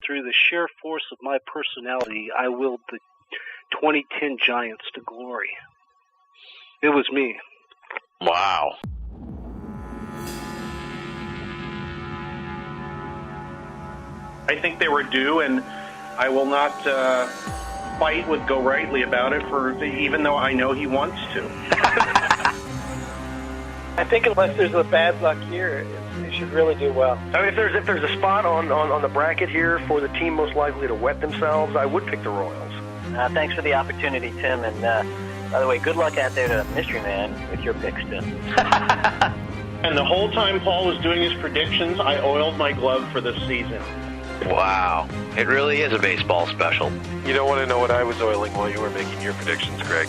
through the sheer force of my personality, I willed the 2010 Giants to glory. It was me. Wow. I think they were due, and I will not fight with Go Rightly about it, even though I know he wants to. I think unless there's a bad luck here, they should really do well. I mean, if there's a spot on the bracket here for the team most likely to wet themselves, I would pick the Royals. Thanks for the opportunity, Tim. And by the way, good luck out there to Mystery Man with your picks, Tim. And the whole time Paul was doing his predictions, I oiled my glove for this season. Wow. It really is a baseball special. You don't want to know what I was oiling while you were making your predictions, Greg.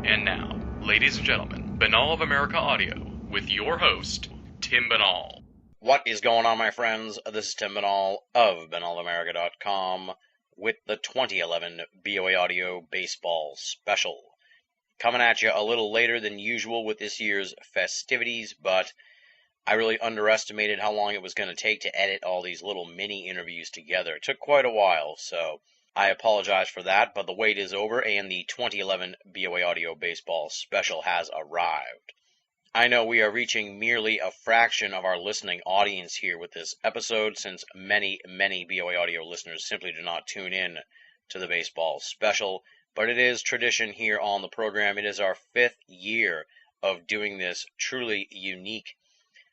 And now, ladies and gentlemen, Banal of America Audio with your host, Tim Banal. What is going on, my friends? This is Tim Banal of BanalAmerica.com with the 2011 BoA Audio Baseball Special. Coming at you a little later than usual with this year's festivities, but I really underestimated how long it was going to take to edit all these little mini interviews together. It took quite a while, so I apologize for that, but the wait is over and the 2011 BoA Audio Baseball Special has arrived. I know we are reaching merely a fraction of our listening audience here with this episode, since many, many BoA Audio listeners simply do not tune in to the baseball special, but it is tradition here on the program. It is our 5th year of doing this truly unique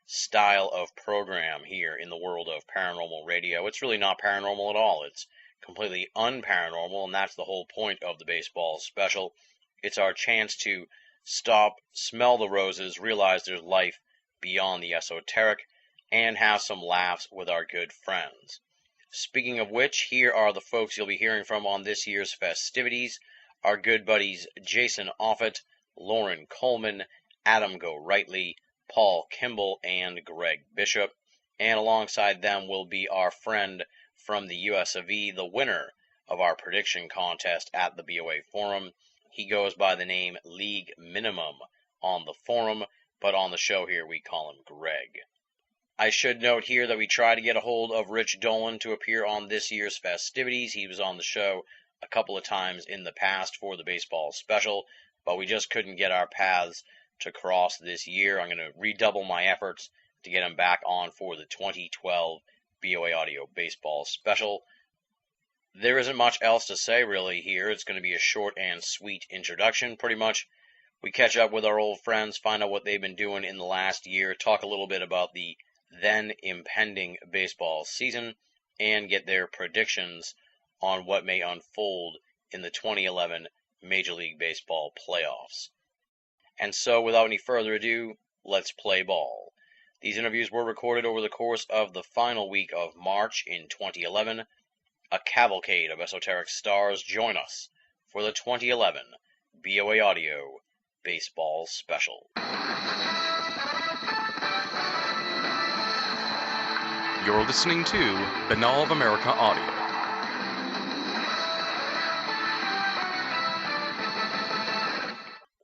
style of program here in the world of paranormal radio. It's really not paranormal at all. It's completely unparanormal, and that's the whole point of the baseball special. It's our chance to stop, smell the roses, realize there's life beyond the esoteric, and have some laughs with our good friends. Speaking of which, here are the folks you'll be hearing from on this year's festivities. Our good buddies Jason Offutt, Lauren Coleman, Adam Go Rightly, Paul Kimball, and Greg Bishop. And alongside them will be our friend from the US of E, the winner of our prediction contest at the BoA Forum. He goes by the name League Minimum on the forum, but on the show here we call him Greg. I should note here that we tried to get a hold of Rich Dolan to appear on this year's festivities. He was on the show a couple of times in the past for the baseball special, but we just couldn't get our paths to cross this year. I'm going to redouble my efforts to get him back on for the 2012 BoA Audio Baseball Special. There isn't much else to say really here. It's going to be a short and sweet introduction. Pretty much we catch up with our old friends, find out what they've been doing in the last year, talk a little bit about the then impending baseball season, and get their predictions on what may unfold in the 2011 Major League Baseball playoffs. And so, without any further ado, let's play ball. These interviews were recorded over the course of the final week of March in 2011. A cavalcade of esoteric stars join us for the 2011 BoA Audio Baseball Special. You're listening to Banal of America Audio.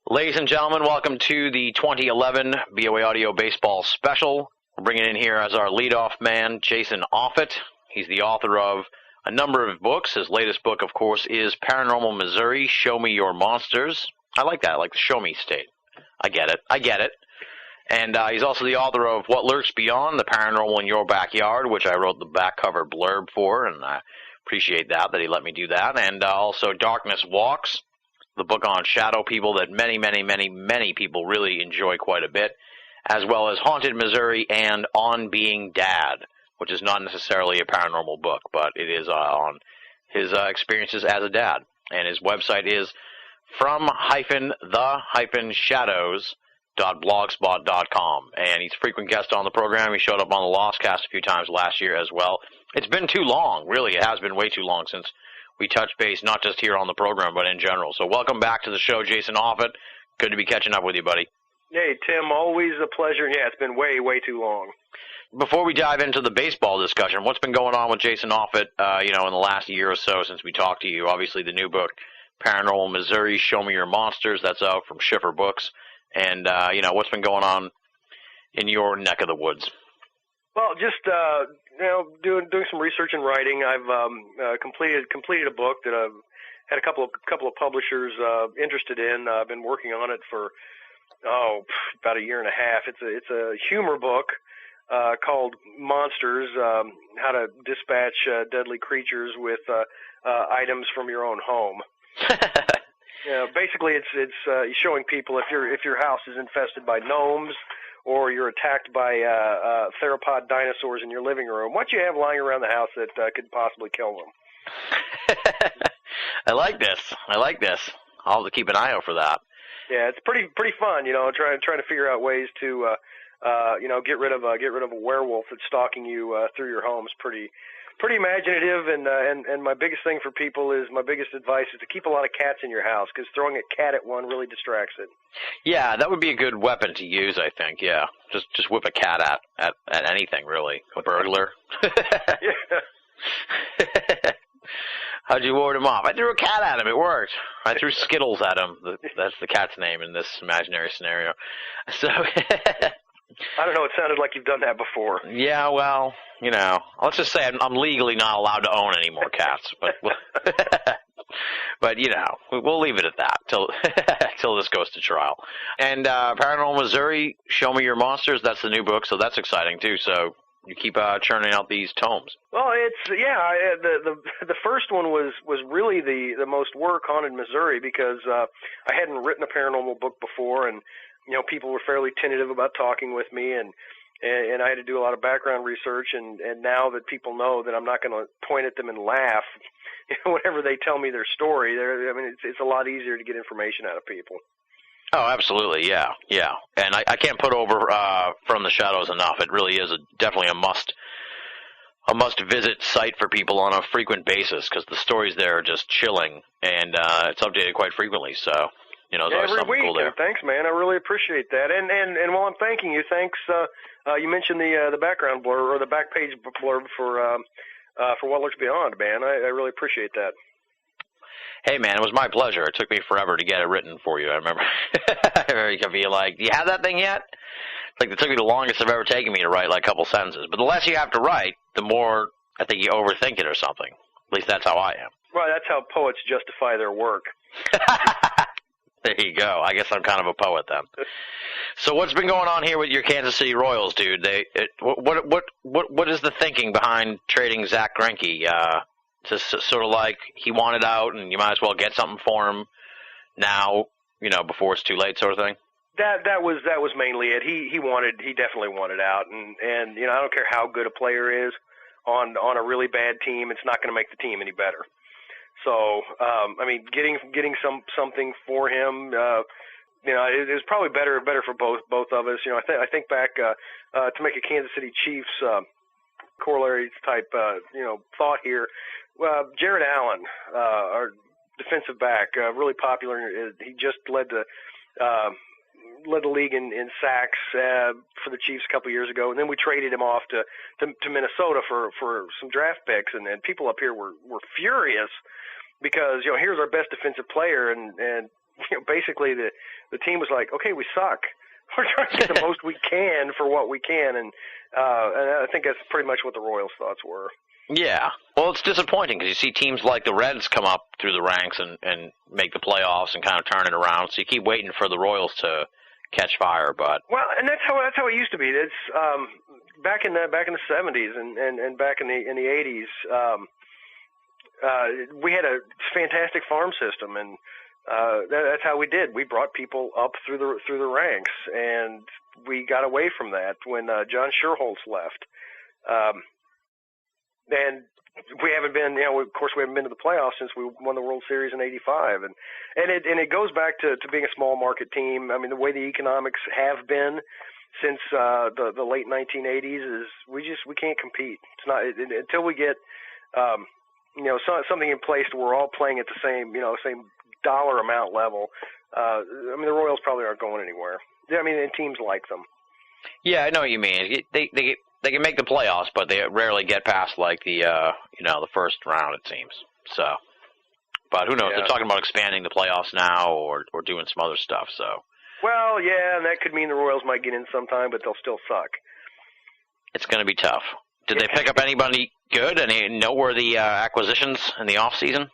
Ladies and gentlemen, welcome to the 2011 BoA Audio Baseball Special. We're bringing in here as our leadoff man, Jason Offutt. He's the author of a number of books. His latest book, of course, is Paranormal Missouri, Show Me Your Monsters. I like that. I like the show me state. I get it. And he's also the author of What Lurks Beyond, The Paranormal in Your Backyard, which I wrote the back cover blurb for, and I appreciate that he let me do that. And also Darkness Walks, the book on shadow people that many people really enjoy quite a bit, as well as Haunted Missouri and On Being Dad, which is not necessarily a paranormal book, but it is on his experiences as a dad. And his website is from-the-shadows.blogspot.com. And he's a frequent guest on the program. He showed up on the Lost Cast a few times last year as well. It's been too long, really. It has been way too long since we touched base, not just here on the program, but in general. So welcome back to the show, Jason Offutt. Good to be catching up with you, buddy. Hey, Tim, always a pleasure. Yeah, it's been way too long. Before we dive into the baseball discussion, what's been going on with Jason Offutt, in the last year or so since we talked to you? Obviously, the new book, Paranormal Missouri, Show Me Your Monsters, that's out from Schiffer Books. And, what's been going on in your neck of the woods? Well, just doing some research and writing. I've completed a book that I've had a couple of publishers interested in. I've been working on it for about a year and a half. It's a humor book called Monsters: How to Dispatch Deadly Creatures with Items from Your Own Home. Basically, it's showing people if your house is infested by gnomes, or you're attacked by theropod dinosaurs in your living room, what you have lying around the house that could possibly kill them. I like this. I'll have to keep an eye out for that. Yeah, it's pretty fun. Trying to figure out ways to get rid of a werewolf that's stalking you through your home is pretty imaginative. And my biggest thing for people is my biggest advice is to keep a lot of cats in your house, because throwing a cat at one really distracts it. Yeah, that would be a good weapon to use, I think. Yeah, just whip a cat at anything, really. A burglar. Yeah. How'd you ward him off? I threw a cat at him. It worked. I threw Skittles at him. That's the cat's name in this imaginary scenario. So. I don't know. It sounded like you've done that before. Yeah, well, let's just say I'm legally not allowed to own any more cats. But we'll leave it at that till this goes to trial. And Paranormal Missouri, Show Me Your Monsters. That's the new book, so that's exciting too. So you keep churning out these tomes. Well, the first one was really the most work on in Missouri, because I hadn't written a paranormal book before, and people were fairly tentative about talking with me, and I had to do a lot of background research, and now that people know that I'm not going to point at them and laugh whenever they tell me their story, it's a lot easier to get information out of people. Oh, absolutely, yeah. And I can't put over From the Shadows enough. It really is definitely a must-visit site for people on a frequent basis, because the stories there are just chilling, and it's updated quite frequently, so... every week. Cool there. Thanks, man. I really appreciate that. And while I'm thanking you, thanks. You mentioned the background blurb, or the back page blurb for What Lurks Beyond, man. I really appreciate that. Hey, man, it was my pleasure. It took me forever to get it written for you. I remember. You could be like, "Do you have that thing yet?" It took me the longest it's ever taken me to write a couple sentences. But the less you have to write, the more I think you overthink it or something. At least that's how I am. Right. That's how poets justify their work. There you go. I guess I'm kind of a poet then. So what's been going on here with your Kansas City Royals, dude? What is the thinking behind trading Zach Greinke? Just sort of like he wanted out, and you might as well get something for him now, before it's too late, sort of thing. That was mainly it. He definitely wanted out, and I don't care how good a player is on a really bad team, it's not going to make the team any better. So, getting something for him, it was probably better for both of us. I think back to make a Kansas City Chiefs corollary type thought here. Jared Allen, our defensive back, really popular. He just led the league in sacks for the Chiefs a couple years ago, and then we traded him off to Minnesota for some draft picks, and people up here were furious. Because, here's our best defensive player, and basically the team was like, okay, we suck. We're trying to get the most we can for what we can, and I think that's pretty much what the Royals' thoughts were. Yeah. Well, it's disappointing because you see teams like the Reds come up through the ranks and make the playoffs and kind of turn it around, so you keep waiting for the Royals to catch fire, but... Well, and that's how it used to be. It's back in the 70s and back in the 80s, we had a fantastic farm system, and that's how we did. We brought people up through the ranks, and we got away from that when John Sherholtz left. And we haven't been, of course, we haven't been to the playoffs since we won the World Series in '85, and it goes back to being a small market team. The way the economics have been since the late 1980s is we can't compete. It's not until we get something in place where we're all playing at the same dollar amount level. The Royals probably aren't going anywhere. And teams like them. Yeah, I know what you mean. They can make the playoffs, but they rarely get past the first round, it seems. So, but who knows? Yeah. They're talking about expanding the playoffs now, or doing some other stuff. So. Well, yeah, and that could mean the Royals might get in sometime, but they'll still suck. It's going to be tough. Did they pick up anybody good? Any noteworthy acquisitions in the off season?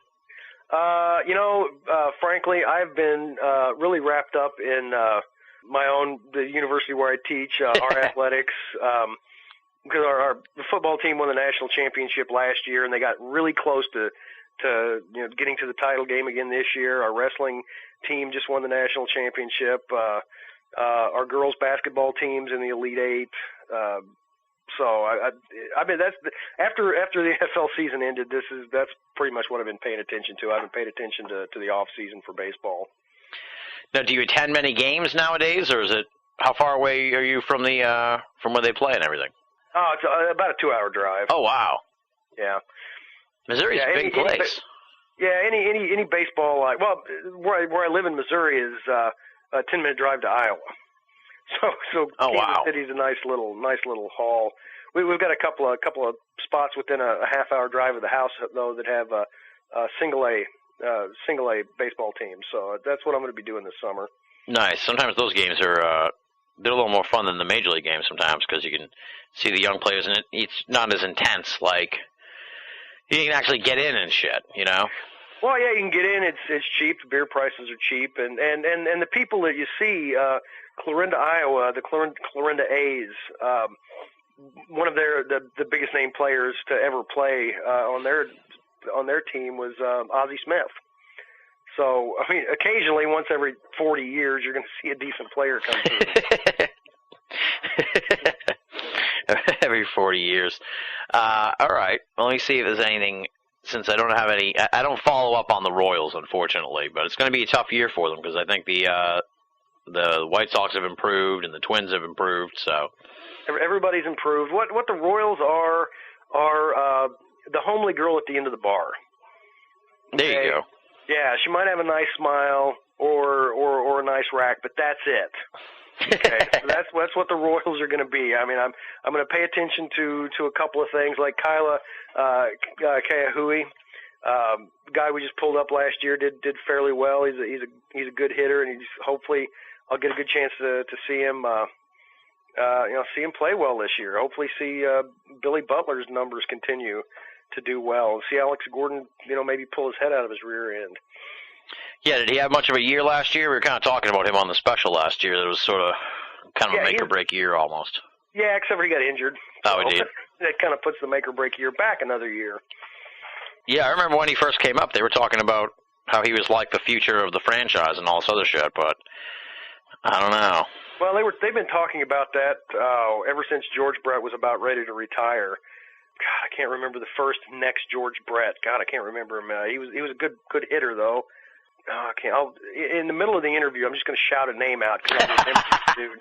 Frankly, I've been really wrapped up in the university where I teach, our athletics, because the football team won the national championship last year, and they got really close to getting to the title game again this year. Our wrestling team just won the national championship. Our girls basketball team's in the Elite Eight. So I mean that's after the NFL season ended. That's pretty much what I've been paying attention to. I've been paying attention to the off season for baseball. Now, do you attend many games nowadays, or is it how far away are you from where they play and everything? Oh, it's about a 2-hour drive. Oh wow. Yeah. Missouri's a big place. Any baseball where I live in Missouri is a 10-minute drive to Iowa. So Kansas City's a nice little haul. We've got a couple of spots within a half-hour drive of the house though that have single A baseball teams. So that's what I'm going to be doing this summer. Nice. Sometimes those games are they're a little more fun than the major league games sometimes because you can see the young players and it's not as intense. Like you can actually get in and shit, you know. Well, yeah, you can get in. It's cheap. The beer prices are cheap, and the people that you see, Clarinda, Iowa, the Clarinda A's, one of the biggest name players to ever play on their team was Ozzie Smith. So I mean, occasionally, once every 40 years, you're going to see a decent player come through. Every 40 years. All right. Well, let me see if there's anything. Since I don't have any, I don't follow up on the Royals, unfortunately. But it's going to be a tough year for them because I think the White Sox have improved and the Twins have improved. So everybody's improved. What the Royals are the homely girl at the end of the bar. There you go. Yeah, she might have a nice smile or a nice rack, but that's it. Okay, so that's what the Royals are going to be. I mean, I'm going to pay attention to a couple of things like Kyla Kayahui, guy we just pulled up last year, did fairly well. He's a good hitter, and hopefully I'll get a good chance to see him see him play well this year. Hopefully see Billy Butler's numbers continue to do well, and see Alex Gordon maybe pull his head out of his rear end. Yeah, did he have much of a year last year? We were kind of talking about him on the special last year. That was sort of kind of a make-or-break year almost. Yeah, except for he got injured. Oh, he did? That kind of puts the make-or-break year back another year. Yeah, I remember when he first came up, they were talking about how he was like the future of the franchise and all this other shit, but I don't know. Well, they've been talking about that ever since George Brett was about ready to retire. God, I can't remember the first next George Brett. God, I can't remember him. He was a good hitter though. I can't. In the middle of the interview, I'm just going to shout a name out because I remember this dude.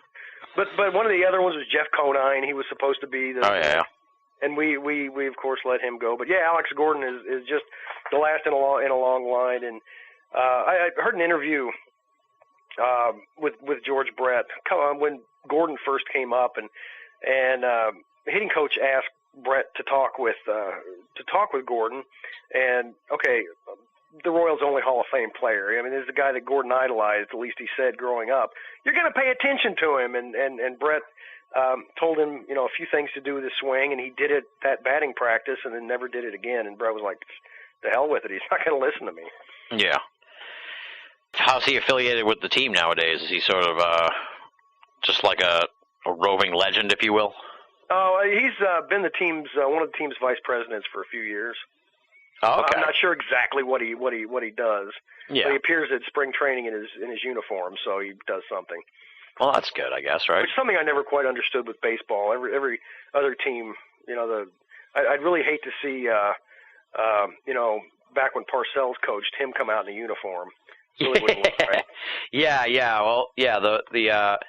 But one of the other ones was Jeff Conine. He was supposed to be the. Oh yeah. And we of course let him go. But yeah, Alex Gordon is just the last in a long line. And I heard an interview with George Brett when Gordon first came up, and the hitting coach asked Brett to talk with Gordon, and okay, the Royals' only Hall of Fame player. I mean, this is the guy that Gordon idolized. At least he said growing up. You're going to pay attention to him, and Brett told him a few things to do with his swing, and he did it that batting practice, and then never did it again. And Brett was like, "The hell with it. He's not going to listen to me." Yeah. How's he affiliated with the team nowadays? Is he sort of just like a roving legend, if you will? Oh, he's been the team's one of the team's vice presidents for a few years. Oh, okay. I'm not sure exactly what he does. Yeah. But he appears at spring training in his uniform, so he does something. Well, that's good, I guess, right? Which is something I never quite understood with baseball. Every other team, I'd really hate to see, back when Parcells coached, him come out in a uniform. Really wouldn't look right. Yeah. Well, yeah. The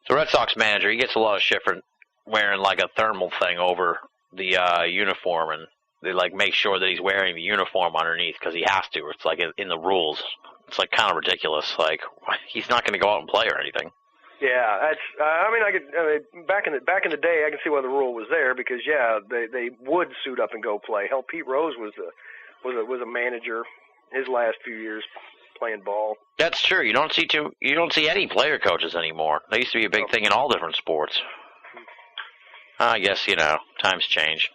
Red Sox manager, he gets a lot of shit for wearing like a thermal thing over the uniform, and they like make sure that he's wearing the uniform underneath because he has to. It's like in the rules. It's like kind of ridiculous. Like he's not going to go out and play or anything. Yeah, that's. Back in the day, I can see why the rule was there because they would suit up and go play. Hell, Pete Rose was a manager his last few years playing ball. That's true. You don't see any player coaches anymore. They used to be a big thing in all different sports. I guess, times change.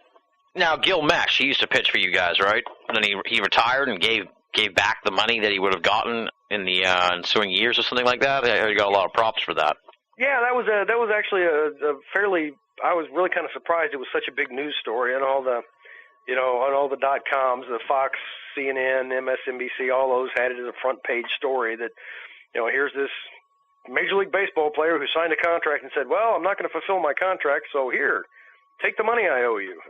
Now, Gil Mesh, he used to pitch for you guys, right? And then he retired and gave back the money that he would have gotten in the ensuing years or something like that. I got a lot of props for that. Yeah, that was actually a fairly. I was really kind of surprised it was such a big news story, and all the, on all the .coms, the Fox, CNN, MSNBC, all those had it as a front page story that, here's this Major League Baseball player who signed a contract and said, well, I'm not going to fulfill my contract, so here, take the money I owe you.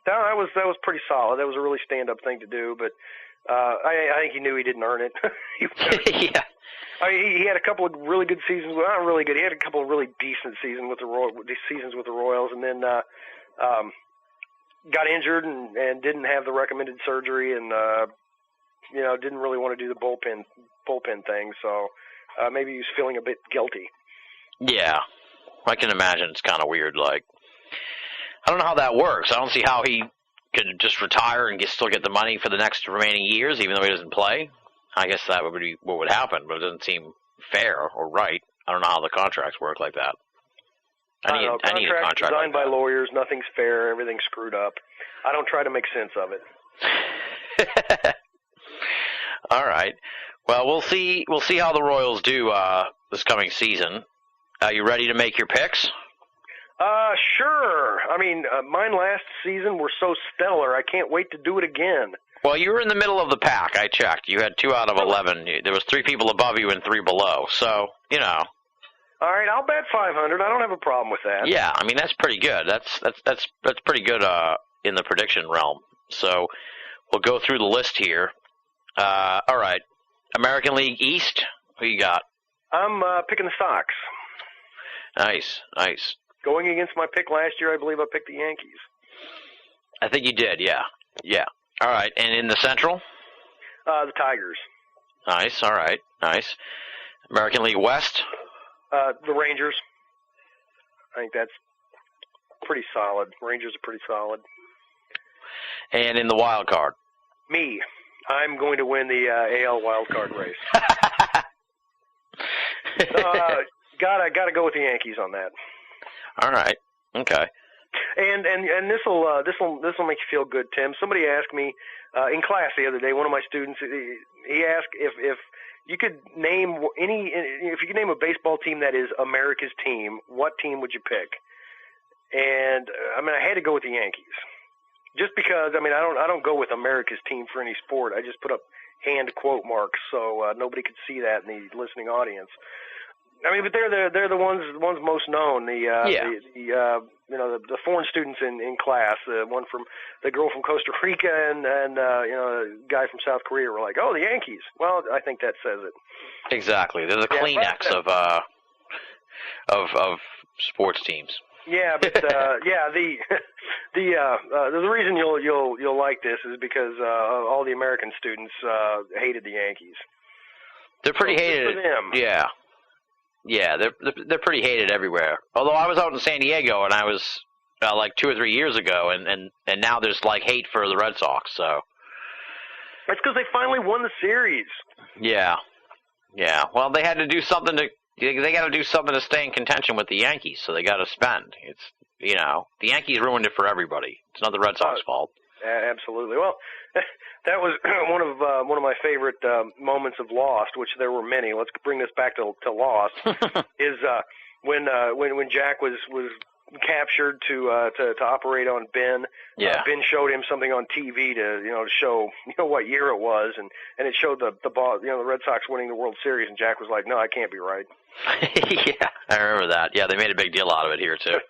That was pretty solid. That was a really stand-up thing to do, but I think he knew he didn't earn it. Yeah. He had a couple of really good seasons. Well, not really good. He had a couple of really decent seasons with the Royals, and then got injured and didn't have the recommended surgery, and didn't really want to do the bullpen thing. So maybe he was feeling a bit guilty. Yeah, I can imagine. It's kind of weird. Like, I don't know how that works. I don't see how he could just retire and still get the money for the next remaining years, even though he doesn't play. I guess that would be what would happen, but it doesn't seem fair or right. I don't know how the contracts work like that. I need a contract designed like by lawyers. Nothing's fair. Everything's screwed up. I don't try to make sense of it. All right. Well, we'll see how the Royals do this coming season. Are you ready to make your picks? Sure. I mean, mine last season were so stellar. I can't wait to do it again. Well, you were in the middle of the pack. I checked. You had 2 out of 11. There was 3 people above you and 3 below. So, All right, I'll bet 500. I don't have a problem with that. Yeah, I mean, that's pretty good. That's pretty good in the prediction realm. So, we'll go through the list here. All right. American League East, who you got? I'm picking the Sox. Nice. Going against my pick last year, I believe I picked the Yankees. I think you did, yeah. All right, and in the Central? The Tigers. Nice, all right, nice. American League West? The Rangers. I think that's pretty solid. Rangers are pretty solid. And in the wild card? Me. I'm going to win the AL wild card race. Gotta go with the Yankees on that. All right. Okay. And this will make you feel good, Tim. Somebody asked me in class the other day. One of my students, he asked if you could name a baseball team that is America's team, what team would you pick? And I had to go with the Yankees, just because I don't go with America's team for any sport. I just put up hand quote marks so nobody could see that in the listening audience. But they're the ones most known. The foreign students in class, the girl from Costa Rica and a guy from South Korea were like, oh, the Yankees. Well, I think that says it. Exactly. They're the Kleenex of sports teams. Yeah, but the reason you'll like this is because all the American students hated the Yankees. They're pretty hated. For them. Yeah. Yeah, they're pretty hated everywhere. Although I was out in San Diego, and I was like 2 or 3 years ago, and now there's like hate for the Red Sox. So that's because they finally won the series. Yeah. Well, they had to do something they got to do something to stay in contention with the Yankees. So they got to spend. It's the Yankees ruined it for everybody. It's not the Red Sox fault. Absolutely. Well, that was one of my favorite moments of Lost, which there were many. Let's bring this back to Lost. Is when Jack was captured to operate on Ben. Yeah. Ben showed him something on TV to show what year it was, and it showed the ball, the Red Sox winning the World Series, and Jack was like, no, I can't be right. Yeah, I remember that. Yeah, they made a big deal out of it here too.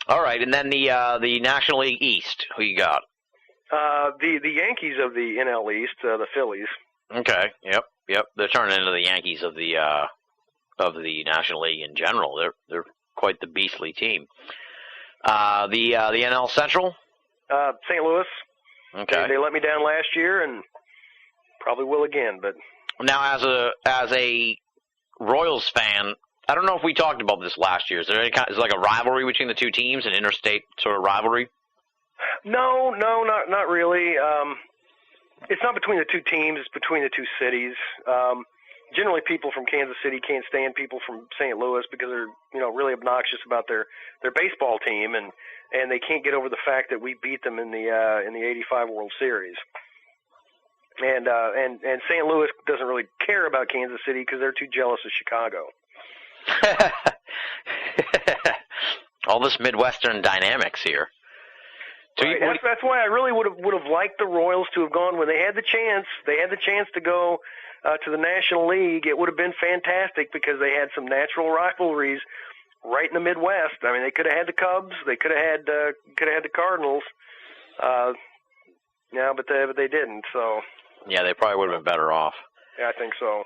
All right, and then the National League East, who you got? The Yankees of the NL East, the Phillies. Okay. Yep. They're turning into the Yankees of the National League in general. They're quite the beastly team. The NL Central? St. Louis. Okay. They let me down last year and probably will again. But now, as a Royals fan, I don't know if we talked about this last year. Is there is it like a rivalry between the two teams, an interstate sort of rivalry? No, not really. It's not between the two teams. It's between the two cities. generally people from Kansas City can't stand people from St. Louis because they're, really obnoxious about their baseball team, and they can't get over the fact that we beat them in the '85 World Series. And St. Louis doesn't really care about Kansas City because they're too jealous of Chicago. All this Midwestern dynamics here. Right. That's why I really would have liked the Royals to have gone when they had the chance. They had the chance to go to the National League. It would have been fantastic because they had some natural rivalries right in the Midwest. I mean, they could have had the Cubs. They could have had the Cardinals. But they didn't. So. Yeah, they probably would have been better off. Yeah, I think so.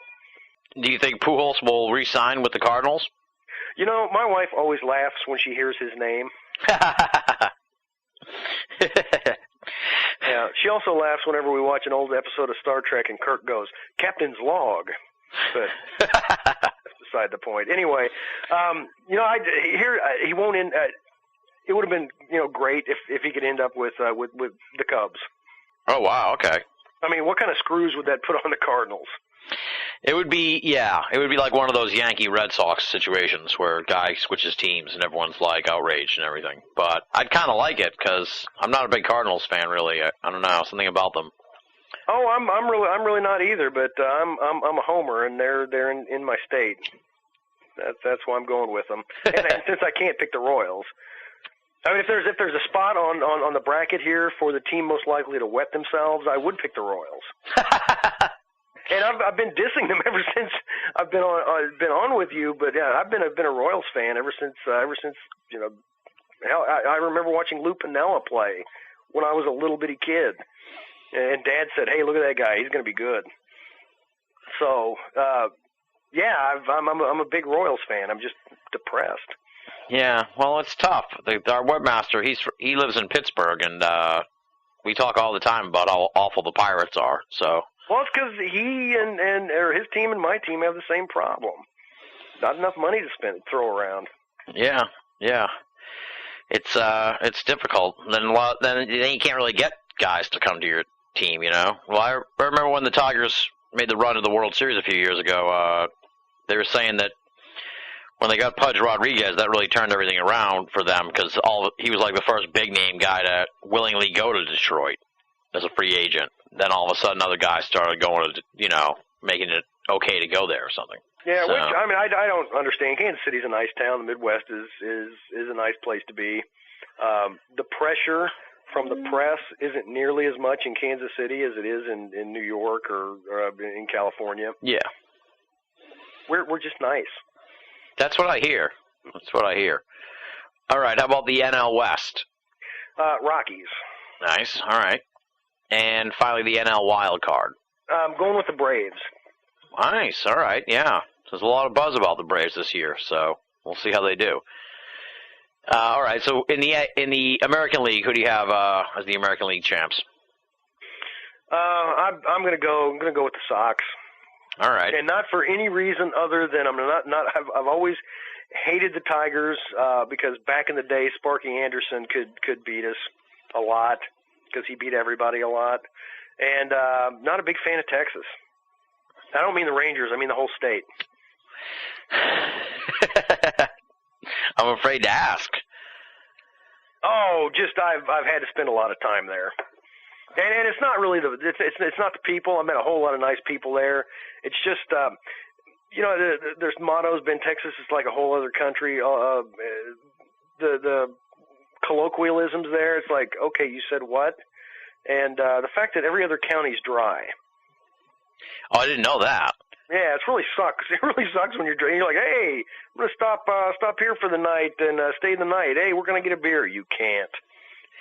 Do you think Pujols will re-sign with the Cardinals? My wife always laughs when she hears his name. Yeah, she also laughs whenever we watch an old episode of Star Trek and Kirk goes, "Captain's log." But that's beside the point. Anyway, he won't end. It would have been, great if he could end up with the Cubs. Oh wow, okay. I mean, what kind of screws would that put on the Cardinals? It would be like one of those Yankee-Red Sox situations where a guy switches teams and everyone's like outraged and everything. But I'd kind of like it because I'm not a big Cardinals fan, really. I don't know, something about them. Oh, I'm really not either. But I'm a homer, and they're in my state. That's why I'm going with them. And since I can't pick the Royals, I mean, if there's a spot on the bracket here for the team most likely to wet themselves, I would pick the Royals. And I've been dissing them ever since I've been on with you, but yeah, I've been a Royals fan ever since hell, I remember watching Lou Piniella play when I was a little bitty kid, and Dad said, "Hey, look at that guy, he's going to be good." So I'm a big Royals fan. I'm just depressed. Yeah, well, it's tough. Our webmaster, he lives in Pittsburgh, and we talk all the time about how awful the Pirates are. So. Well, it's because he or his team and my team have the same problem. Not enough money to throw around. Yeah. It's difficult. Then you can't really get guys to come to your team, Well, I remember when the Tigers made the run to the World Series a few years ago. They were saying that when they got Pudge Rodriguez, that really turned everything around for them because he was like the first big name guy to willingly go to Detroit as a free agent. Then all of a sudden, other guys started going to, making it okay to go there or something. Yeah, so. Which I don't understand. Kansas City's a nice town. The Midwest is a nice place to be. The pressure from the press isn't nearly as much in Kansas City as it is in New York or in California. Yeah, we're just nice. That's what I hear. All right, how about the NL West? Rockies. Nice. All right. And finally, the NL wild card. I'm going with the Braves. Nice. All right. Yeah. There's a lot of buzz about the Braves this year, so we'll see how they do. All right. So in the American League, who do you have as the American League champs? I'm going to go with the Sox. All right. And not for any reason other than I've always hated the Tigers because back in the day, Sparky Anderson could beat us a lot. Because he beat everybody a lot. And not a big fan of Texas. I don't mean the Rangers, I mean the whole state. I'm afraid to ask. Oh, I've had to spend a lot of time there. And it's not really it's not the people. I met a whole lot of nice people there. It's just there's mottos been Texas is like a whole other country. The colloquialisms there, it's like, okay, you said what? And the fact that every other county's dry. Oh, I didn't know that. Yeah, it really sucks. It really sucks when you're like, hey, I'm going to stop here for the night and stay the night. Hey, we're going to get a beer. You can't.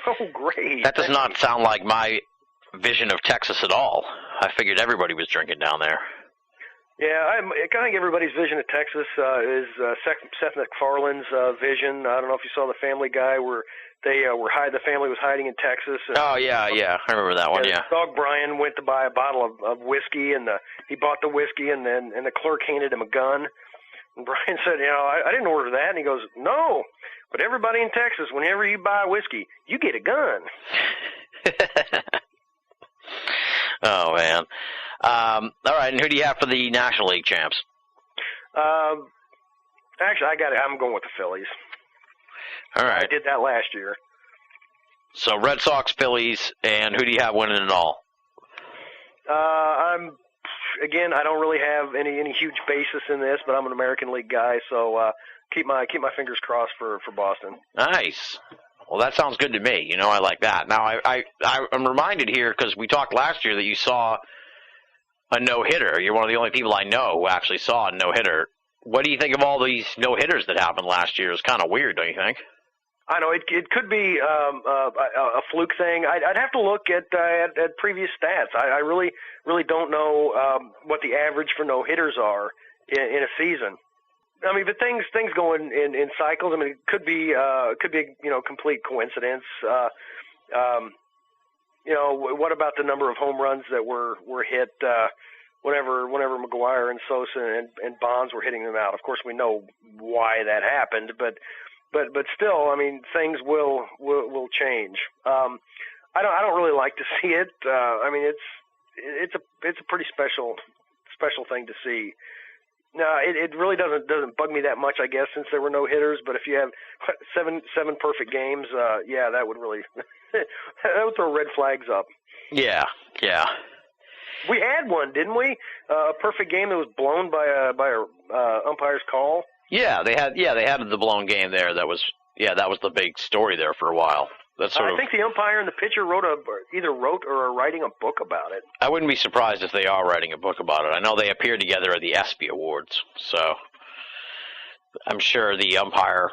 Oh, great. That does not sound like my vision of Texas at all. I figured everybody was drinking down there. Yeah, I think everybody's vision of Texas is Seth MacFarlane's vision. I don't know if you saw The Family Guy where the family was hiding in Texas. Oh, yeah, I remember that one, yeah. Dog Brian went to buy a bottle of whiskey, and he bought the whiskey, and the clerk handed him a gun. And Brian said, I didn't order that. And he goes, no, but everybody in Texas, whenever you buy whiskey, you get a gun. Oh, man. All right, and who do you have for the National League champs? Actually, I'm going with the Phillies. All right. I did that last year. So Red Sox, Phillies, and who do you have winning it all? I don't really have any huge basis in this, but I'm an American League guy, so keep my fingers crossed for Boston. Nice. Well, that sounds good to me. You know, I like that. Now, I'm reminded here because we talked last year that you saw a no-hitter. You're one of the only people I know who actually saw a no-hitter. What do you think of all these no-hitters that happened last year? It's kind of weird, don't you think? I know it could be a fluke thing. I'd have to look at previous stats. I really don't know what the average for no hitters are in a season. I mean, but things go in cycles. I mean, it could be complete coincidence. What about the number of home runs that were hit whenever McGuire and Sosa and Bonds were hitting them out? Of course, we know why that happened, but still, I mean, things will change. I don't really like to see it. I mean, it's a pretty special thing to see. No, it really doesn't bug me that much, I guess, since there were no hitters. But if you have seven perfect games, that would really that would throw red flags up. Yeah. We had one, didn't we? A perfect game that was blown by a umpire's call. Yeah, they had the blown game there. That was the big story there for a while. I think the umpire and the pitcher either wrote or are writing a book about it. I wouldn't be surprised if they are writing a book about it. I know they appeared together at the ESPY Awards, so I'm sure the umpire,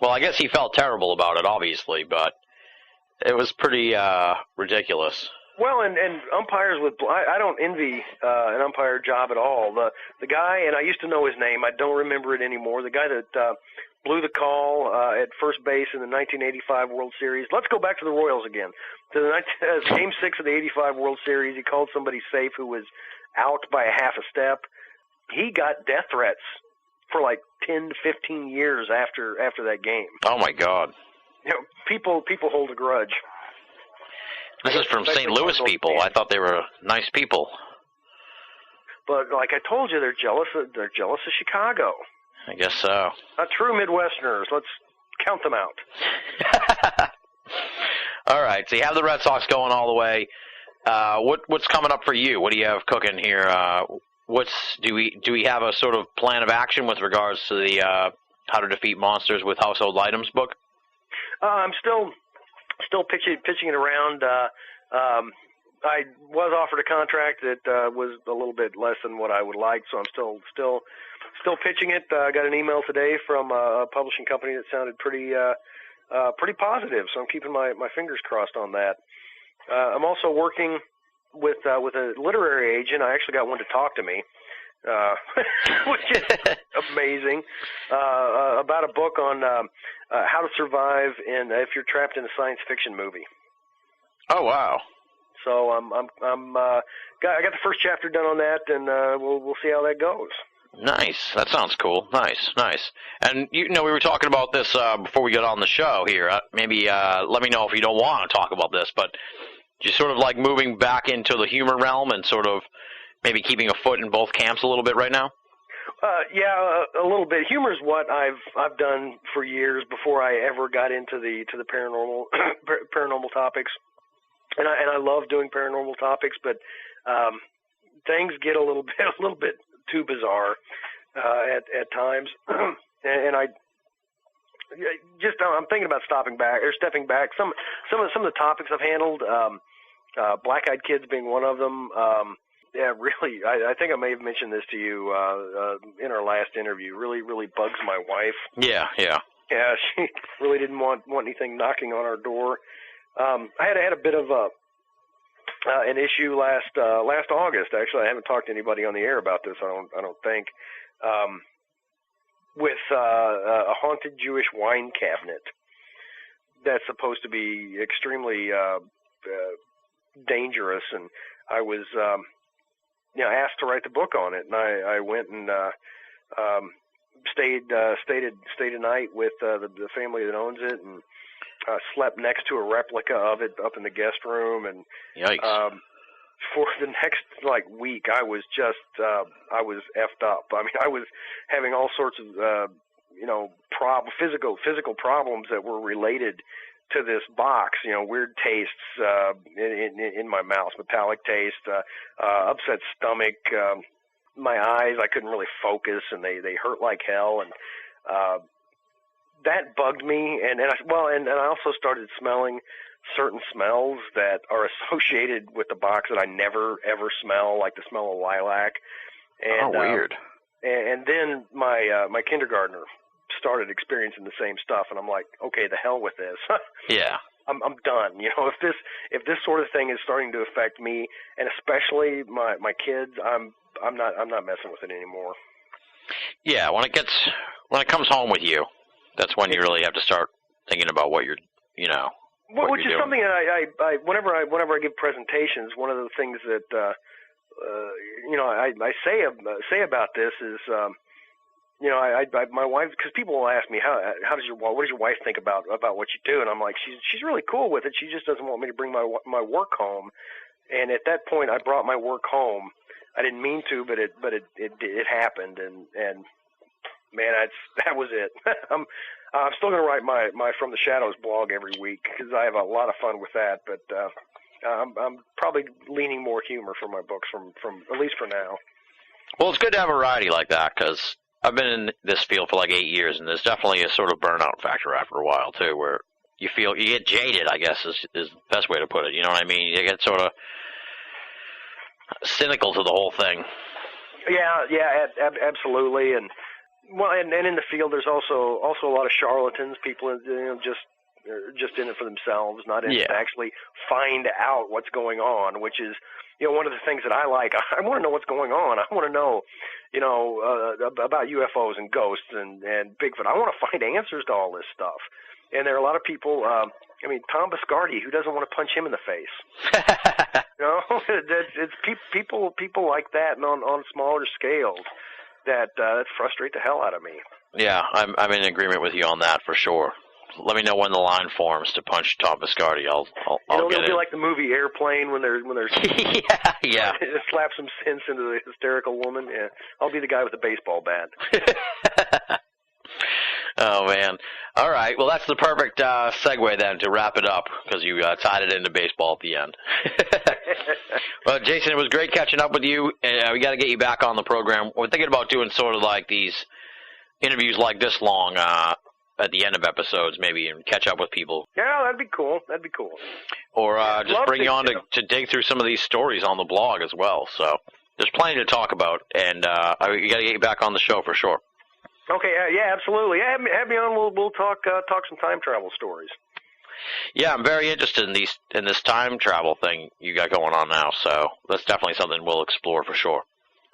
well, I guess he felt terrible about it, obviously, but it was pretty ridiculous. Well, and umpires I don't envy an umpire job at all. The guy, and I used to know his name, I don't remember it anymore, the guy that blew the call at first base in the 1985 World Series. Let's go back to the Royals again. To the Game 6 of the 85 World Series, he called somebody safe who was out by a half a step. He got death threats for like 10 to 15 years after that game. Oh, my God. People hold a grudge. This is from St. Louis people. I thought they were nice people. But like I told you, they're jealous of Chicago. I guess so. Not true Midwesterners. Let's count them out. All right. So you have the Red Sox going all the way. What's coming up for you? What do you have cooking here? Do we have a sort of plan of action with regards to the How to Defeat Monsters with Household Items book? I'm still pitching it around. I was offered a contract that was a little bit less than what I would like, so I'm still pitching it. I got an email today from a publishing company that sounded pretty positive, so I'm keeping my fingers crossed on that. I'm also working with a literary agent. I actually got one to talk to me, which is amazing, about a book on how to survive if you're trapped in a science fiction movie. Oh, wow. So I got the first chapter done on that, and we'll see how that goes. Nice. That sounds cool. Nice. And we were talking about this before we got on the show here. Maybe let me know if you don't want to talk about this, but you sort of like moving back into the humor realm and sort of maybe keeping a foot in both camps a little bit right now. Yeah, a little bit. Humor is what I've done for years before I ever got into the paranormal topics. And I love doing paranormal topics, but things get a little bit too bizarre at times, and I'm thinking about stepping back. Some of the topics I've handled, black-eyed kids being one of them. Yeah, really, I think I may have mentioned this to you in our last interview. Really bugs my wife. Yeah. Yeah, she really didn't want anything knocking on our door. I had a bit of an issue last August. Actually, I haven't talked to anybody on the air about this. I don't think. With a haunted Jewish wine cabinet that's supposed to be extremely dangerous, and I was asked to write the book on it, and I went and stayed a night with the family that owns it, and slept next to a replica of it up in the guest room, and yikes. for the next week, I was just I was effed up. I mean, I was having all sorts of physical problems that were related to this box. Weird tastes in my mouth, metallic taste, upset stomach, my eyes. I couldn't really focus, and they hurt like hell, and that bugged me. And I also started smelling certain smells that are associated with the box that I never ever smell, like the smell of lilac. And, weird. And then my kindergartner started experiencing the same stuff, and I'm like, okay, the hell with this. Yeah. I'm done. If this sort of thing is starting to affect me, and especially my kids, I'm not messing with it anymore. Yeah, when it comes home with you, that's when you really have to start thinking about what you're, which is doing. something that I whenever I give presentations, one of the things that I say about this is my wife, because people will ask me what does your wife think about what you do, and I'm like, she's really cool with it. She just doesn't want me to bring my work home. And at that point, I brought my work home. I didn't mean to, but it happened, and man, that was it. I'm still going to write my From the Shadows blog every week because I have a lot of fun with that. But I'm probably leaning more humor for my books from at least for now. Well, it's good to have variety like that because I've been in this field for 8 years, and there's definitely a sort of burnout factor after a while too, where you get jaded, I guess is the best way to put it. You know what I mean? You get sort of cynical to the whole thing. Yeah, absolutely, and in the field, there's also a lot of charlatans, people just in it for themselves, not in it to actually find out what's going on, which is one of the things that I like. I want to know what's going on. I want to know about UFOs and ghosts and Bigfoot. I want to find answers to all this stuff. And there are a lot of people. Tom Biscardi, who doesn't want to punch him in the face? It's people like that, and on smaller scales that frustrate the hell out of me. Yeah, I'm in agreement with you on that for sure. Let me know when the line forms to punch Tom Biscardi. I'll get it. It'll be like the movie Airplane when there's yeah. Slap some sense into the hysterical woman. Yeah, I'll be the guy with the baseball bat. Oh man! All right, well that's the perfect segue then to wrap it up because you tied it into baseball at the end. Well, Jason, it was great catching up with you. We got to get you back on the program. We're thinking about doing sort of like these interviews like this long at the end of episodes, maybe, and catch up with people. Yeah, that'd be cool. Or just bring you on to dig through some of these stories on the blog as well. So there's plenty to talk about, and we got to get you back on the show for sure. Okay, yeah, absolutely. Yeah, have me on. We'll talk some time travel stories. Yeah, I'm very interested in this time travel thing you got going on now. So that's definitely something we'll explore for sure.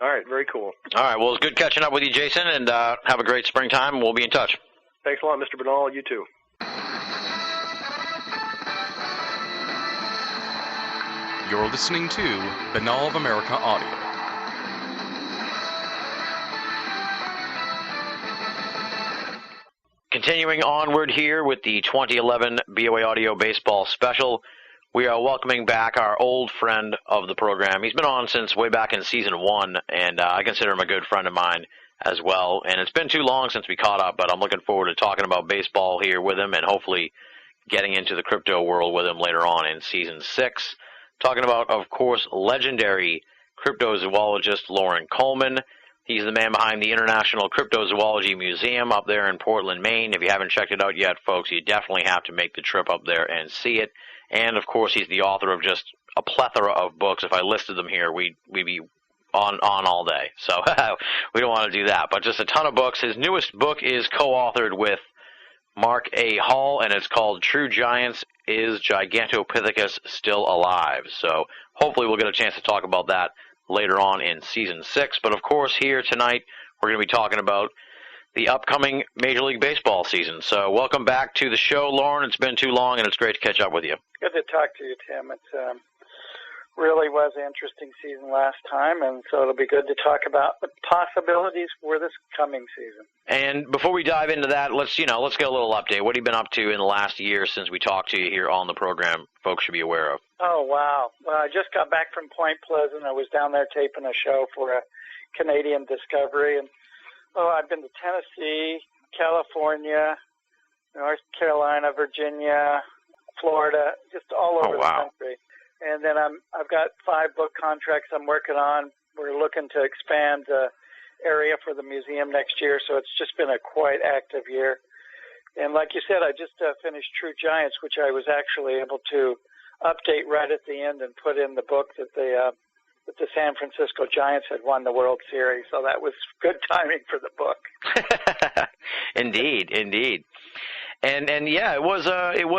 All right, very cool. All right, well, it's good catching up with you, Jason, and have a great springtime. We'll be in touch. Thanks a lot, Mr. Bernal. You too. You're listening to Banal of America Audio. Continuing onward here with the 2011 BoA Audio Baseball Special, we are welcoming back our old friend of the program. He's been on since way back in Season 1, and I consider him a good friend of mine as well. And it's been too long since we caught up, but I'm looking forward to talking about baseball here with him and hopefully getting into the crypto world with him later on in Season 6. Talking about, of course, legendary cryptozoologist Loren Coleman. He's the man behind the International Cryptozoology Museum up there in Portland, Maine. If you haven't checked it out yet, folks, you definitely have to make the trip up there and see it. And, of course, he's the author of just a plethora of books. If I listed them here, we'd be on all day. So we don't want to do that. But just a ton of books. His newest book is co-authored with Mark A. Hall, and it's called True Giants, Is Gigantopithecus Still Alive? So hopefully we'll get a chance to talk about that later on in Season 6. But, of course, here tonight we're going to be talking about the upcoming Major League Baseball season. So welcome back to the show, Loren. It's been too long, and it's great to catch up with you. Good to talk to you, Tim. It's really was an interesting season last time, and so it'll be good to talk about the possibilities for this coming season. And before we dive into that, let's get a little update. What have you been up to in the last year since we talked to you here on the program? Folks should be aware of. Oh wow! Well, I just got back from Point Pleasant. I was down there taping a show for a Canadian Discovery, and I've been to Tennessee, California, North Carolina, Virginia, Florida, just all over the country. And then I've got 5 book contracts I'm working on. We're looking to expand the area for the museum next year, so it's just been a quite active year. And like you said, I just finished True Giants, which I was actually able to update right at the end and put in the book that the San Francisco Giants had won the World Series. So that was good timing for the book. Indeed. And yeah, it was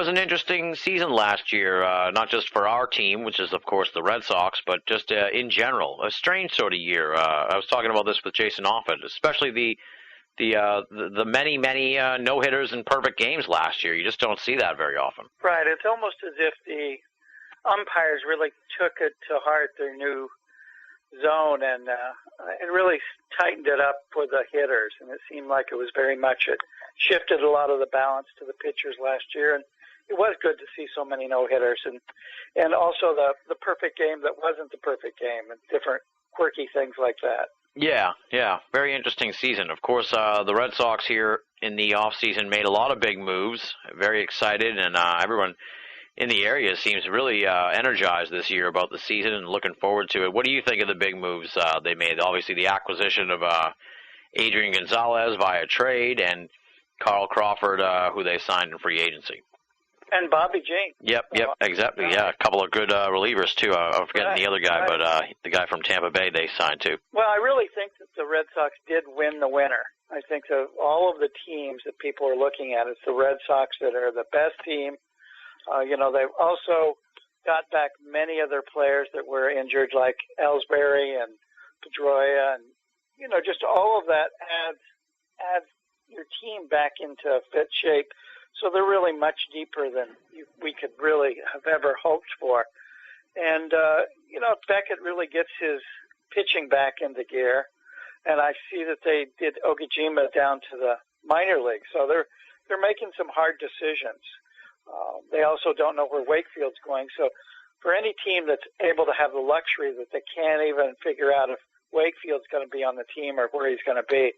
an interesting season last year, not just for our team, which is of course the Red Sox, but just in general, a strange sort of year. I was talking about this with Jason Offit, especially the many no-hitters and perfect games last year. You just don't see that very often. Right. It's almost as if the umpires really took it to heart, their new zone, and it really tightened it up for the hitters. And it seemed like it was very much it shifted a lot of the balance to the pitchers last year, and it was good to see so many no-hitters, and also the perfect game that wasn't the perfect game, and different quirky things like that. Yeah, very interesting season. Of course, the Red Sox here in the off-season made a lot of big moves, very excited, and everyone in the area seems really energized this year about the season and looking forward to it. What do you think of the big moves they made? Obviously, the acquisition of Adrian Gonzalez via trade, and Carl Crawford, who they signed in free agency. And Bobby Jean. Yep, exactly. Yeah, a couple of good relievers, too. I'm forgetting the other guy, but the guy from Tampa Bay they signed, too. Well, I really think that the Red Sox did win the winner. I think of all of the teams that people are looking at, it's the Red Sox that are the best team. They've also got back many of their players that were injured, like Ellsbury and Pedroia, and, just all of that adds your team back into fit shape. So they're really much deeper than we could really have ever hoped for. And, if Beckett really gets his pitching back into gear, and I see that they did Ogijima down to the minor league, so they're making some hard decisions. They also don't know where Wakefield's going. So for any team that's able to have the luxury that they can't even figure out if Wakefield's going to be on the team or where he's going to be,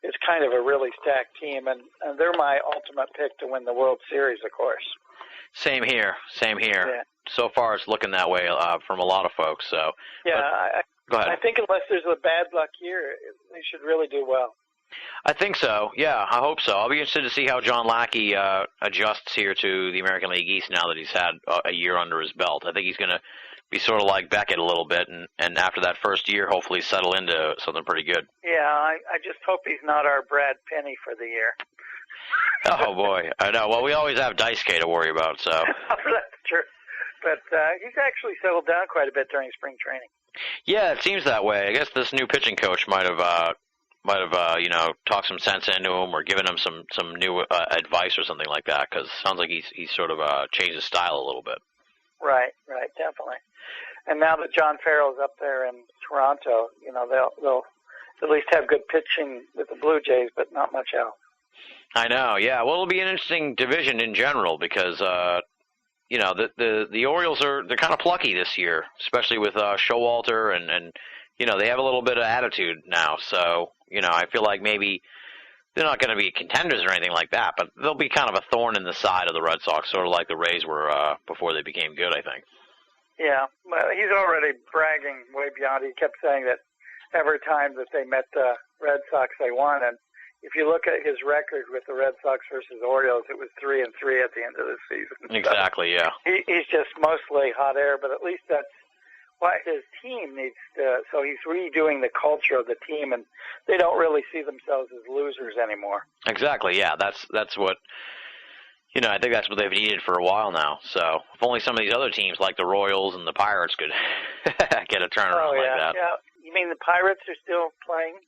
it's kind of a really stacked team, and they're my ultimate pick to win the World Series, of course. Same here. Yeah. So far, it's looking that way from a lot of folks. So yeah, go ahead. I think unless there's a bad luck year, they should really do well. I think so. Yeah, I hope so. I'll be interested to see how John Lackey adjusts here to the American League East now that he's had a year under his belt. I think he's going to be sort of like Beckett a little bit, and after that first year, hopefully settle into something pretty good. Yeah, I just hope he's not our Brad Penny for the year. Oh, boy. I know. Well, we always have Daisuke to worry about, so. That's true. But he's actually settled down quite a bit during spring training. Yeah, it seems that way. I guess this new pitching coach might have talked some sense into him or given him some new advice or something like that, because it sounds like he's sort of changed his style a little bit. Right, definitely. And now that John Farrell's up there in Toronto, they'll at least have good pitching with the Blue Jays, but not much else. I know, yeah. Well, it'll be an interesting division in general because, the Orioles they're kind of plucky this year, especially with Showalter and they have a little bit of attitude now. So, I feel like maybe they're not going to be contenders or anything like that, but they'll be kind of a thorn in the side of the Red Sox, sort of like the Rays were before they became good, I think. Yeah, well, he's already bragging way beyond. He kept saying that every time that they met the Red Sox, they won. And if you look at his record with the Red Sox versus Orioles, it was 3-3 at the end of the season. Exactly, yeah. He's just mostly hot air, but at least that's what his team needs to. So he's redoing the culture of the team, and they don't really see themselves as losers anymore. Exactly, yeah. That's what. I think that's what they've needed for a while now. So if only some of these other teams, like the Royals and the Pirates, could get a turnaround like that. Yeah. You mean the Pirates are still playing?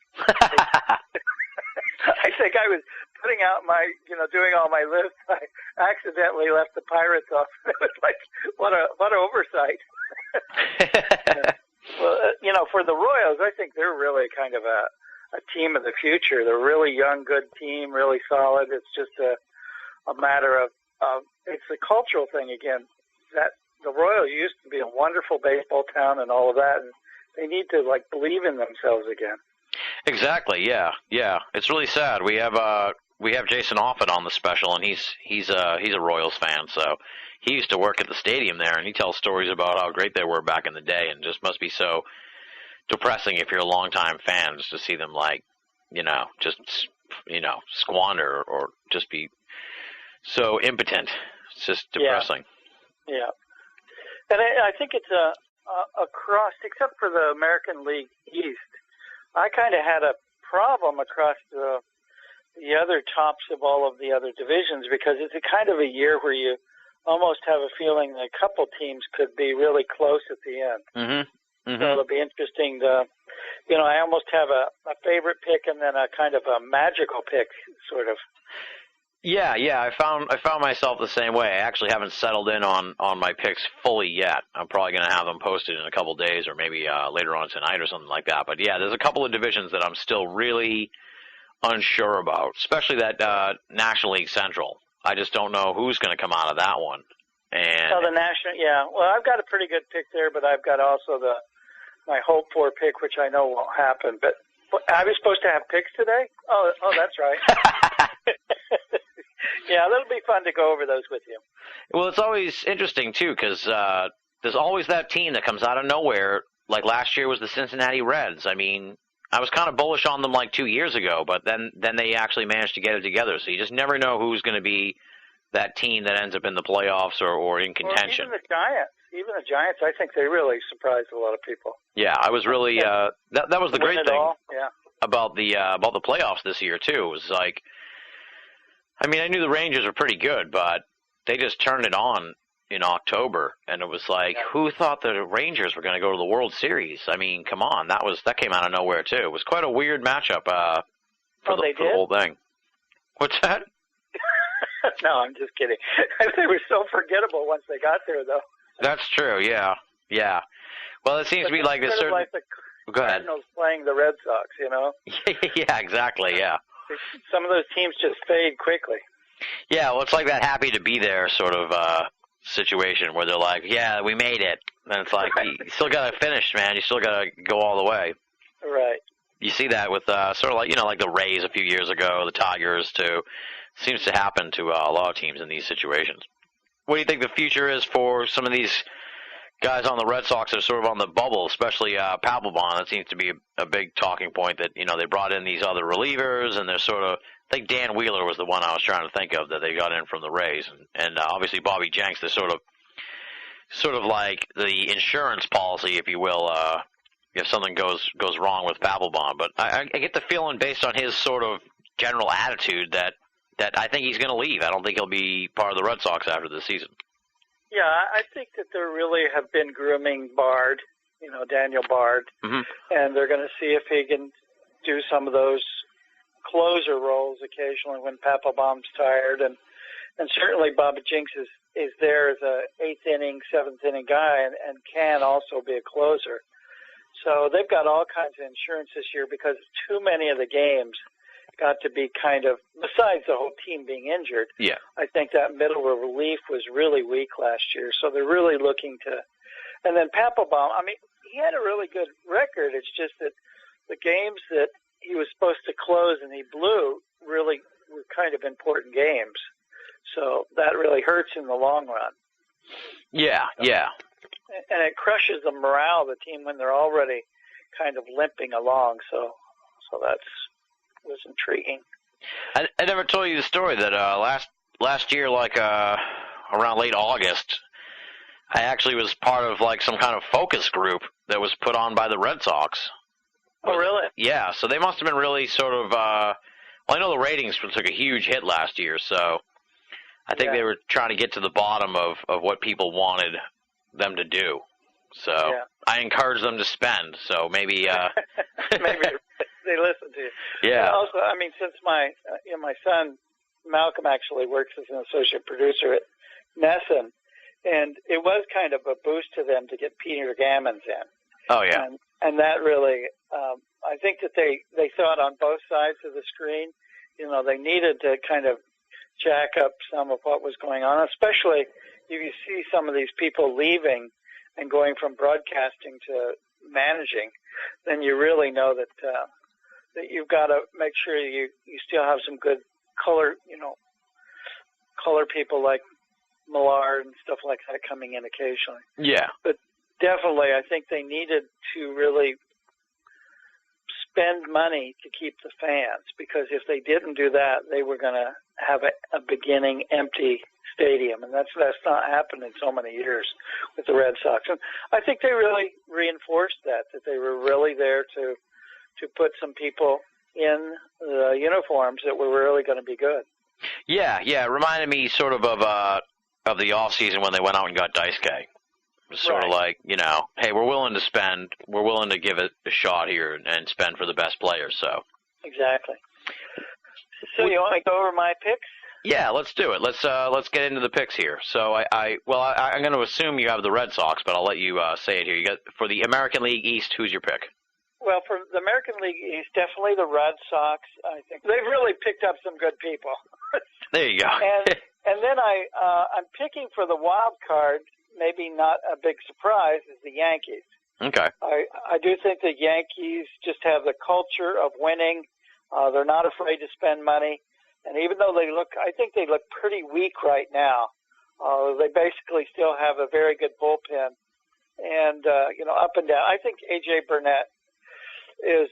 I think I was putting out my, doing all my lists. I accidentally left the Pirates off. It was like, what a oversight. Well, for the Royals, I think they're really kind of a team of the future. They're a really young, good team, really solid. It's just a matter of it's a cultural thing again. That the Royals used to be a wonderful baseball town and all of that, and they need to believe in themselves again. Exactly. Yeah. It's really sad. We have Jason Offit on the special, and he's a Royals fan. So he used to work at the stadium there, and he tells stories about how great they were back in the day, and just must be so depressing if you're a longtime fan just to see them squander or just be so impotent. It's just depressing. Yeah. And I think it's across, except for the American League East, I kind of had a problem across the other tops of all of the other divisions because it's a kind of a year where you almost have a feeling that a couple teams could be really close at the end. Mm-hmm. Mm-hmm. So it'll be interesting to, I almost have a favorite pick and then a kind of a magical pick, sort of. Yeah. I found myself the same way. I actually haven't settled in on my picks fully yet. I'm probably going to have them posted in a couple days or maybe later on tonight or something like that. But yeah, there's a couple of divisions that I'm still really unsure about, especially that National League Central. I just don't know who's going to come out of that one. And the National, yeah. Well, I've got a pretty good pick there, but I've got also my hope for pick, which I know won't happen. But I was supposed to have picks today? Oh, that's right. Yeah, that'll be fun to go over those with you. Well, it's always interesting, too, because there's always that team that comes out of nowhere. Like last year was the Cincinnati Reds. I mean, I was kind of bullish on them 2 years ago, but then they actually managed to get it together. So you just never know who's going to be that team that ends up in the playoffs or in contention. Or even the Giants, I think they really surprised a lot of people. Yeah, I was really that was the great thing about the playoffs this year too. It was I knew the Rangers were pretty good, but they just turned it on in October, and it was who thought the Rangers were going to go to the World Series? I mean, come on, that came out of nowhere too. It was quite a weird matchup for the whole thing. What's that? No, I'm just kidding. They were so forgettable once they got there, though. That's true. Yeah. Well, it seems to be like this certain. Like the Cardinals playing the Red Sox, Yeah, exactly. Yeah. Some of those teams just fade quickly. Yeah, well, it's like that happy to be there sort of situation where they're like, yeah, we made it. And it's like, you still got to finish, man. You still got to go all the way. Right. You see that with sort of like the Rays a few years ago, the Tigers too. Seems to happen to a lot of teams in these situations. What do you think the future is for some of these guys on the Red Sox that are sort of on the bubble, especially Papelbon? That seems to be a big talking point that, they brought in these other relievers, and they're sort of, I think Dan Wheeler was the one I was trying to think of that they got in from the Rays, and obviously Bobby Jenks, they're sort of like the insurance policy, if you will, if something goes wrong with Papelbon. But I get the feeling based on his sort of general attitude that I think he's going to leave. I don't think he'll be part of the Red Sox after this season. Yeah, I think that they really have been grooming Bard, Daniel Bard, and they're going to see if he can do some of those closer roles occasionally when Papelbon's tired, and certainly Bobby Jenks is there as a 8th inning, 7th inning guy, and can also be a closer. So they've got all kinds of insurance this year because too many of the games got to be kind of, besides the whole team being injured, I think that middle relief was really weak last year. So they're really looking to, and then Papelbon, he had a really good record. It's just that the games that he was supposed to close and he blew really were kind of important games. So that really hurts in the long run. Yeah. And it crushes the morale of the team when they're already kind of limping along. So was intriguing. I never told you the story that last year, around late August, I actually was part of some kind of focus group that was put on by the Red Sox. Oh, really? Yeah, so they must have been really sort of. I know the ratings took a huge hit last year, so I think they were trying to get to the bottom of what people wanted them to do. So I encouraged them to spend. So maybe maybe they listen to you. Yeah. And also, since my my son Malcolm actually works as an associate producer at Nesson, And it was kind of a boost to them to get Peter Gammons in. Oh, yeah. And that really, I think that they thought on both sides of the screen, they needed to kind of jack up some of what was going on, especially if you see some of these people leaving and going from broadcasting to managing, then you really know that that you've got to make sure you still have some good color people like Millard and stuff like that coming in occasionally. Yeah. But definitely, I think they needed to really spend money to keep the fans, because if they didn't do that, they were going to have a beginning empty stadium, and that's not happened in so many years with the Red Sox. And I think they really reinforced that they were really there to put some people in the uniforms that were really going to be good. Yeah, it reminded me sort of the off season when they went out and got Daisuke. It was sort of like, hey, we're willing to give it a shot here and spend for the best players. So exactly. So you want to go over my picks? Yeah, let's do it. Let's get into the picks here. So I'm going to assume you have the Red Sox, but I'll let you say it here. You got for the American League East. Who's your pick? Well, for the American League East, definitely the Red Sox. I think they've really picked up some good people. There you go. and then I'm picking for the wild card. Maybe not a big surprise, is the Yankees. Okay. I do think the Yankees just have the culture of winning. They're not afraid to spend money. And even though I think they look pretty weak right now, they basically still have a very good bullpen. And, up and down. I think A.J. Burnett is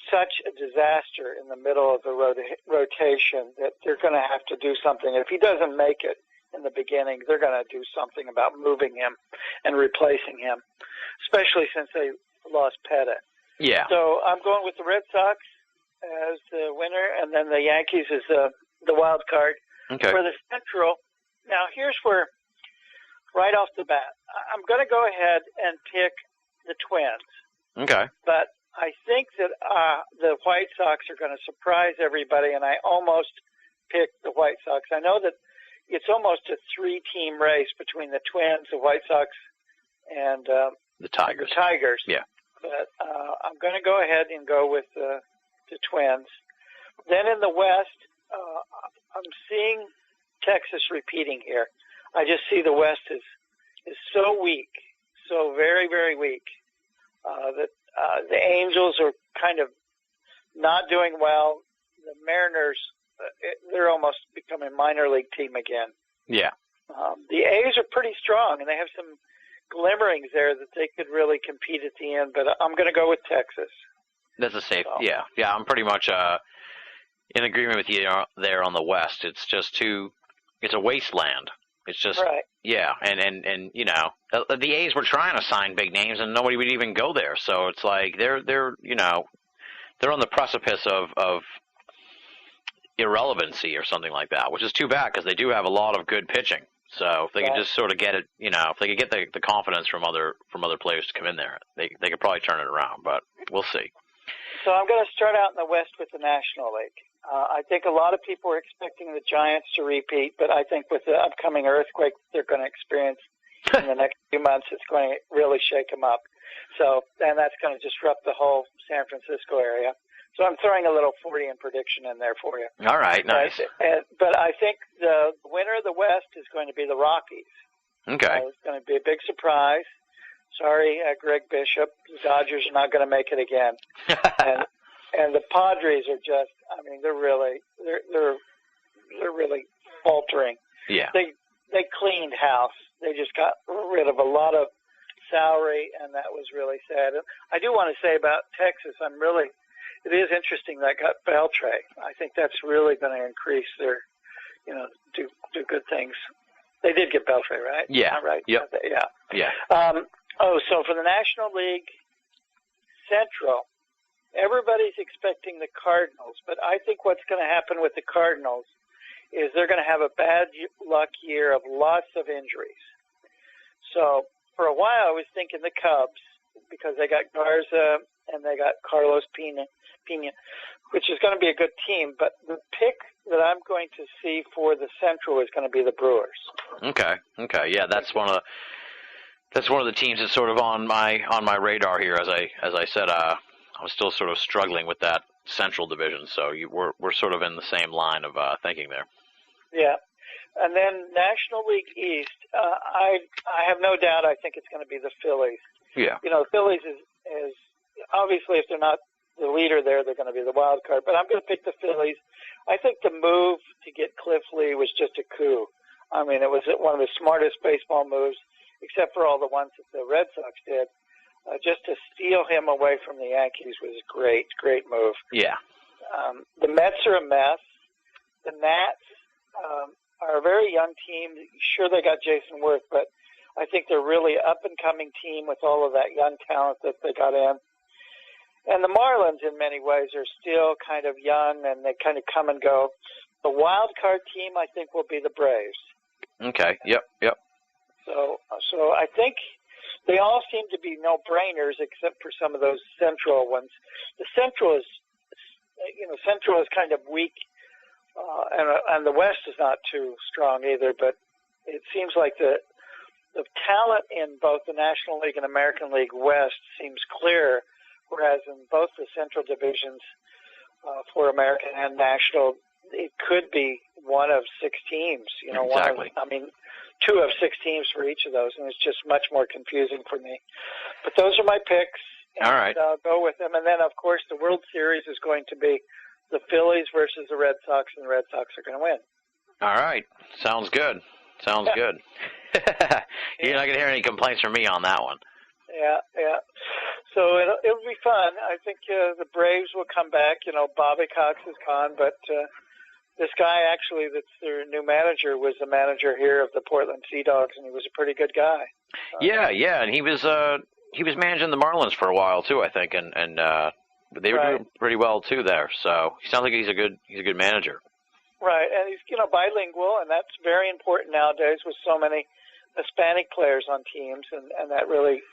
such a disaster in the middle of the rotation that they're going to have to do something. If he doesn't make it in the beginning, they're going to do something about moving him and replacing him, especially since they lost Pettit. Yeah. So I'm going with the Red Sox as the winner, and then the Yankees as the wild card. Okay. For the Central, now here's where, right off the bat, I'm going to go ahead and pick the Twins. Okay. But I think that the White Sox are going to surprise everybody, and I almost picked the White Sox. I know that it's almost a three-team race between the Twins, the White Sox, and the Tigers. Yeah. But I'm going to go ahead and go with the Twins. Then in the West, I'm seeing Texas repeating here. I just see the West is so weak, so very, very weak, that the Angels are kind of not doing well. The Mariners, they're almost becoming a minor league team again. Yeah. The A's are pretty strong, and they have some glimmerings there that they could really compete at the end, but I'm going to go with Texas. That's a safe, yeah. I'm pretty much in agreement with you there on the West. It's just it's a wasteland. It's just, right. Yeah, and the A's were trying to sign big names, and nobody would even go there. So it's like they're on the precipice of irrelevancy or something like that, which is too bad because they do have a lot of good pitching. So if they could just sort of get it, if they could get the confidence from other players to come in there, they could probably turn it around. But we'll see. So I'm going to start out in the West with the National League. I think a lot of people are expecting the Giants to repeat, but I think with the upcoming earthquake they're going to experience in the next few months, it's going to really shake them up. So, and that's going to disrupt the whole San Francisco area. So I'm throwing a little 40-in prediction in there for you. All right, nice. But I think the winner of the West is going to be the Rockies. Okay. It's going to be a big surprise. Sorry, Greg Bishop. The Dodgers are not going to make it again. And the Padres are just, they're really faltering. Yeah. They cleaned house. They just got rid of a lot of salary, and that was really sad. And I do want to say about Texas, it is interesting that got Beltre. I think that's really going to increase their, do good things. They did get Beltre, right? Yeah. Right? Yep. Yeah. So for the National League Central, everybody's expecting the Cardinals, but I think what's going to happen with the Cardinals is they're going to have a bad luck year of lots of injuries. So for a while I was thinking the Cubs because they got Garza and they got Carlos Pena, which is going to be a good team. But the pick that I'm going to see for the Central is going to be the Brewers. Okay, yeah, that's one of the teams that's sort of on my radar here. As I said, I'm still sort of struggling with that Central division, so we're sort of in the same line of thinking there. Yeah. And then National League East, I have no doubt I think it's going to be the Phillies. Yeah. You know, Phillies is obviously, if they're not the leader there, they're going to be the wild card. But I'm going to pick the Phillies. I think the move to get Cliff Lee was just a coup. I mean, it was one of the smartest baseball moves, except for all the ones that the Red Sox did. Just to steal him away from the Yankees was a great move. Yeah. The Mets are a mess. The Nats are a very young team. Sure, they got Jason Worth, but I think they're really up-and-coming team with all of that young talent that they got in. And the Marlins, in many ways, are still kind of young, and they kind of come and go. The wild card team, I think, will be the Braves. Okay. Yep. So I think they all seem to be no-brainers, except for some of those Central ones. The Central is kind of weak. And the West is not too strong either, but it seems like the talent in both the National League and American League West seems clear, whereas in both the Central divisions for American and National, it could be one of 6 teams. You know, exactly. 2 of 6 teams for each of those, and it's just much more confusing for me. But those are my picks. And, all right. I'll go with them. And then, of course, the World Series is going to be the Phillies versus the Red Sox, and the Red Sox are going to win. All right. Sounds good. Good. You're not going to hear any complaints from me on that one. Yeah. So it'll be fun. I think the Braves will come back. You know, Bobby Cox is gone, but this guy actually that's their new manager was the manager here of the Portland Sea Dogs, and he was a pretty good guy. Yeah, and he was managing the Marlins for a while too, I think, and they were doing pretty well too there. So he sounds like he's a good manager. Right, and he's bilingual, and that's very important nowadays with so many Hispanic players on teams, and that really,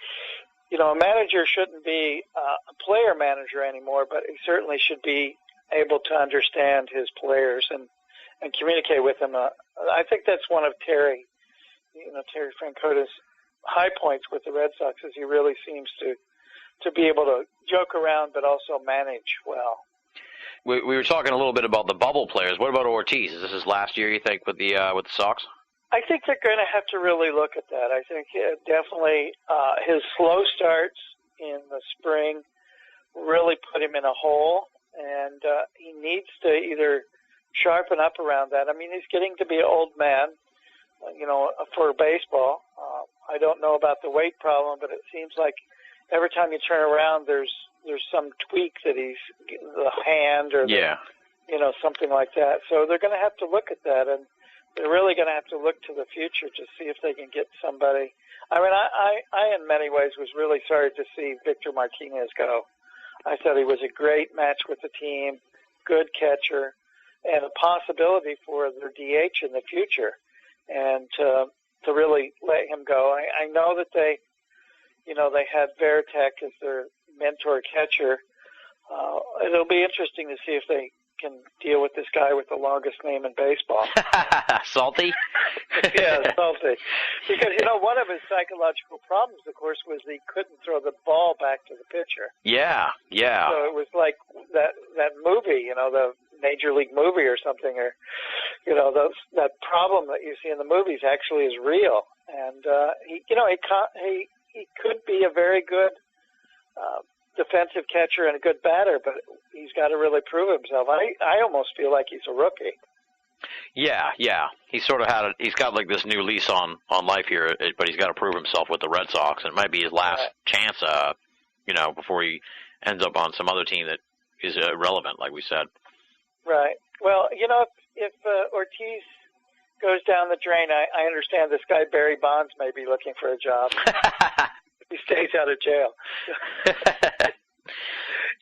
a manager shouldn't be a player manager anymore, but he certainly should be able to understand his players and communicate with them. I think that's one of Terry Francota's high points with the Red Sox, is he really seems to be able to joke around but also manage well. We were talking a little bit about the bubble players. What about Ortiz? Is this his last year, you think, with the Sox? I think they're going to have to really look at that. I think definitely his slow starts in the spring really put him in a hole, and he needs to either sharpen up around that. I mean, he's getting to be an old man, for baseball. I don't know about the weight problem, but it seems like every time you turn around, there's some tweak that the hand or something like that. So they're going to have to look at that, and they're really going to have to look to the future to see if they can get somebody. I mean, I in many ways was really sorry to see Victor Martinez go. I thought he was a great match with the team, good catcher, and a possibility for their DH in the future. And to really let him go, I know that they had Veritek as their mentor catcher. It'll be interesting to see if they can deal with this guy with the longest name in baseball. Salty? Yeah, Salty. Because, one of his psychological problems, of course, was he couldn't throw the ball back to the pitcher. Yeah. So it was like that movie, the Major League movie or something, or, that problem that you see in the movies actually is real. And, he could be a very good defensive catcher and a good batter, but he's got to really prove himself. I almost feel like he's a rookie. Yeah. He's got like this new lease on life here, but he's got to prove himself with the Red Sox, and it might be his last chance, before he ends up on some other team that is irrelevant, like we said. Right. Well, if Ortiz goes down the drain, I understand this guy Barry Bonds may be looking for a job. He stays out of jail.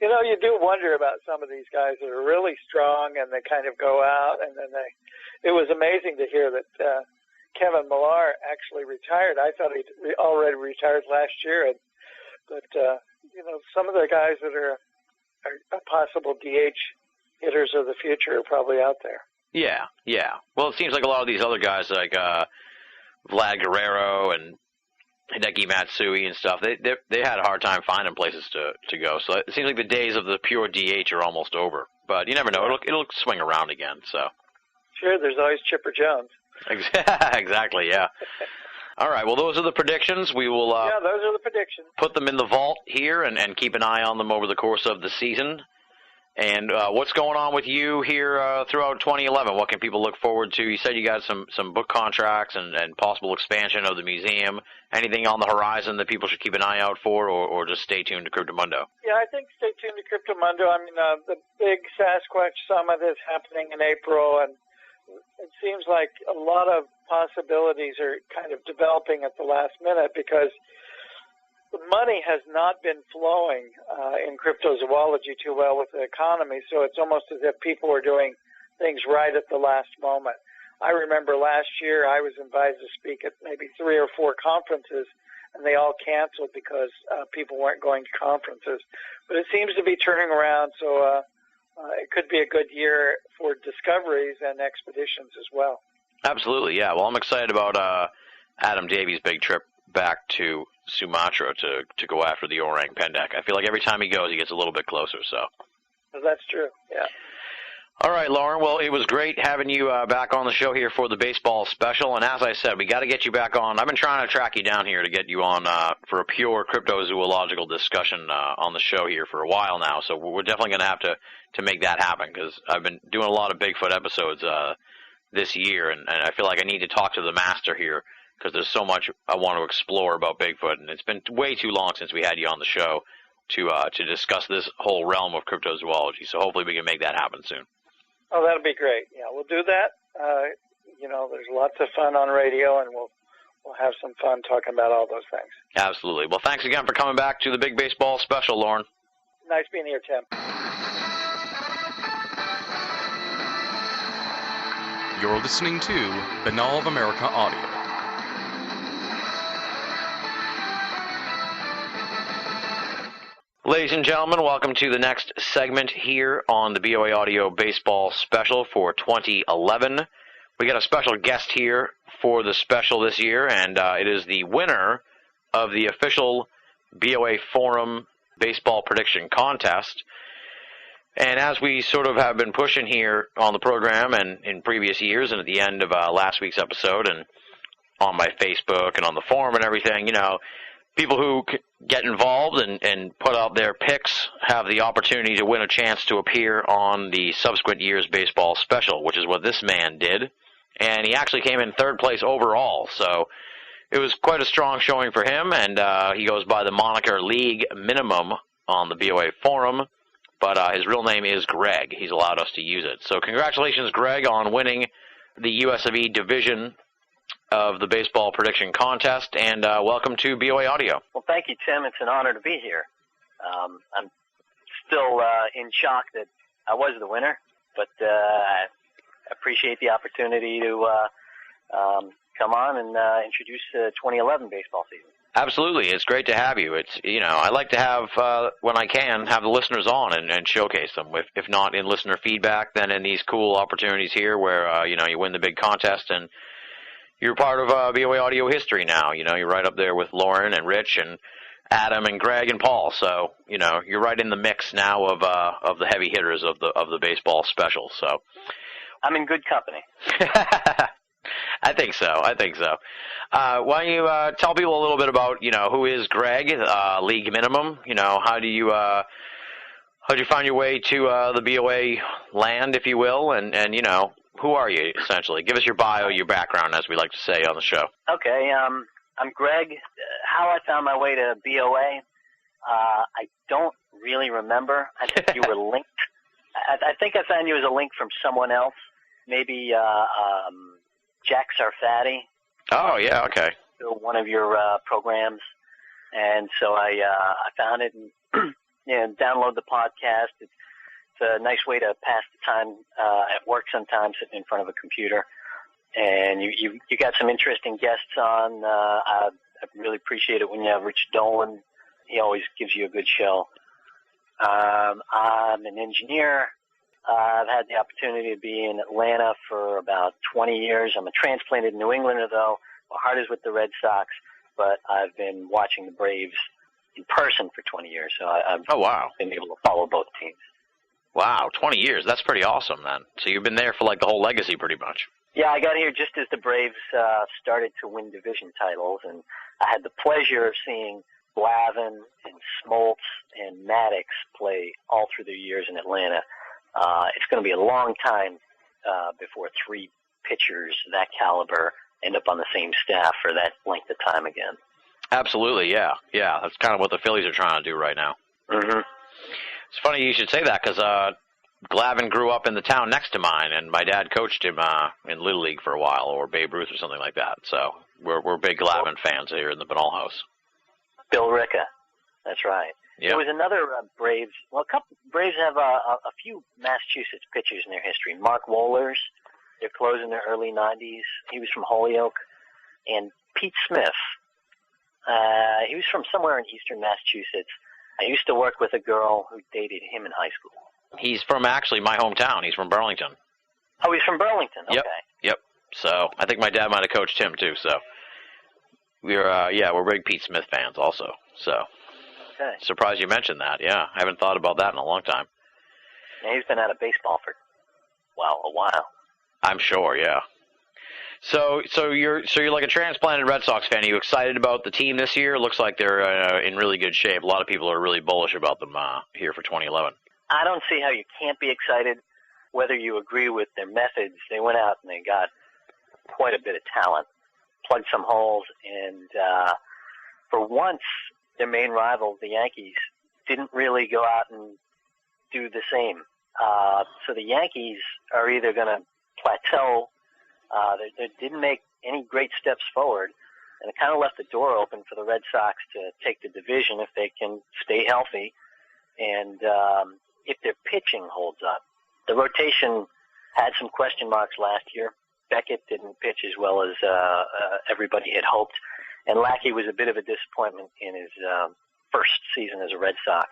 You do wonder about some of these guys that are really strong and they kind of go out, and then it was amazing to hear that Kevin Millar actually retired. I thought he'd already retired last year, But, some of the guys that are possible DH hitters of the future are probably out there. Yeah. Well, it seems like a lot of these other guys, like Vlad Guerrero and Hideki Matsui and stuff, they had a hard time finding places to go. So it seems like the days of the pure DH are almost over. But you never know; it'll swing around again. So. Sure, there's always Chipper Jones. Exactly. Yeah. All right. Well, those are the predictions. We will. Yeah, those are the predictions. Put them in the vault here and keep an eye on them over the course of the season. And what's going on with you here throughout 2011? What can people look forward to? You said you got some book contracts and possible expansion of the museum. Anything on the horizon that people should keep an eye out for, or just stay tuned to Cryptomundo? Yeah, I think stay tuned to Cryptomundo. I mean, the big Sasquatch Summit is happening in April, and it seems like a lot of possibilities are kind of developing at the last minute because the money has not been flowing in cryptozoology too well with the economy, so it's almost as if people are doing things right at the last moment. I remember last year I was invited to speak at maybe 3 or 4 conferences, and they all canceled because people weren't going to conferences. But it seems to be turning around, so it could be a good year for discoveries and expeditions as well. Absolutely, yeah. Well, I'm excited about Adam Davies' big trip back to Sumatra to go after the orang pendek. I feel like every time he goes, he gets a little bit closer. So. That's true, yeah. All right, Lauren. Well, it was great having you back on the show here for the baseball special. And as I said, we got to get you back on. I've been trying to track you down here to get you on for a pure cryptozoological discussion on the show here for a while now. So we're definitely going to have to make that happen because I've been doing a lot of Bigfoot episodes this year, and I feel like I need to talk to the master here because there's so much I want to explore about Bigfoot, and it's been way too long since we had you on the show to discuss this whole realm of cryptozoology. So hopefully we can make that happen soon. Oh, that'll be great. Yeah, we'll do that. There's lots of fun on radio, and we'll have some fun talking about all those things. Absolutely. Well, thanks again for coming back to the Big Baseball Special, Lauren. Nice being here, Tim. You're listening to Banal of America Audio. Ladies and gentlemen, welcome to the next segment here on the BoA Audio Baseball Special for 2011. We got a special guest here for the special this year, and it is the winner of the official BoA Forum Baseball Prediction Contest. And as we sort of have been pushing here on the program and in previous years and at the end of last week's episode and on my Facebook and on the forum and everything, people who get involved and put out their picks have the opportunity to win a chance to appear on the subsequent year's baseball special, which is what this man did. And he actually came in 3rd place overall, so it was quite a strong showing for him, and he goes by the moniker League Minimum on the BoA Forum, but his real name is Greg. He's allowed us to use it. So congratulations, Greg, on winning the US of E division of the baseball prediction contest, and welcome to BoA Audio. Well, thank you, Tim. It's an honor to be here. I'm still in shock that I was the winner, but I appreciate the opportunity to come on and introduce the 2011 baseball season. Absolutely. It's great to have you. It's, I like to have, when I can, have the listeners on and showcase them. If not in listener feedback, then in these cool opportunities here where, you win the big contest and you're part of BoA Audio history now. You're right up there with Lauren and Rich and Adam and Greg and Paul. So, you're right in the mix now of the heavy hitters of the baseball special. So I'm in good company. I think so. Why don't you tell people a little bit about, who is Greg, League Minimum? How'd you find your way to the BoA land, if you will, and who are you, essentially? Give us your bio, your background, as we like to say on the show. Okay, I'm Greg. How I found my way to BoA, I don't really remember. I think you were linked. I think I found you as a link from someone else, maybe Jack Sarfatti. Oh, yeah, okay. One of your programs. And so I found it and download the podcast. It's a nice way to pass the time at work sometimes, sitting in front of a computer. And you got some interesting guests on. I really appreciate it when you have Rich Dolan. he always gives you a good show. I'm an engineer. I've had the opportunity to be in Atlanta for about 20 years. I'm a transplanted New Englander, though. My heart is with the Red Sox, but I've been watching the Braves in person for 20 years, so I've been able to follow both teams. Wow, 20 years. That's pretty awesome, then. So you've been there for, like, the whole legacy, pretty much. Yeah, I got here just as the Braves started to win division titles, and I had the pleasure of seeing Glavine and Smoltz and Maddox play all through their years in Atlanta. It's going to be a long time before three pitchers that caliber end up on the same staff for that length of time again. Absolutely, yeah. Yeah, that's kind of what the Phillies are trying to do right now. Mm-hmm. It's funny you should say that because Glavine grew up in the town next to mine, and my dad coached him in Little League for a while, or Babe Ruth or something like that. So we're big Glavine fans here in the Benall house. Bill Ricca, that's right. Yep. There was another Braves. Well, Braves have a few Massachusetts pitchers in their history. Mark Wohlers, they're closing their early 90s. He was from Holyoke. And Pete Smith, he was from somewhere in eastern Massachusetts. I used to work with a girl who dated him in high school. He's from actually my hometown. He's from Burlington. Oh, he's from Burlington. Okay. Yep. So I think my dad might have coached him too. So we're big Pete Smith fans also. So okay. Surprised you mentioned that. Yeah, I haven't thought about that in a long time. Yeah, he's been out of baseball for a while. I'm sure. Yeah. So you're like a transplanted Red Sox fan. Are you excited about the team this year? It looks like they're in really good shape. A lot of people are really bullish about them here for 2011. I don't see how you can't be excited, whether you agree with their methods. They went out and they got quite a bit of talent, plugged some holes, and for once, their main rival, the Yankees, didn't really go out and do the same. So the Yankees are either going to plateau. They didn't make any great steps forward, and it kind of left the door open for the Red Sox to take the division if they can stay healthy and if their pitching holds up. The rotation had some question marks last year. Beckett didn't pitch as well as everybody had hoped, and Lackey was a bit of a disappointment in his first season as a Red Sox.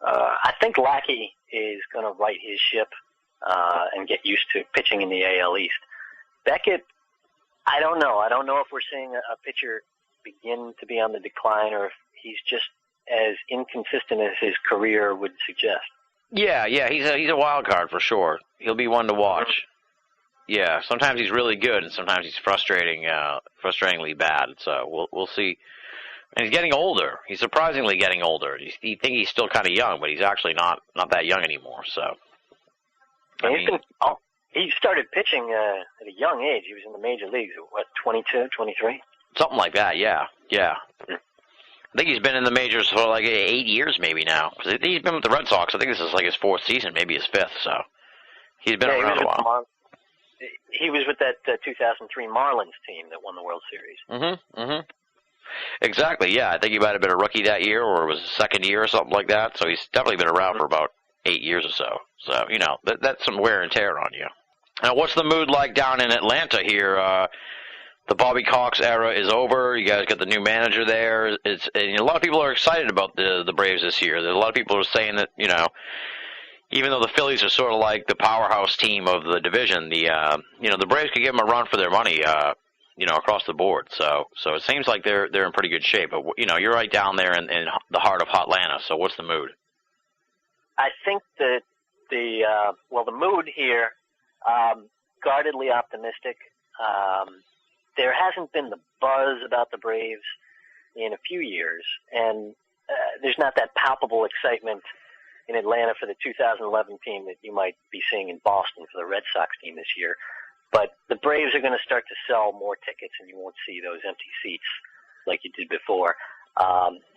I think Lackey is going to right his ship and get used to pitching in the AL East. Beckett, I don't know. I don't know if we're seeing a pitcher begin to be on the decline or if he's just as inconsistent as his career would suggest. Yeah, he's a wild card for sure. He'll be one to watch. Mm-hmm. Yeah, sometimes he's really good, and sometimes he's frustratingly bad. So we'll see. And he's getting older. He's surprisingly getting older. You think he's still kind of young, but he's actually not that young anymore. So he started pitching at a young age. He was in the major leagues at 22, 23? Something like that. Yeah. I think he's been in the majors for like 8 years maybe now. Because he's been with the Red Sox. I think this is like his fourth season, maybe his fifth. So he's been around a while. He was with that 2003 Marlins team that won the World Series. Mm-hmm. Exactly, yeah. I think he might have been a rookie that year, or it was his second year or something like that. So he's definitely been around for about 8 years or so. So, that's some wear and tear on you. Now, what's the mood like down in Atlanta here? The Bobby Cox era is over. You guys got the new manager there. And a lot of people are excited about the Braves this year. There's a lot of people are saying that, even though the Phillies are sort of like the powerhouse team of the division, the Braves could give them a run for their money, across the board. So it seems like they're in pretty good shape. But, you're right down there in the heart of Hotlanta. So what's the mood? I think that the mood here, guardedly optimistic. There hasn't been the buzz about the Braves in a few years, and there's not that palpable excitement in Atlanta for the 2011 team that you might be seeing in Boston for the Red Sox team this year. But the Braves are going to start to sell more tickets, and you won't see those empty seats like you did before.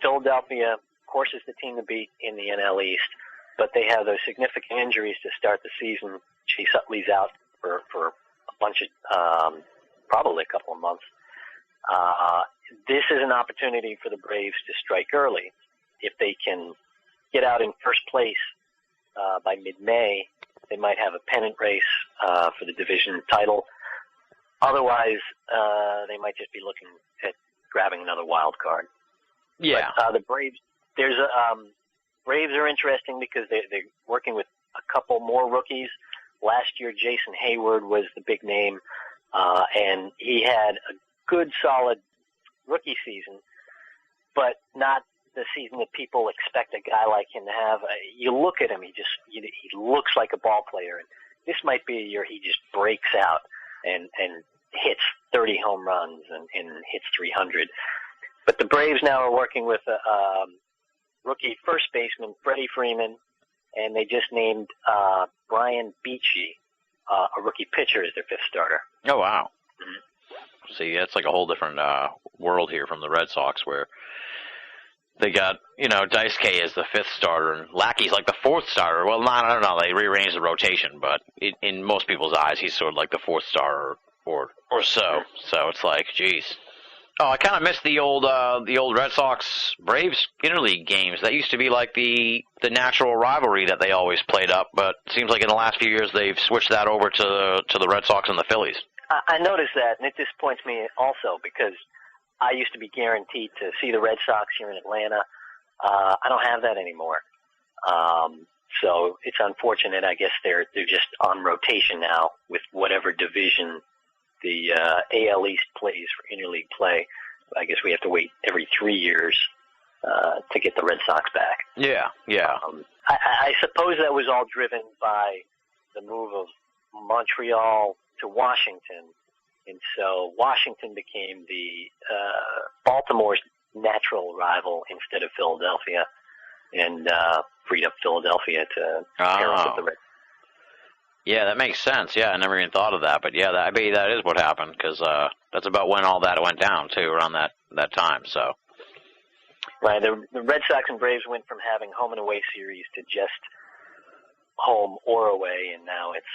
Philadelphia, of course, is the team to beat in the NL East, but they have those significant injuries to start the season. Chase Utley's out for a bunch of probably a couple of months. This is an opportunity for the Braves to strike early. If they can get out in first place by mid-May, they might have a pennant race for the division title. Otherwise, they might just be looking at grabbing another wild card. Yeah. But, the There's Braves are interesting because they're working with a couple more rookies. Last year, Jason Hayward was the big name, and he had a good, solid rookie season, but not the season that people expect a guy like him to have. You look at him, he looks like a ball player. And this might be a year he just breaks out and hits 30 home runs and hits 300. But the Braves now are working with a rookie first baseman, Freddie Freeman, and they just named Brian Beachy, a rookie pitcher, as their fifth starter. Oh, wow. Mm-hmm. See, that's like a whole different world here from the Red Sox, where they got, Daisuke as the fifth starter, and Lackey's like the fourth starter. Well, I don't know. They rearranged the rotation, but in most people's eyes, he's sort of like the fourth starter or so. So it's like, geez. Oh, I kind of miss the old Red Sox Braves interleague games. That used to be like the natural rivalry that they always played up, but it seems like in the last few years they've switched that over to the Red Sox and the Phillies. I noticed that, and it disappoints me also because I used to be guaranteed to see the Red Sox here in Atlanta. I don't have that anymore. So it's unfortunate. I guess they're just on rotation now with whatever division the AL East plays for interleague play. I guess we have to wait every 3 years to get the Red Sox back. Yeah. I suppose that was all driven by the move of Montreal to Washington. And so Washington became the Baltimore's natural rival instead of Philadelphia, and freed up Philadelphia to pair up with the Red. Yeah, that makes sense. Yeah, I never even thought of that, but yeah, I bet that is what happened because that's about when all that went down too, around that time. So. Right, the Red Sox and Braves went from having home and away series to just home or away, and now it's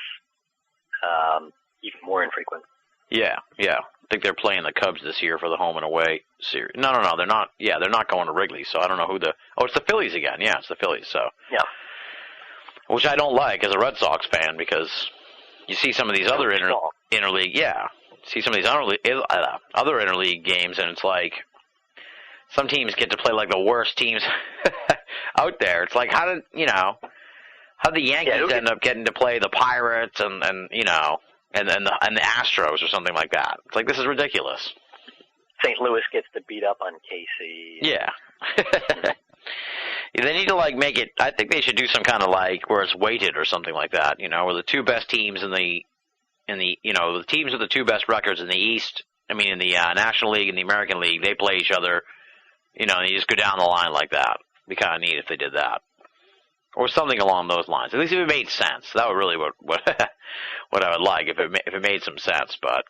even more infrequent. Yeah. I think they're playing the Cubs this year for the home and away series. No, they're not. Yeah, they're not going to Wrigley, so I don't know who it's the Phillies again. Yeah, it's the Phillies, so. Yeah. Which I don't like as a Red Sox fan because you see some of these other interleague, see some of these other interleague games, and it's like some teams get to play like the worst teams out there. It's like, how did the Yankees end up getting to play the Pirates and the Astros or something like that? It's like, this is ridiculous. St. Louis gets to beat up on KC. Yeah. They need to make it. I think they should do some kind of where it's weighted or something like that. Where the two best teams in the teams with the two best records in the East. I mean, in the National League and the American League, they play each other. And you just go down the line like that. It'd be kind of neat if they did that, or something along those lines. At least if it made sense. That would really what I would like if it made some sense. But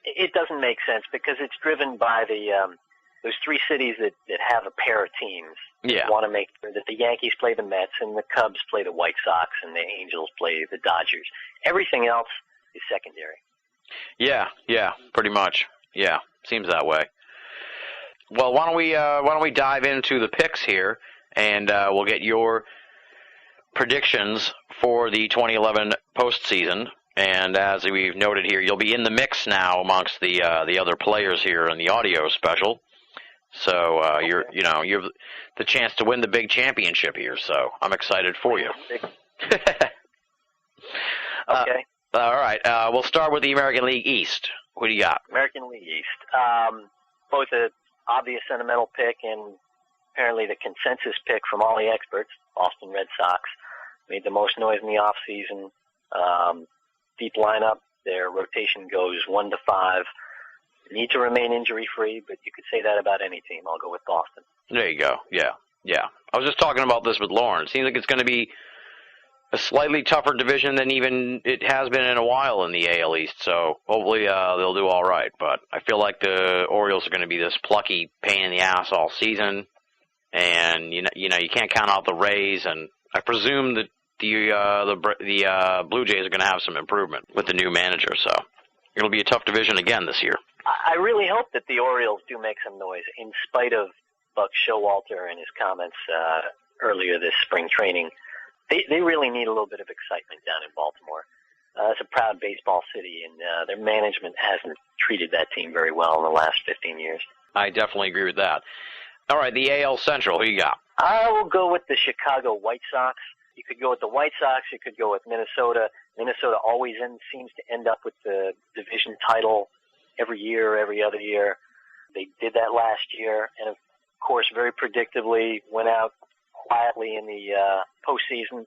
it doesn't make sense because it's driven by those three cities that have a pair of teams. Yeah. Want to make sure that the Yankees play the Mets and the Cubs play the White Sox and the Angels play the Dodgers. Everything else is secondary. Yeah, pretty much. Yeah, seems that way. Well, why don't we dive into the picks here, and we'll get your predictions for the 2011 postseason. And as we've noted here, you'll be in the mix now amongst the other players here in the audio special. So you have the chance to win the big championship here. So I'm excited for you. Okay. All right. We'll start with the American League East. What do you got? American League East. Both an obvious sentimental pick and apparently the consensus pick from all the experts. Boston Red Sox made the most noise in the off season. Deep lineup. Their rotation goes 1 to 5. Need to remain injury-free, but you could say that about any team. I'll go with Boston. There you go. Yeah. I was just talking about this with Lauren. It seems like it's going to be a slightly tougher division than even it has been in a while in the AL East, so hopefully they'll do all right. But I feel like the Orioles are going to be this plucky pain in the ass all season, and you can't count out the Rays, and I presume that the Blue Jays are going to have some improvement with the new manager, so it'll be a tough division again this year. I really hope that the Orioles do make some noise, in spite of Buck Showalter and his comments earlier this spring training. They really need a little bit of excitement down in Baltimore. It's a proud baseball city, and their management hasn't treated that team very well in the last 15 years. I definitely agree with that. All right, the AL Central, who you got? I will go with the Chicago White Sox. You could go with the White Sox. You could go with Minnesota. Minnesota always seems to end up with the division title every year, every other year. They did that last year, and of course, very predictably, went out quietly in the postseason.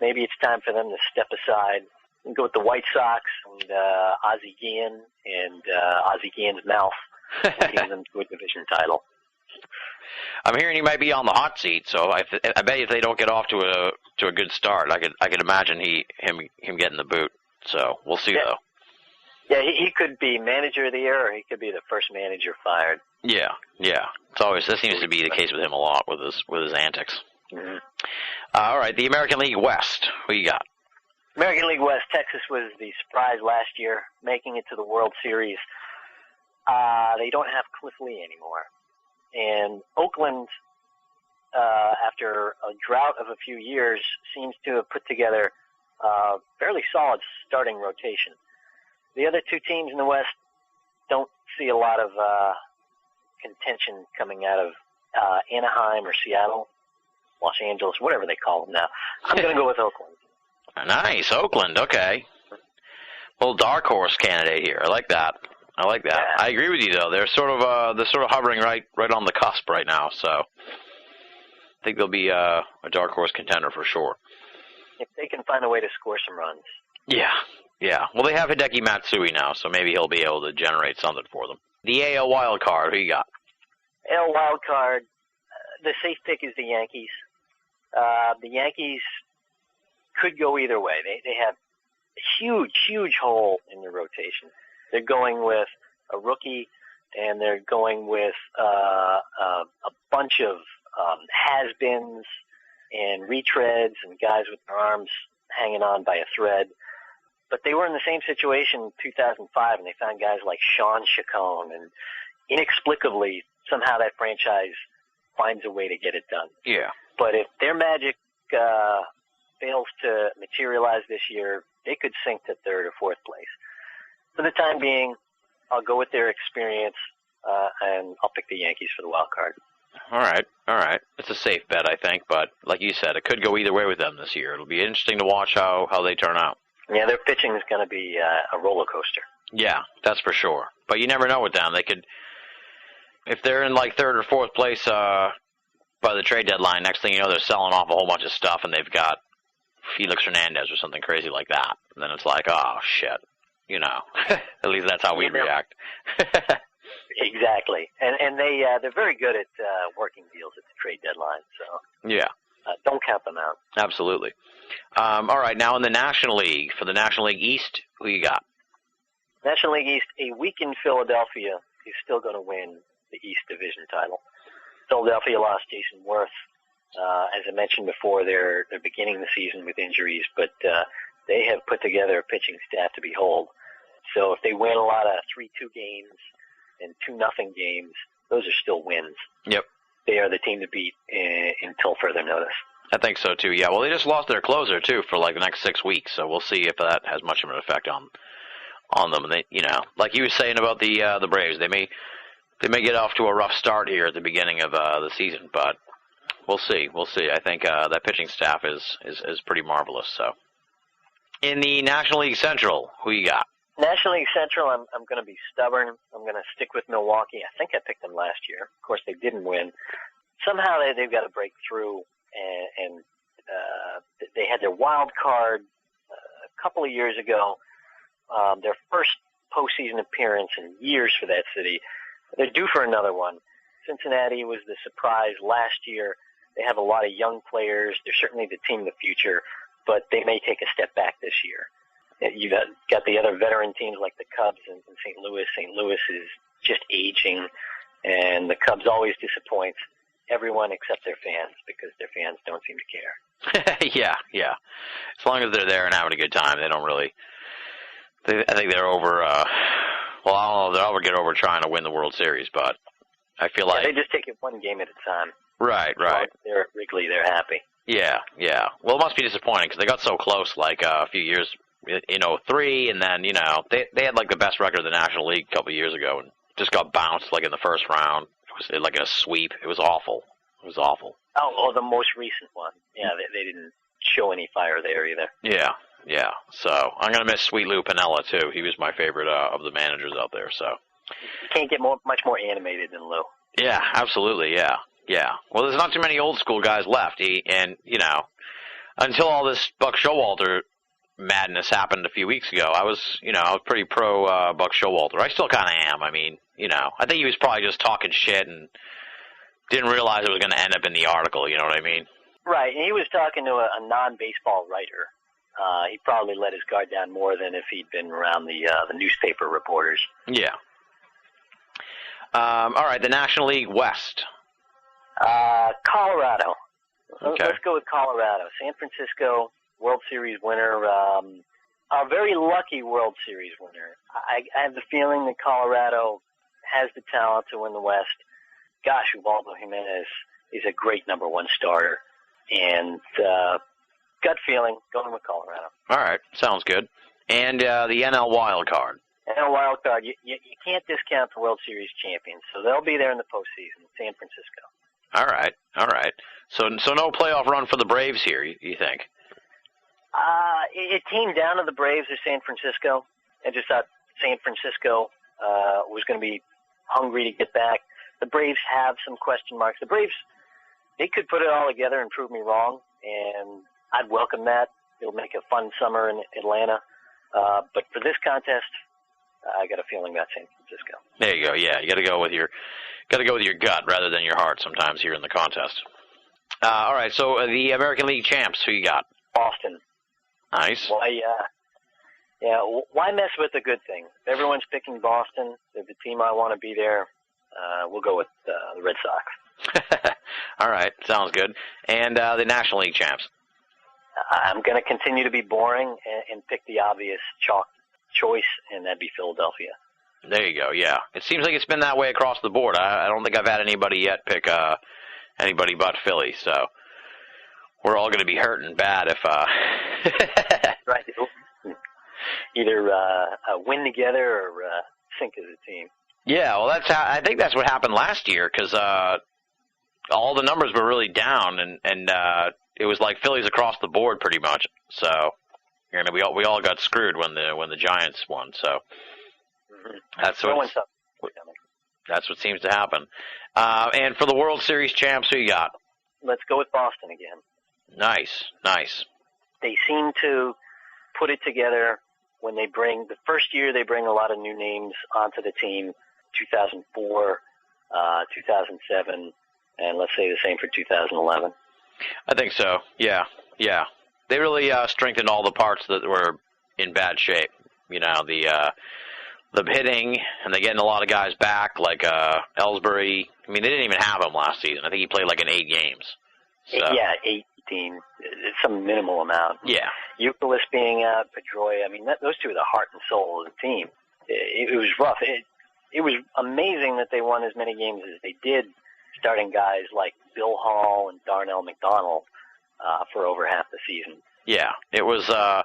Maybe it's time for them to step aside and go with the White Sox and Ozzie Guillen and Ozzie Guillen's mouth giving them to a division title. I'm hearing he might be on the hot seat, so I bet if they don't get off to a good start, I could imagine him getting the boot. So we'll see though. Yeah, he could be manager of the year, or he could be the first manager fired. Yeah. That seems to be the case with him a lot with his antics. Mm-hmm. All right, the American League West. Who you got? American League West, Texas was the surprise last year, making it to the World Series. They don't have Cliff Lee anymore. And Oakland, after a drought of a few years, seems to have put together a fairly solid starting rotation. The other two teams in the West don't see a lot of contention coming out of Anaheim or Seattle, Los Angeles, whatever they call them now. I'm going to go with Oakland. Nice, Oakland. Okay, little dark horse candidate here. I like that. Yeah. I agree with you though. They're sort of hovering right on the cusp right now. So I think they'll be a dark horse contender for sure. If they can find a way to score some runs. Yeah. Well, they have Hideki Matsui now, so maybe he'll be able to generate something for them. The AL wild card. Who you got? AL wild card. The safe pick is the Yankees. The Yankees could go either way. They have a huge hole in the rotation. They're going with a rookie, and they're going with a bunch of has-beens and retreads and guys with their arms hanging on by a thread. But they were in the same situation in 2005, and they found guys like Sean Chacon, and inexplicably, somehow that franchise finds a way to get it done. Yeah. But if their magic fails to materialize this year, they could sink to third or fourth place. For the time being, I'll go with their experience, and I'll pick the Yankees for the wild card. All right. It's a safe bet, I think, but like you said, it could go either way with them this year. It'll be interesting to watch how they turn out. Yeah, their pitching is going to be a roller coaster. Yeah, that's for sure. But you never know with them. They could, if they're in like third or fourth place by the trade deadline, next thing you know, they're selling off a whole bunch of stuff, and they've got Felix Hernandez or something crazy like that. And then it's like, oh, shit. You know, at least that's how we'd react. Exactly. And they're very good at working deals at the trade deadline. So yeah. Don't count them out. Absolutely. All right, now in the National League, for the National League East, who you got? National League East, a week in Philadelphia is still going to win the East Division title. Philadelphia lost Jason Worth. As I mentioned before, they're beginning the season with injuries, but they have put together a pitching staff to behold. So if they win a lot of 3-2 games and 2-0 games, those are still wins. Yep. They are the team to beat until further notice. I think so, too. Yeah, well, they just lost their closer, too, for like the next 6 weeks, so we'll see if that has much of an effect on them. And they, you know, like you were saying about the Braves, they may get off to a rough start here at the beginning of the season, but we'll see. I think that pitching staff is pretty marvelous. So, in the National League Central, who you got? National League Central, I'm going to be stubborn. I'm going to stick with Milwaukee. I think I picked them last year. Of course, they didn't win. Somehow they've got to break through, and they had their wild card a couple of years ago, their first postseason appearance in years for that city. They're due for another one. Cincinnati was the surprise last year. They have a lot of young players. They're certainly the team of the future, but they may take a step back this year. You've got the other veteran teams like the Cubs and St. Louis. St. Louis is just aging, and the Cubs always disappoint everyone except their fans because their fans don't seem to care. Yeah. As long as they're there and having a good time, they don't really. I think they're over. Well, I don't know. They'll ever get over trying to win the World Series, but I feel like they just take it one game at a time. Right. They're at Wrigley. They're happy. Yeah. Well, it must be disappointing because they got so close, like a few years in 2003, and then they had like the best record of the National League a couple of years ago, and just got bounced like in the first round. was like a sweep. It was awful. It was awful. Oh, the most recent one. Yeah, they didn't show any fire there either. Yeah. So I'm going to miss Sweet Lou Piniella, too. He was my favorite of the managers out there. So you can't get much more animated than Lou. Yeah, absolutely, yeah. Well, there's not too many old school guys left, and, until all this Buck Showalter madness happened a few weeks ago, I was pretty pro Buck Showalter. I still kind of am. I mean, I think he was probably just talking shit and didn't realize it was going to end up in the article, you know what I mean? Right, and he was talking to a non-baseball writer. He probably let his guard down more than if he'd been around the newspaper reporters. Yeah. All right, the National League West. Colorado. Okay. Let's go with Colorado. San Francisco, World Series winner. A very lucky World Series winner. I have the feeling that Colorado has the talent to win the West. Gosh, Ubaldo Jimenez is a great number one starter. And gut feeling, going with Colorado. All right, sounds good. And the NL wild card. NL wild card, you can't discount the World Series champions, so they'll be there in the postseason, San Francisco. All right. So no playoff run for the Braves here, you think? It came down to the Braves or San Francisco. I just thought San Francisco was going to be hungry to get back. The Braves have some question marks. The Braves, they could put it all together and prove me wrong, and I'd welcome that. It'll make a fun summer in Atlanta. But for this contest, I got a feeling about San Francisco. There you go. Yeah, you got to go with your gut rather than your heart sometimes here in the contest. All right. So the American League champs, who you got? Boston. Nice. Why mess with a good thing? If everyone's picking Boston, they're the team I want to be there. We'll go with the Red Sox. All right. Sounds good. And the National League champs. I'm going to continue to be boring and pick the obvious chalk choice, and that'd be Philadelphia. There you go, yeah. It seems like it's been that way across the board. I don't think I've had anybody yet pick anybody but Philly, so we're all going to be hurting bad if... Right. Either win together or sink as a team. Yeah, well, I think that's what happened last year, because all the numbers were really down, and it was like Phillies across the board pretty much, so... we all got screwed when the Giants won, so that's what seems to happen. And for the World Series champs, who you got? Let's go with Boston again. Nice. They seem to put it together when they bring the first year. They bring a lot of new names onto the team. 2004, 2007, and let's say the same for 2011. I think so. Yeah. They really strengthened all the parts that were in bad shape. The hitting, and they're getting a lot of guys back, like Ellsbury. I mean, they didn't even have him last season. I think he played like in 8 games. So. Yeah, 18. It's some minimal amount. Yeah. Euclid being out, Pedroia. I mean, those two are the heart and soul of the team. It was rough. It was amazing that they won as many games as they did, starting guys like Bill Hall and Darnell McDonald. For over half the season. Yeah, it was a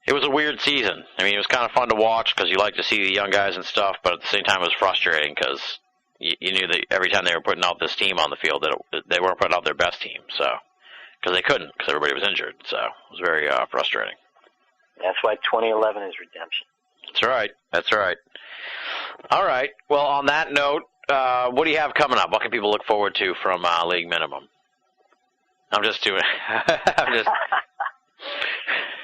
weird season. I mean, it was kind of fun to watch because you like to see the young guys and stuff, but at the same time it was frustrating because you knew that every time they were putting out this team on the field that they weren't putting out their best team, so because they couldn't because everybody was injured, so it was very frustrating. That's why 2011 is redemption. That's right. All right, well, on that note, what do you have coming up? What can people look forward to from League Minimum? I'm just doing.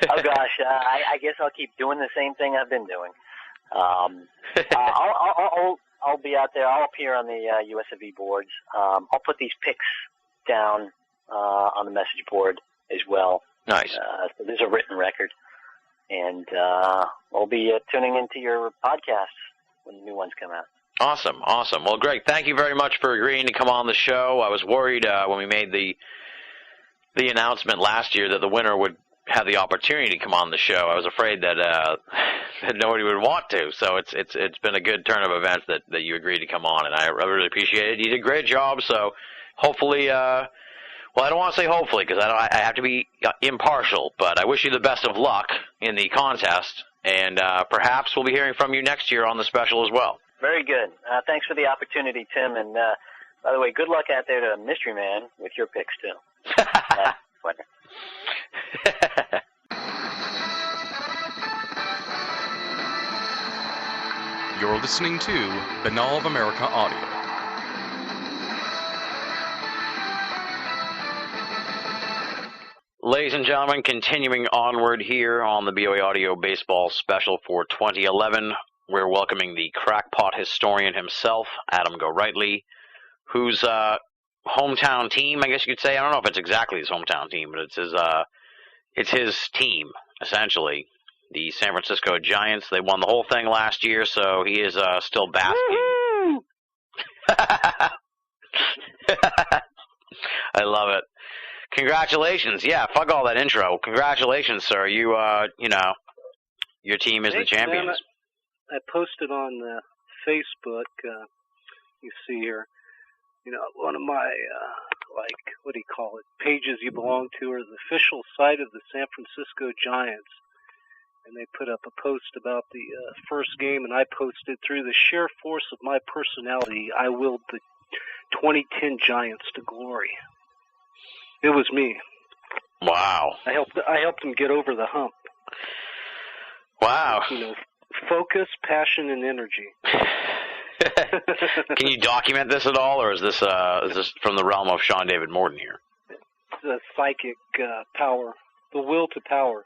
Oh gosh, I guess I'll keep doing the same thing I've been doing. I'll be out there. I'll appear on the USFV boards. I'll put these picks down on the message board as well. Nice. So there's a written record, and I'll be tuning into your podcasts when the new ones come out. Awesome. Well, Greg, thank you very much for agreeing to come on the show. I was worried when we made the announcement last year that the winner would have the opportunity to come on the show. I was afraid that nobody would want to. So it's been a good turn of events that you agreed to come on, and I really appreciate it. You did a great job. So hopefully, well, I don't want to say hopefully because I have to be impartial, but I wish you the best of luck in the contest, and perhaps we'll be hearing from you next year on the special as well. Very good. Thanks for the opportunity, Tim. And by the way, good luck out there to Mystery Man with your picks, too. You're listening to Banal of America Audio. Ladies and gentlemen, continuing onward here on the BoA Audio Baseball Special for 2011, we're welcoming the crackpot historian himself, Adam Gorightly, whose hometown team, I guess you could say. I don't know if it's exactly his hometown team, but it's his team, essentially. The San Francisco Giants. They won the whole thing last year, so he is still basking. I love it. Congratulations. Yeah, fuck all that intro. Congratulations, sir. You know, your team is the champions. Man, I posted on Facebook, you see here, you know, one of my, what do you call it, pages you belong to, or the official site of the San Francisco Giants. And they put up a post about the first game, and I posted, through the sheer force of my personality, I willed the 2010 Giants to glory. It was me. Wow. I helped them get over the hump. Wow. You know, focus, passion, and energy. Can you document this at all, or is this from the realm of Sean David Morton here? The psychic power, the will to power.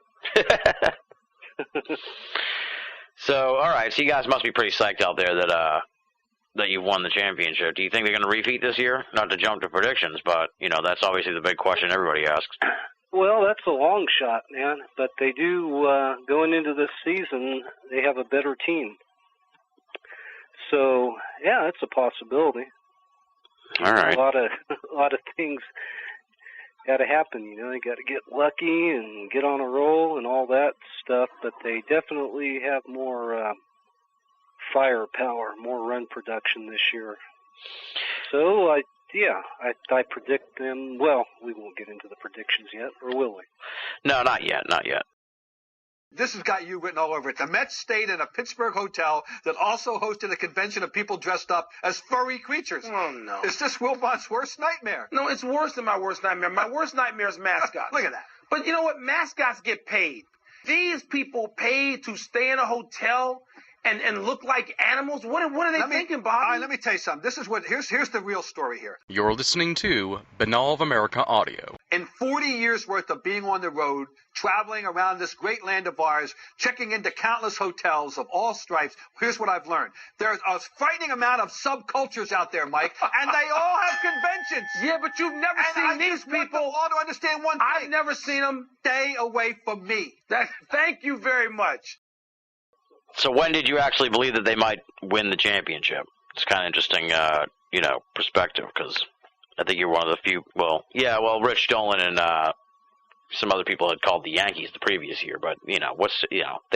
So, all right. So you guys must be pretty psyched out there that you won the championship. Do you think they're going to repeat this year? Not to jump to predictions, but you know that's obviously the big question everybody asks. Well, that's a long shot, man. But they do going into this season. They have a better team. So yeah, that's a possibility. All right. A lot of things got to happen, you know. You got to get lucky and get on a roll and all that stuff. But they definitely have more firepower, more run production this year. So I predict them. Well, we won't get into the predictions yet, or will we? No, not yet. Not yet. This has got you written all over it. The Mets stayed in a Pittsburgh hotel that also hosted a convention of people dressed up as furry creatures. Oh, no. Is this Wilbon's worst nightmare? No, it's worse than my worst nightmare. My worst nightmare is mascots. Look at that. But you know what? Mascots get paid. These people paid to stay in a hotel and look like animals. What are they thinking, Bobby? All right, let me tell you something. This is here's the real story here. You're listening to Banal of America Audio. In 40 years worth of being on the road, traveling around this great land of ours, checking into countless hotels of all stripes, here's what I've learned. There's a frightening amount of subcultures out there, Mike, and they all have conventions. Yeah, but you've never seen these people. I to understand one thing. I've never seen them. Stay away from me. Thank you very much. So when did you actually believe that they might win the championship? It's kind of interesting, perspective, because I think you're one of the few. Well, Rich Dolan and some other people had called the Yankees the previous year, but they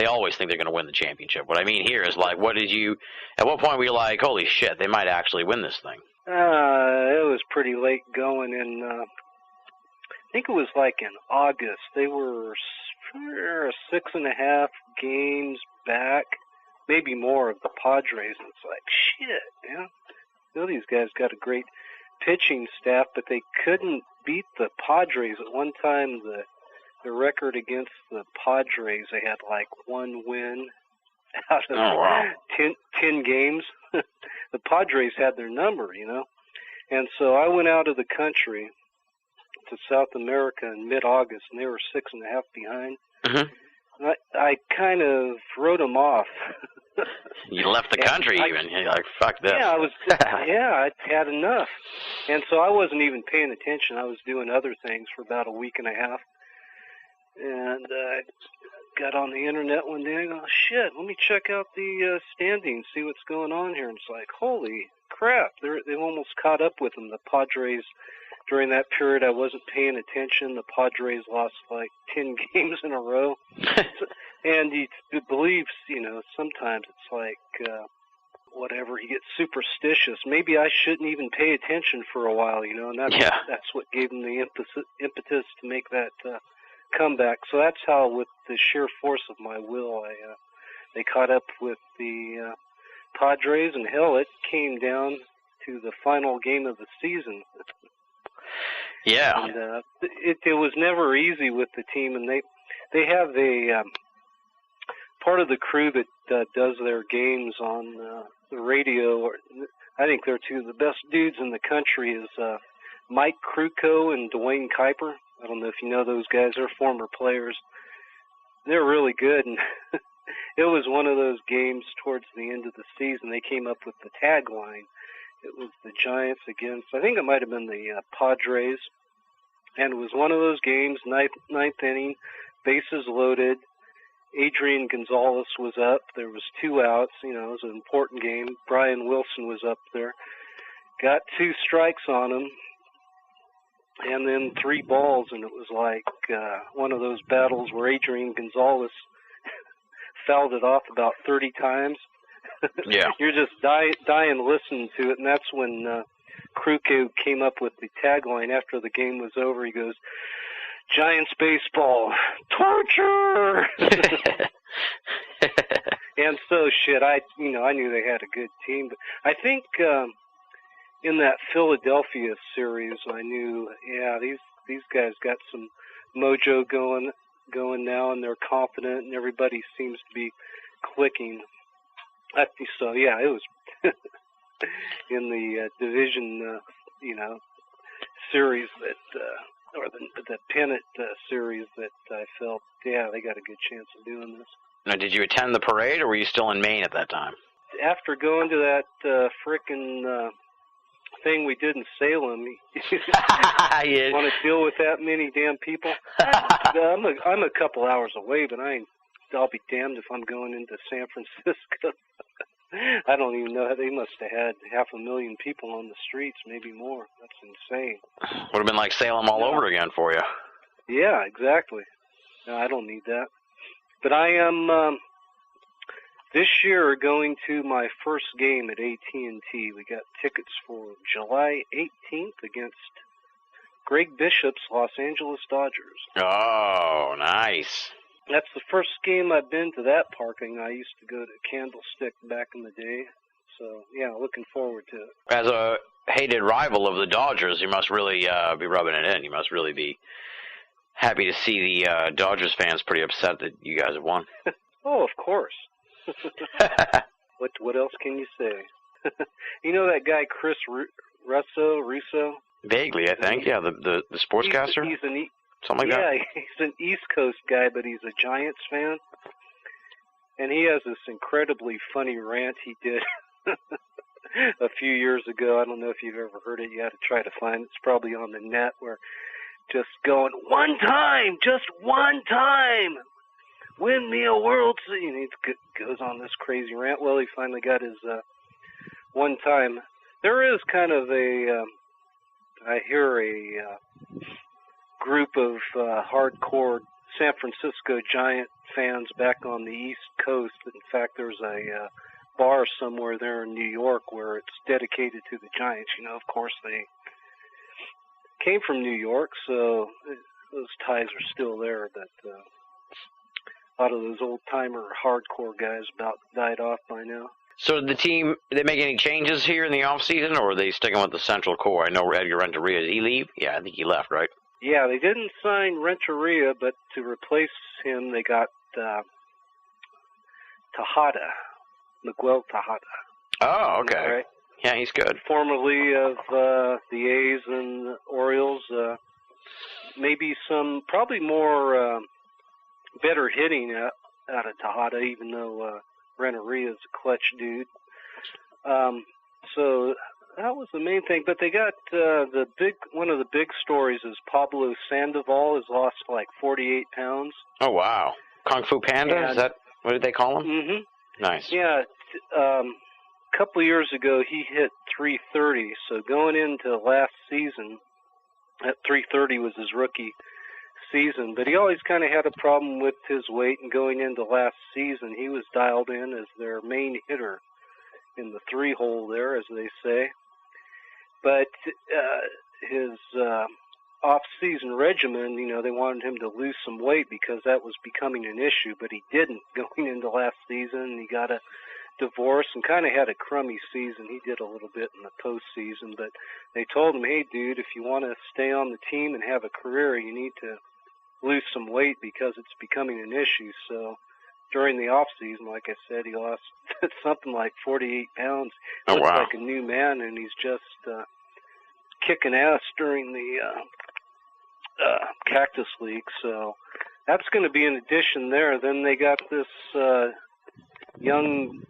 always think they're going to win the championship. What I mean here is like, at what point were you like, holy shit, they might actually win this thing? It was pretty late going, and I think it was like in August. They were 6.5 games back, maybe more, of the Padres, and it's like, shit, man. You know, these guys got a great pitching staff, but they couldn't beat the Padres. At one time, the record against the Padres, they had like one win out of 10 games. The Padres had their number, you know. And so I went out of the country to South America in mid-August, and they were 6.5 behind. Mm-hmm. I kind of wrote them off. You left the country even. You're like, fuck this. Yeah, I'd had enough. And so I wasn't even paying attention. I was doing other things for about a week and a half. And I got on the internet one day and go, shit, let me check out the standings, see what's going on here. And it's like, holy crap, they've almost caught up with them. The Padres, during that period, I wasn't paying attention. The Padres lost like 10 games in a row. And you believe, sometimes it's like, whatever, you get superstitious. Maybe I shouldn't even pay attention for a while, and that's what gave them the impetus to make that comeback. So that's how, with the sheer force of my will, they caught up with the Padres, and hell, it came down to the final game of the season. Yeah. And it was never easy with the team, and they have a part of the crew that does their games on the radio. I think they're two of the best dudes in the country. Is Mike Krukow and Dwayne Kuiper. I don't know if you know those guys. They're former players. They're really good, and it was one of those games towards the end of the season. They came up with the tagline. It was the Giants against, I think it might have been the Padres, and it was one of those games, ninth inning, bases loaded. Adrian Gonzalez was up. There was 2 outs. It was an important game. Brian Wilson was up there. Got 2 strikes on him, and then 3 balls, and it was like one of those battles where Adrian Gonzalez fouled it off about 30 times. Yeah. You're just dying listening to it, and that's when Krukow came up with the tagline after the game was over. He goes, "Giants baseball, torture!" And so, I knew they had a good team, but I think in that Philadelphia series, I knew, these guys got some mojo going now, and they're confident, and everybody seems to be clicking. So, it was in the division, series that, or the pennant series that I felt, they got a good chance of doing this. Now, did you attend the parade, or were you still in Maine at that time? After going to that frickin' thing we did in Salem, you want to deal with that many damn people? I'm a couple hours away, but I'll be damned if I'm going into San Francisco. I don't even know. They must have had 500,000 people on the streets, maybe more. That's insane. Would have been like Salem all over again for you. Yeah, exactly. No, I don't need that. But I am this year going to my first game at AT&T. We got tickets for July 18th against Greg Bishop's Los Angeles Dodgers. Oh, nice. That's the first game I've been to that parking. I used to go to Candlestick back in the day. So, looking forward to it. As a hated rival of the Dodgers, you must really be rubbing it in. You must really be happy to see the Dodgers fans pretty upset that you guys have won. Oh, of course. What else can you say? You know that guy Chris Russo? Vaguely, I think. Yeah, the sportscaster? Something like that? Yeah, he's an East Coast guy, but he's a Giants fan. And he has this incredibly funny rant he did a few years ago. I don't know if you've ever heard it. You got to try to find it. It's probably on the net, where just going, just one time, win me a World Series. And he goes on this crazy rant. Well, he finally got his one time. There is kind of I hear a group of hardcore San Francisco Giant fans back on the East Coast. In fact, there's a bar somewhere there in New York where it's dedicated to the Giants. Of course, they came from New York, so those ties are still there, but a lot of those old-timer hardcore guys about died off by now. So the team, they make any changes here in the off-season, or are they sticking with the central core? I know Edgar Renteria, did he leave? Yeah, I think he left, right? Yeah, they didn't sign Renteria, but to replace him, they got Tejada, Miguel Tejada. Oh, okay. Right? Yeah, he's good. Formerly of the A's and Orioles. Maybe probably more better hitting out of Tejada, even though Renteria is a clutch dude. So that was the main thing. But they got one of the big stories is Pablo Sandoval has lost like 48 pounds. Oh, wow. Kung Fu Panda? Is that, what did they call him? Mm-hmm. Nice. Yeah. A couple of years ago, he hit 330. So going into last season, that 330 was his rookie season. But he always kind of had a problem with his weight. And going into last season, he was dialed in as their main hitter in the 3-hole there, as they say. But his off-season regimen, they wanted him to lose some weight because that was becoming an issue. But he didn't going into last season. He got a divorced and kind of had a crummy season. He did a little bit in the postseason, but they told him, hey, dude, if you want to stay on the team and have a career, you need to lose some weight because it's becoming an issue. So during the off season, like I said, he lost something like 48 pounds. Oh, Looks wow. like a new man, and he's just kicking ass during the Cactus League. So that's going to be an addition there. Then they got this young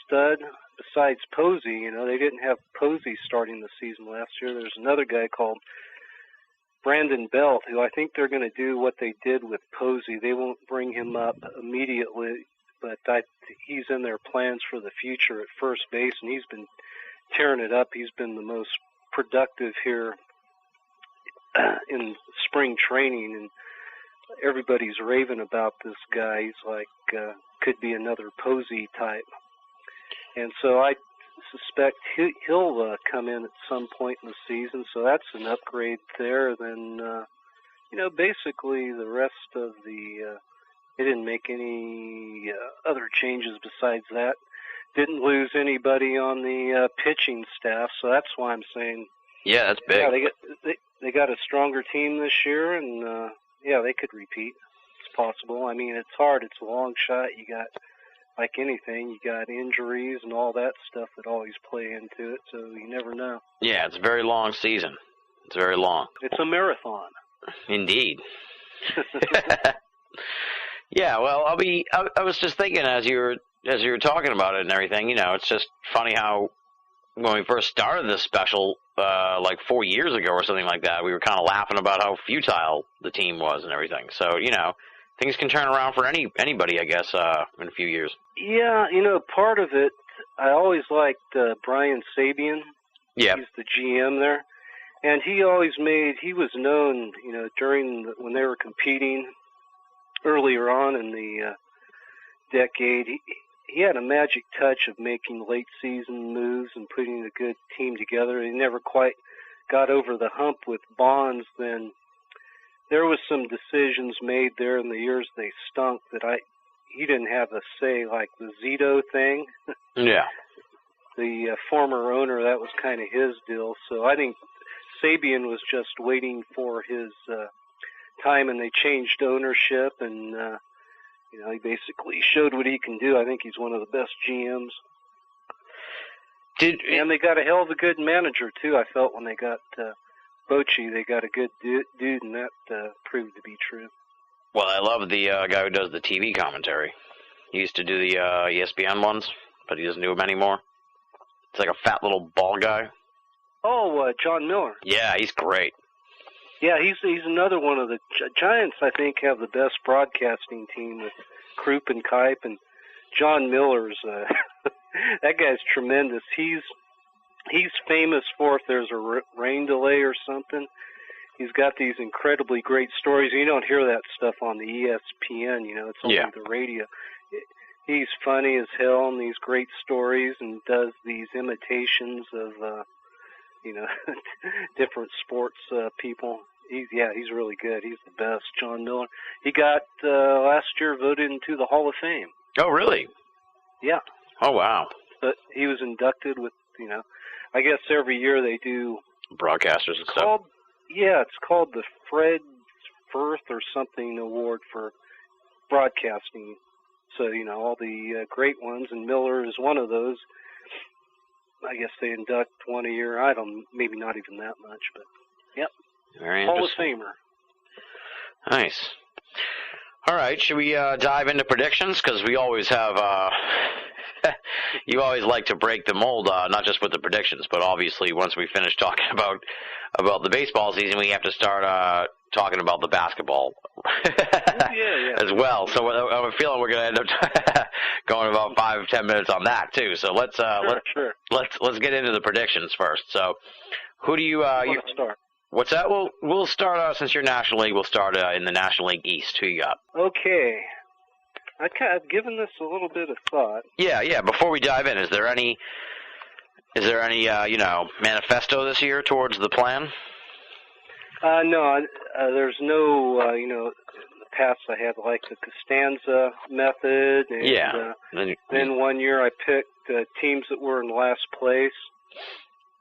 stud besides Posey. You know, they didn't have Posey starting the season last year. There's another guy called Brandon Belt, who I think they're going to do what they did with Posey. They won't bring him up immediately, but he's in their plans for the future at first base, and he's been tearing it up. He's been the most productive here in spring training, and everybody's raving about this guy. He's like, could be another Posey type. And so I suspect he'll come in at some point in the season, so that's an upgrade there. Then, basically the rest of they didn't make any other changes besides that. Didn't lose anybody on the pitching staff, so that's why I'm saying, yeah, that's big. Yeah, they got a stronger team this year, and they could repeat. It's possible. I mean, it's hard. It's a long shot. You got, like anything, you got injuries and all that stuff that always play into it, so you never know. Yeah, it's a very long season. It's very long. It's a marathon. Indeed. Yeah, well, I was just thinking as you were talking about it and everything, it's just funny how when we first started this special, like 4 years ago or something like that, we were kind of laughing about how futile the team was and everything. So, things can turn around for anybody, I guess, in a few years. Yeah, part of it, I always liked Brian Sabian. Yeah. He's the GM there. And he was known, when they were competing earlier on in the decade, he had a magic touch of making late season moves and putting a good team together. He never quite got over the hump with Bonds. Then there was some decisions made there in the years they stunk that he didn't have a say, like the Zito thing. Yeah. The former owner, that was kind of his deal. So I think Sabian was just waiting for his time, and they changed ownership, and he basically showed what he can do. I think he's one of the best GMs. And they got a hell of a good manager too. I felt when they got Bochy, they got a good dude, and that proved to be true. Well, I love the guy who does the TV commentary. He used to do the ESPN ones, but he doesn't do them anymore. It's like a fat little bald guy. Oh, John Miller. Yeah, he's great. Yeah, he's another one of the Giants. I think have the best broadcasting team with Krupp and Kipe, and John Miller's that guy's tremendous. He's famous for if there's a rain delay or something. He's got these incredibly great stories. You don't hear that stuff on the ESPN. It's only the radio. He's funny as hell in these great stories and does these imitations of different sports people. He's really good. He's the best. John Miller. He got last year voted into the Hall of Fame. Oh, really? Yeah. Oh, wow. But he was inducted with, I guess every year they do broadcasters and stuff. It's called the Fred Firth or something award for broadcasting. So, all the great ones, and Miller is one of those. I guess they induct one a year. Maybe not even that much, but yep. Very Hall of interesting. Famer. Nice. All right, should we dive into predictions? Because we always have, you always like to break the mold, not just with the predictions, but obviously once we finish talking about the baseball season, we have to start talking about the basketball as well. So I'm feeling we're going to end up going about 5-10 minutes on that too. So let's get into the predictions first. So who do you start? What's that? We'll start since you're National League. We'll start in the National League East. Who you got? Okay. I've given this a little bit of thought. Yeah. Before we dive in, is there any manifesto this year towards the plan? No, there's no, past I had like the Costanza method, and then one year I picked teams that were in last place.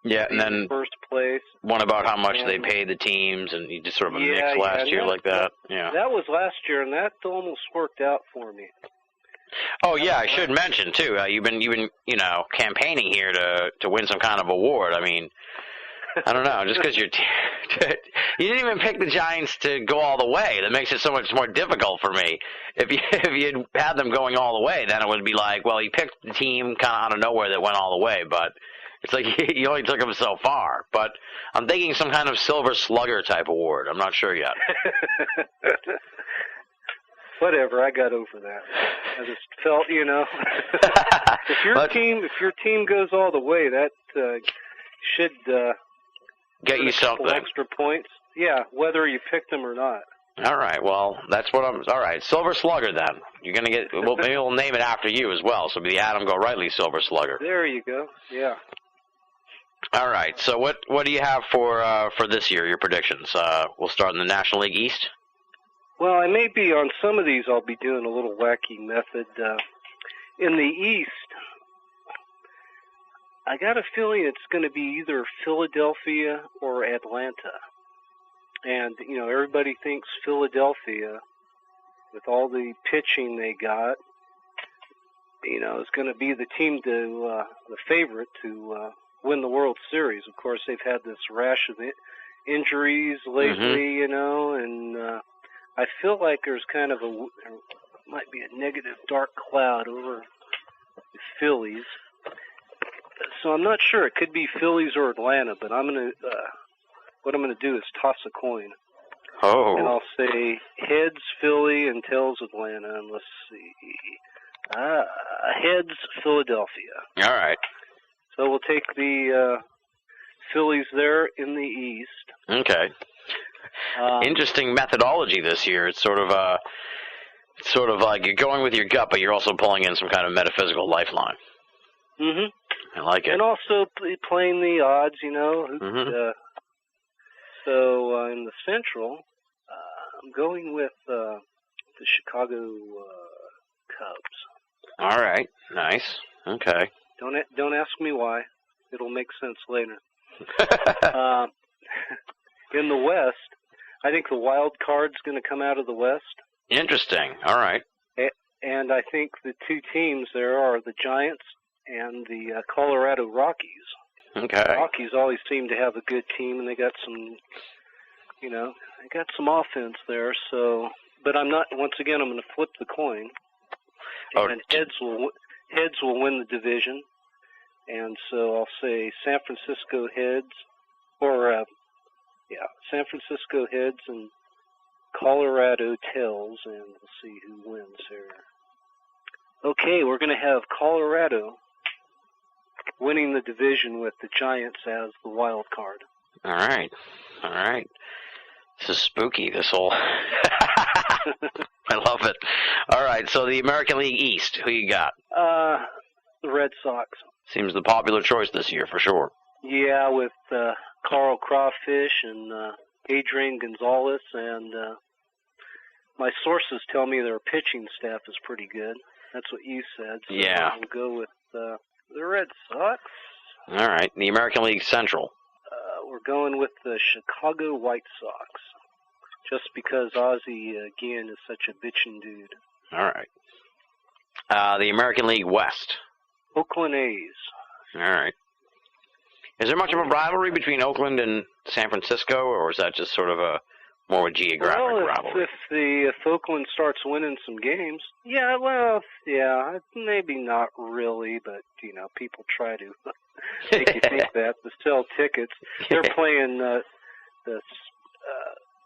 Yeah, and then first place. One about how much they paid the teams, and you just sort of a mix last year like that. Yeah, that was last year, and that almost worked out for me. Oh yeah, I should mention too. You've been campaigning here to win some kind of award. I mean, I don't know, just because you didn't even pick the Giants to go all the way. That makes it so much more difficult for me. If you had them going all the way, then it would be like, well, you picked the team kind of out of nowhere that went all the way, but. It's like you only took them so far, but I'm thinking some kind of Silver Slugger type award. I'm not sure yet. Whatever, I got over that. I just felt, if your team goes all the way, that should get you something extra points. Yeah, whether you picked them or not. All right, well, that's what I'm. All right, Silver Slugger then. You're gonna get. Well, maybe we'll name it after you as well. So it'll be the Adam Go Rightly Silver Slugger. There you go. Yeah. All right. So what do you have for this year? Your predictions? We'll start in the National League East. Well, I may be on some of these. I'll be doing a little wacky method. In the East, I got a feeling it's going to be either Philadelphia or Atlanta. And everybody thinks Philadelphia, with all the pitching they got, is going to be the team the favorite to. Win the World Series. Of course, they've had this rash of injuries lately, and I feel like there's kind of there might be a negative dark cloud over the Phillies. So I'm not sure. It could be Phillies or Atlanta, but what I'm gonna do is toss a coin. Oh. And I'll say heads Philly and tails Atlanta, and let's see. Heads Philadelphia. All right. So we'll take the Phillies there in the East. Okay. Interesting methodology this year. It's sort of like you're going with your gut, but you're also pulling in some kind of metaphysical lifeline. Mhm. I like it. And also playing the odds, So in the Central, I'm going with the Chicago Cubs. All right. Nice. Okay. Don't ask me why. It'll make sense later. In the West, I think the wild card's going to come out of the West. Interesting. All right. And I think the two teams there are the Giants and the Colorado Rockies. Okay. The Rockies always seem to have a good team, and they got some, they got some offense there. So, but I'm not. Once again, I'm going to flip the coin, and heads will win the division. And so I'll say San Francisco heads, San Francisco heads and Colorado tails, and we'll see who wins here. Okay, we're going to have Colorado winning the division with the Giants as the wild card. All right. This is spooky, this whole... I love it. All right, so the American League East, who you got? The Red Sox. Seems the popular choice this year, for sure. Yeah, with Carl Crawfish and Adrian Gonzalez, and my sources tell me their pitching staff is pretty good. That's what you said. So yeah. We'll go with the Red Sox. All right, the American League Central. We're going with the Chicago White Sox, just because Ozzie, again, is such a bitchin' dude. All right. The American League West. Oakland A's. All right. Is there much of a rivalry between Oakland and San Francisco, or is that just sort of a more of a geographic rivalry? If Oakland starts winning some games, maybe not really, but people try to make you think that to sell tickets. They're playing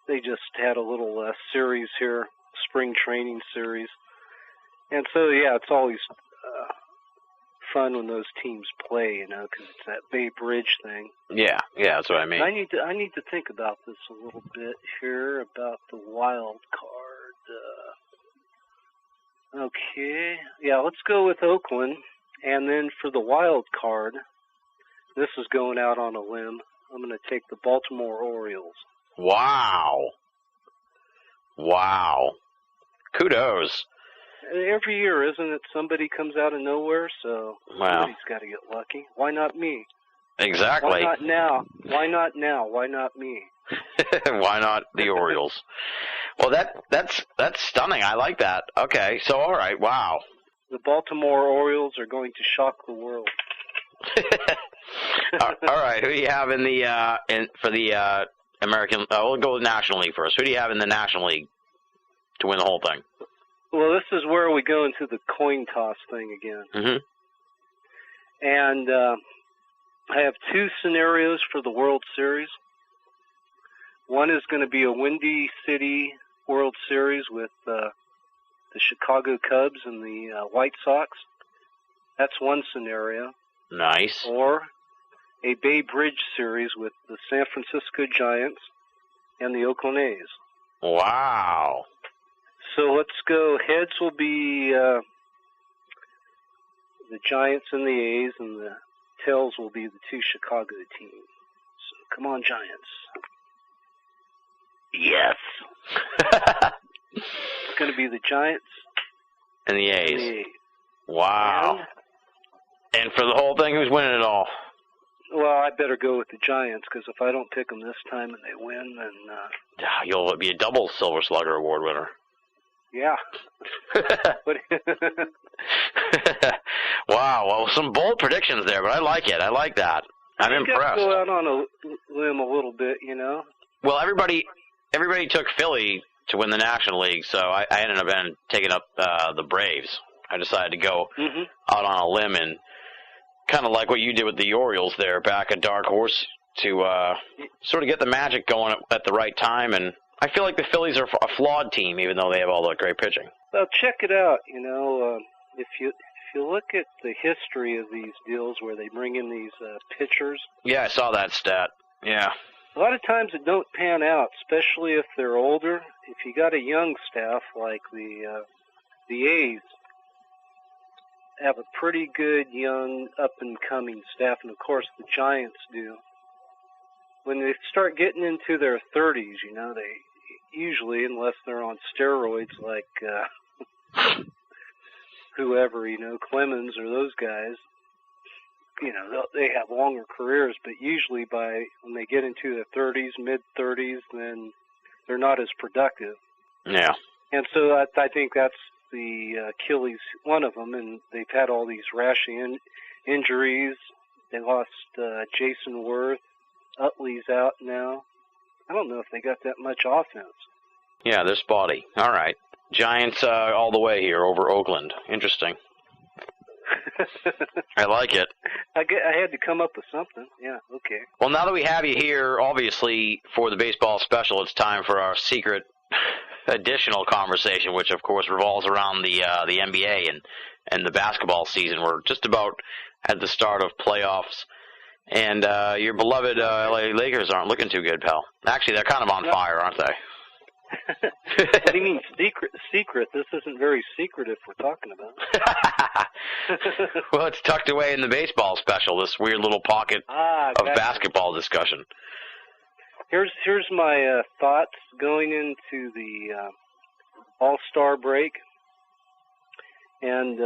they just had a little series here, spring training series, and so it's always fun when those teams play, because it's that Bay Bridge thing. Yeah, that's what I mean. I need to think about this a little bit here about the wild card. Okay, let's go with Oakland, and then for the wild card, this is going out on a limb. I'm going to take the Baltimore Orioles. Wow. Kudos. Every year, isn't it? Somebody comes out of nowhere, so somebody's got to get lucky. Why not me? Exactly. Why not now? Why not now? Why not me? Why not the Orioles? Well, that's stunning. I like that. Okay, so all right, wow. The Baltimore Orioles are going to shock the world. All right, who do you have in the for the American? We'll go with National League first. Who do you have in the National League to win the whole thing? Well, this is where we go into the coin toss thing again. Mm-hmm. And I have two scenarios for the World Series. One is going to be a Windy City World Series with the Chicago Cubs and the White Sox. That's one scenario. Nice. Or a Bay Bridge Series with the San Francisco Giants and the Oakland A's. Wow. So let's go. Heads will be the Giants and the A's, and the tails will be the two Chicago teams. So come on, Giants. Yes. It's going to be the Giants and the A's. And the A's. Wow. And for the whole thing, who's winning it all? Well, I better go with the Giants, because if I don't pick them this time and they win, then... you'll be a double Silver Slugger Award winner. Yeah. Wow, well, some bold predictions there, but I like it. I like that. I'm impressed. Go out on a limb a little bit, you know? Well, everybody took Philly to win the National League, so I ended up taking up the Braves. I decided to go out on a limb and kind of like what you did with the Orioles there, back a dark horse to sort of get the magic going at the right time. And I feel like the Phillies are a flawed team, even though they have all that great pitching. Well, check it out. You know, if you look at the history of these deals where they bring in these pitchers. Yeah, I saw that stat. Yeah. A lot of times it don't pan out, especially if they're older. If you got a young staff like the A's, have a pretty good young up-and-coming staff, and of course the Giants do. When they start getting into their 30s, you know, they usually, unless they're on steroids like whoever, you know, Clemens or those guys, you know, they have longer careers, but usually when they get into their 30s, mid-30s, then they're not as productive. Yeah. And so I think that's the Achilles, one of them, and they've had all these rash injuries. They lost Jason Worth. Utley's out now. I don't know if they got that much offense. Yeah, they're spotty. All right. Giants all the way here over Oakland. Interesting. I like it. I had to come up with something. Yeah, okay. Well, now that we have you here, obviously, for the baseball special, it's time for our secret additional conversation, which, of course, revolves around the NBA and the basketball season. We're just about at the start of playoffs. And your beloved LA Lakers aren't looking too good, pal. Actually, they're kind of on fire, aren't they? What do you mean secret? This isn't very secret if we're talking about it. Well, it's tucked away in the baseball special, this weird little pocket of basketball discussion. Here's my thoughts going into the All-Star break. And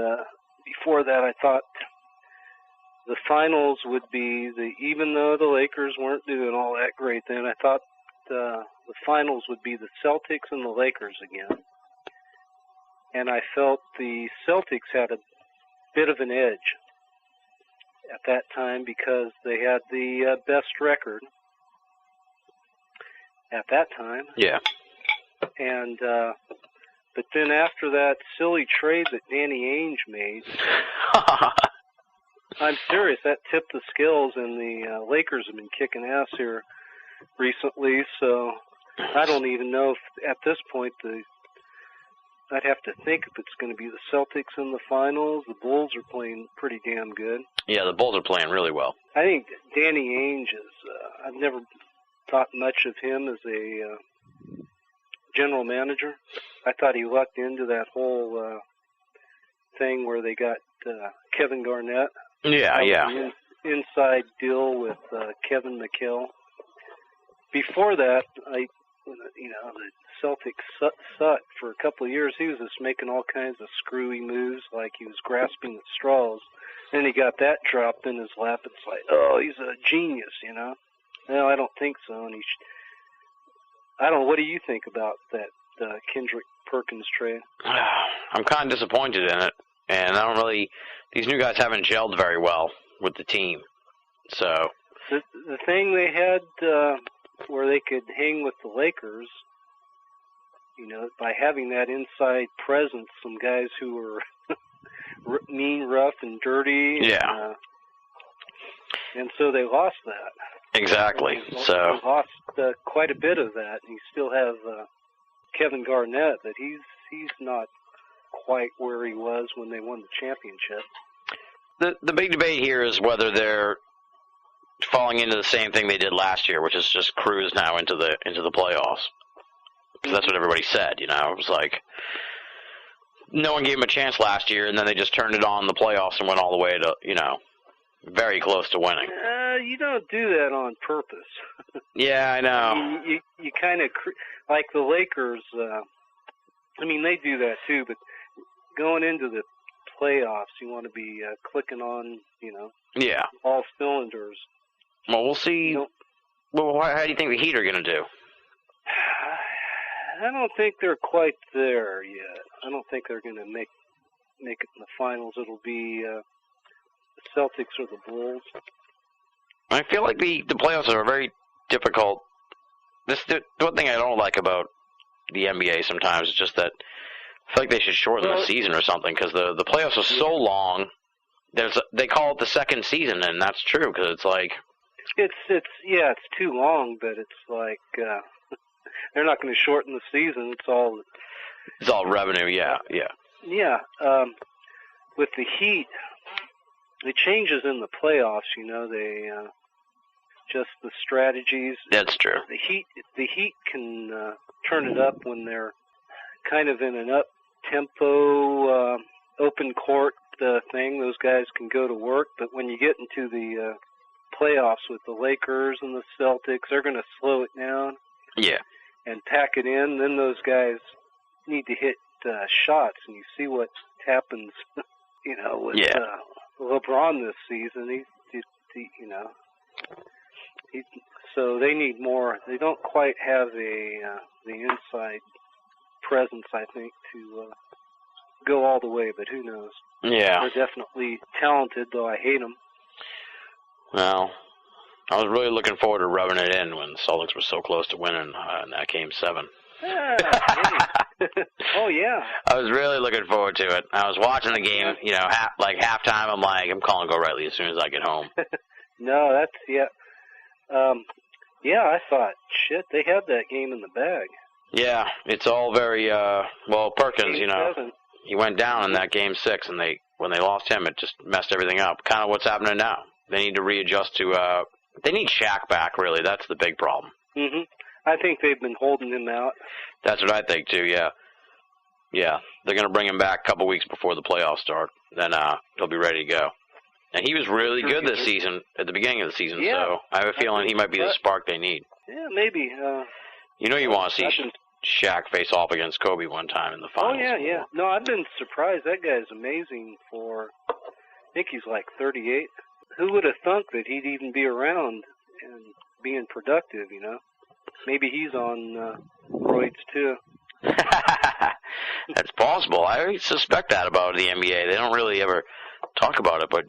before that, I thought the finals would be even though the Lakers weren't doing all that great then, I thought the finals would be the Celtics and the Lakers again. And I felt the Celtics had a bit of an edge at that time because they had the best record at that time. Yeah. And but then after that silly trade that Danny Ainge made, I'm serious, that tipped the scales, and the Lakers have been kicking ass here recently, so I don't even know if at this point I'd have to think if it's going to be the Celtics in the finals. The Bulls are playing pretty damn good. Yeah, the Bulls are playing really well. I think Danny Ainge is, I've never thought much of him as a general manager. I thought he lucked into that whole thing where they got Kevin Garnett. Yeah. Inside deal with Kevin McHale. Before that, the Celtics sucked for a couple of years. He was just making all kinds of screwy moves, like he was grasping at straws. Then he got that dropped in his lap. It's like, oh, he's a genius, No, I don't think so. And I don't know. What do you think about that Kendrick Perkins trade? I'm kind of disappointed in it, and I don't really. These new guys haven't gelled very well with the team. So the thing they had where they could hang with the Lakers, by having that inside presence, some guys who were mean, rough, and dirty. Yeah. And so they lost that. Exactly. They lost quite a bit of that. And you still have Kevin Garnett, but he's not quite where he was when they won the championship. The big debate here is whether they're falling into the same thing they did last year, which is just cruise now into the playoffs. Because that's what everybody said, It was like no one gave them a chance last year, and then they just turned it on in the playoffs and went all the way to, very close to winning. You don't do that on purpose. Yeah, I know. You kind of like the Lakers. They do that too, but going into the playoffs, you want to be clicking on, yeah, all cylinders. Well, we'll see. Well, how do you think the Heat are going to do? I don't think they're quite there yet. I don't think they're going to make it in the finals. It'll be the Celtics or the Bulls. I feel like the playoffs are very difficult. The one thing I don't like about the NBA sometimes is just that I feel like they should shorten the season or something, because the playoffs are so long. They call it the second season, and that's true, because it's like it's too long, but it's like they're not going to shorten the season. It's all revenue. Yeah. Yeah. With the Heat, the changes in the playoffs, they just the strategies. That's true. The Heat can turn it up when they're kind of in an up-tempo, open court thing. Those guys can go to work. But when you get into the playoffs with the Lakers and the Celtics, they're going to slow it down. Yeah. And pack it in. Then those guys need to hit shots, and you see what happens. With LeBron this season. So they need more. They don't quite have the inside presence, I think, to go all the way, but who knows? Yeah. They're definitely talented, though I hate them. Well, I was really looking forward to rubbing it in when the Celtics were so close to winning in that Game 7. Oh, yeah. I was really looking forward to it. I was watching the game, halftime, I'm calling Go Rightly as soon as I get home. No, that's, I thought, shit, they had that game in the bag. Yeah, it's all very, Perkins, Game 7. He went down in that Game 6, and when they lost him, it just messed everything up. Kind of what's happening now. They need to readjust to, they need Shaq back, really. That's the big problem. Mm-hmm. I think they've been holding him out. That's what I think, too, yeah. Yeah, they're going to bring him back a couple weeks before the playoffs start. Then he'll be ready to go. And he was really good this season, at the beginning of the season, so I have a feeling he might be the spark they need. Yeah, maybe. You want to see Shaq face off against Kobe one time in the finals. Oh, yeah. No, I've been surprised. That guy's amazing I think he's like 38. Who would have thunk that he'd even be around and being productive, Maybe he's on roids, too. That's possible. I suspect that about the NBA. They don't really ever talk about it, but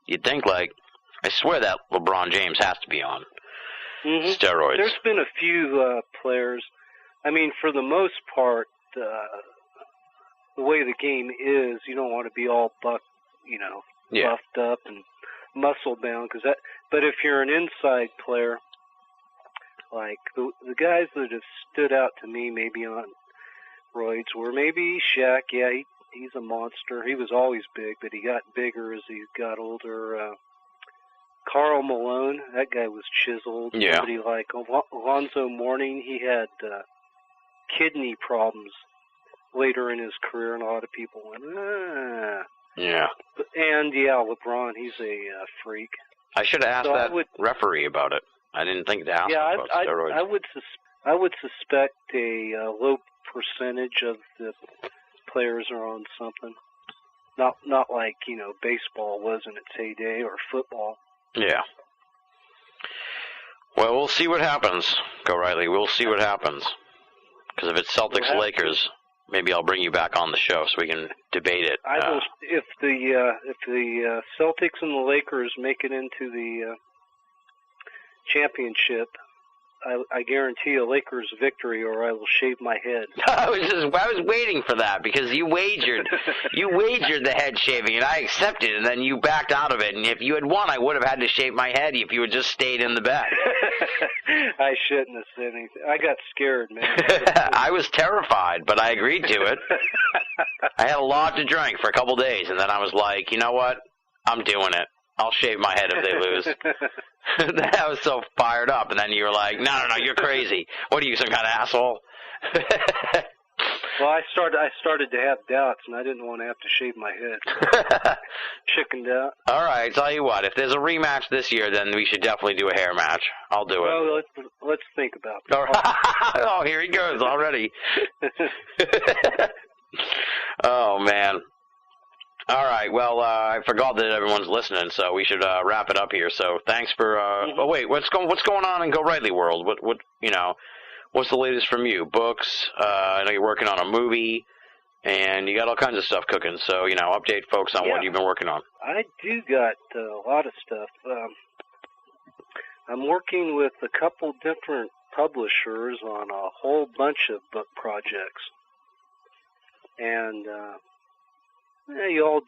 you'd think, I swear that LeBron James has to be on steroids. There's been a few players. For the most part, the way the game is, you don't want to be all buffed up and muscle bound. But if you're an inside player, like the guys that have stood out to me, maybe on roids, were maybe Shaq. Yeah, he's a monster. He was always big, but he got bigger as he got older. Karl Malone, that guy was chiseled. Yeah. Somebody like Alonzo Mourning, he had kidney problems later in his career, and a lot of people went, Yeah. And, LeBron, he's a freak. I should have asked referee about it. I didn't think to ask him about steroids. I would suspect a low percentage of the players are on something. Not like, baseball was in its heyday or football. Yeah. Well, we'll see what happens, Go Riley. We'll see what happens. Because if it's Celtics-Lakers, maybe I'll bring you back on the show so we can debate it. I will, if the Celtics and the Lakers make it into the championship, I guarantee a Lakers victory, or I will shave my head. I was waiting for that because you wagered the head shaving, and I accepted, and then you backed out of it. And if you had won, I would have had to shave my head if you had just stayed in the bet. I shouldn't have said anything. I got scared, man. I was terrified, but I agreed to it. I had a lot to drink for a couple days, and then I was like, you know what? I'm doing it. I'll shave my head if they lose. I was so fired up, and then you were like, no, you're crazy. What are you, some kind of asshole? Well, I started to have doubts, and I didn't want to have to shave my head. Chickened out. All right, tell you what, if there's a rematch this year, then we should definitely do a hair match. I'll do it. Well, let's think about that. All right. Oh, here he goes already. Oh, man. All right, well, I forgot that everyone's listening, so we should wrap it up here. So thanks for. Oh wait, what's going on in Go Rightly world? What what's the latest from you? Books. I know you're working on a movie, and you got all kinds of stuff cooking. So update folks on what you've been working on. I do got a lot of stuff. I'm working with a couple different publishers on a whole bunch of book projects, and. You all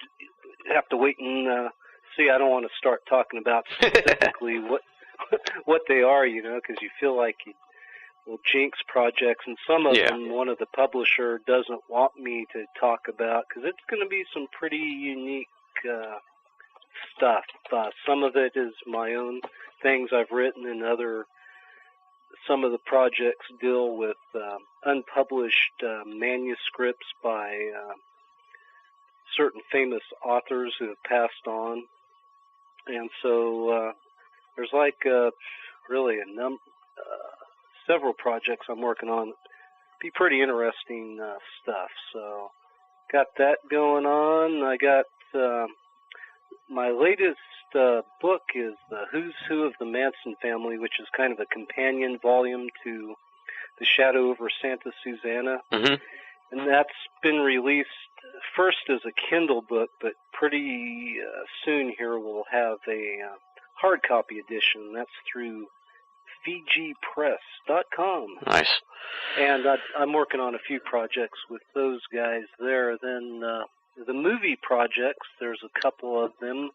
have to wait and see. I don't want to start talking about specifically what they are, because you feel like you will jinx projects, and some of them, one of the publisher doesn't want me to talk about because it's going to be some pretty unique stuff. Some of it is my own things I've written, and some of the projects deal with unpublished manuscripts by certain famous authors who have passed on, and so there's really several projects I'm working on. Be pretty interesting stuff. So got that going on. I got my latest book is the Who's Who of the Manson Family, which is kind of a companion volume to The Shadow Over Santa Susana, and that's been released first as a Kindle book, but pretty soon here we'll have a hard copy edition. That's through FijiPress.com. Nice. And I'm working on a few projects with those guys there. Then the movie projects, there's a couple of them.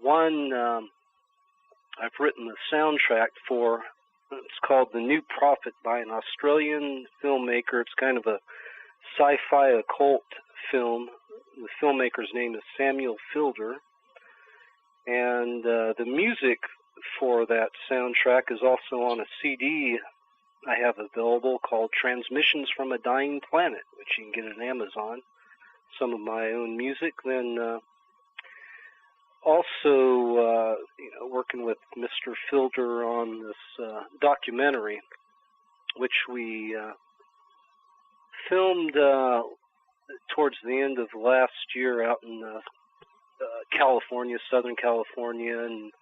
One I've written the soundtrack for. It's called The New Prophet by an Australian filmmaker. It's kind of a sci-fi occult film. The filmmaker's name is Samuel Fielder, and the music for that soundtrack is also on a CD I have available called Transmissions from a Dying Planet, which you can get on Amazon. Some of my own music. Then also working with Mr. Fielder on this documentary, which we filmed towards the end of last year out in California, Southern California, and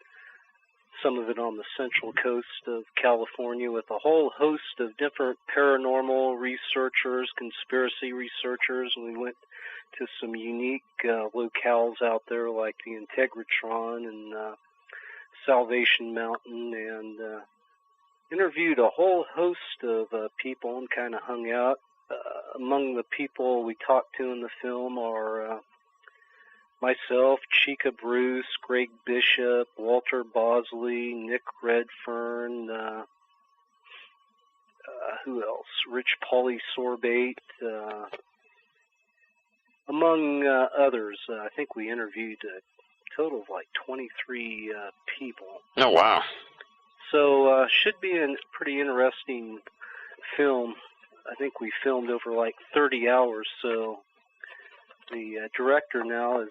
some of it on the central coast of California with a whole host of different paranormal researchers, conspiracy researchers, and we went to some unique locales out there like the Integratron and Salvation Mountain, and interviewed a whole host of people and kind of hung out. Among the people we talked to in the film are myself, Chica Bruce, Greg Bishop, Walter Bosley, Nick Redfern, who else? Rich Pauly Sorbate, among others. I think we interviewed a total of 23 people. Oh, wow. So should be a pretty interesting film. I think we filmed over 30 hours, so the director now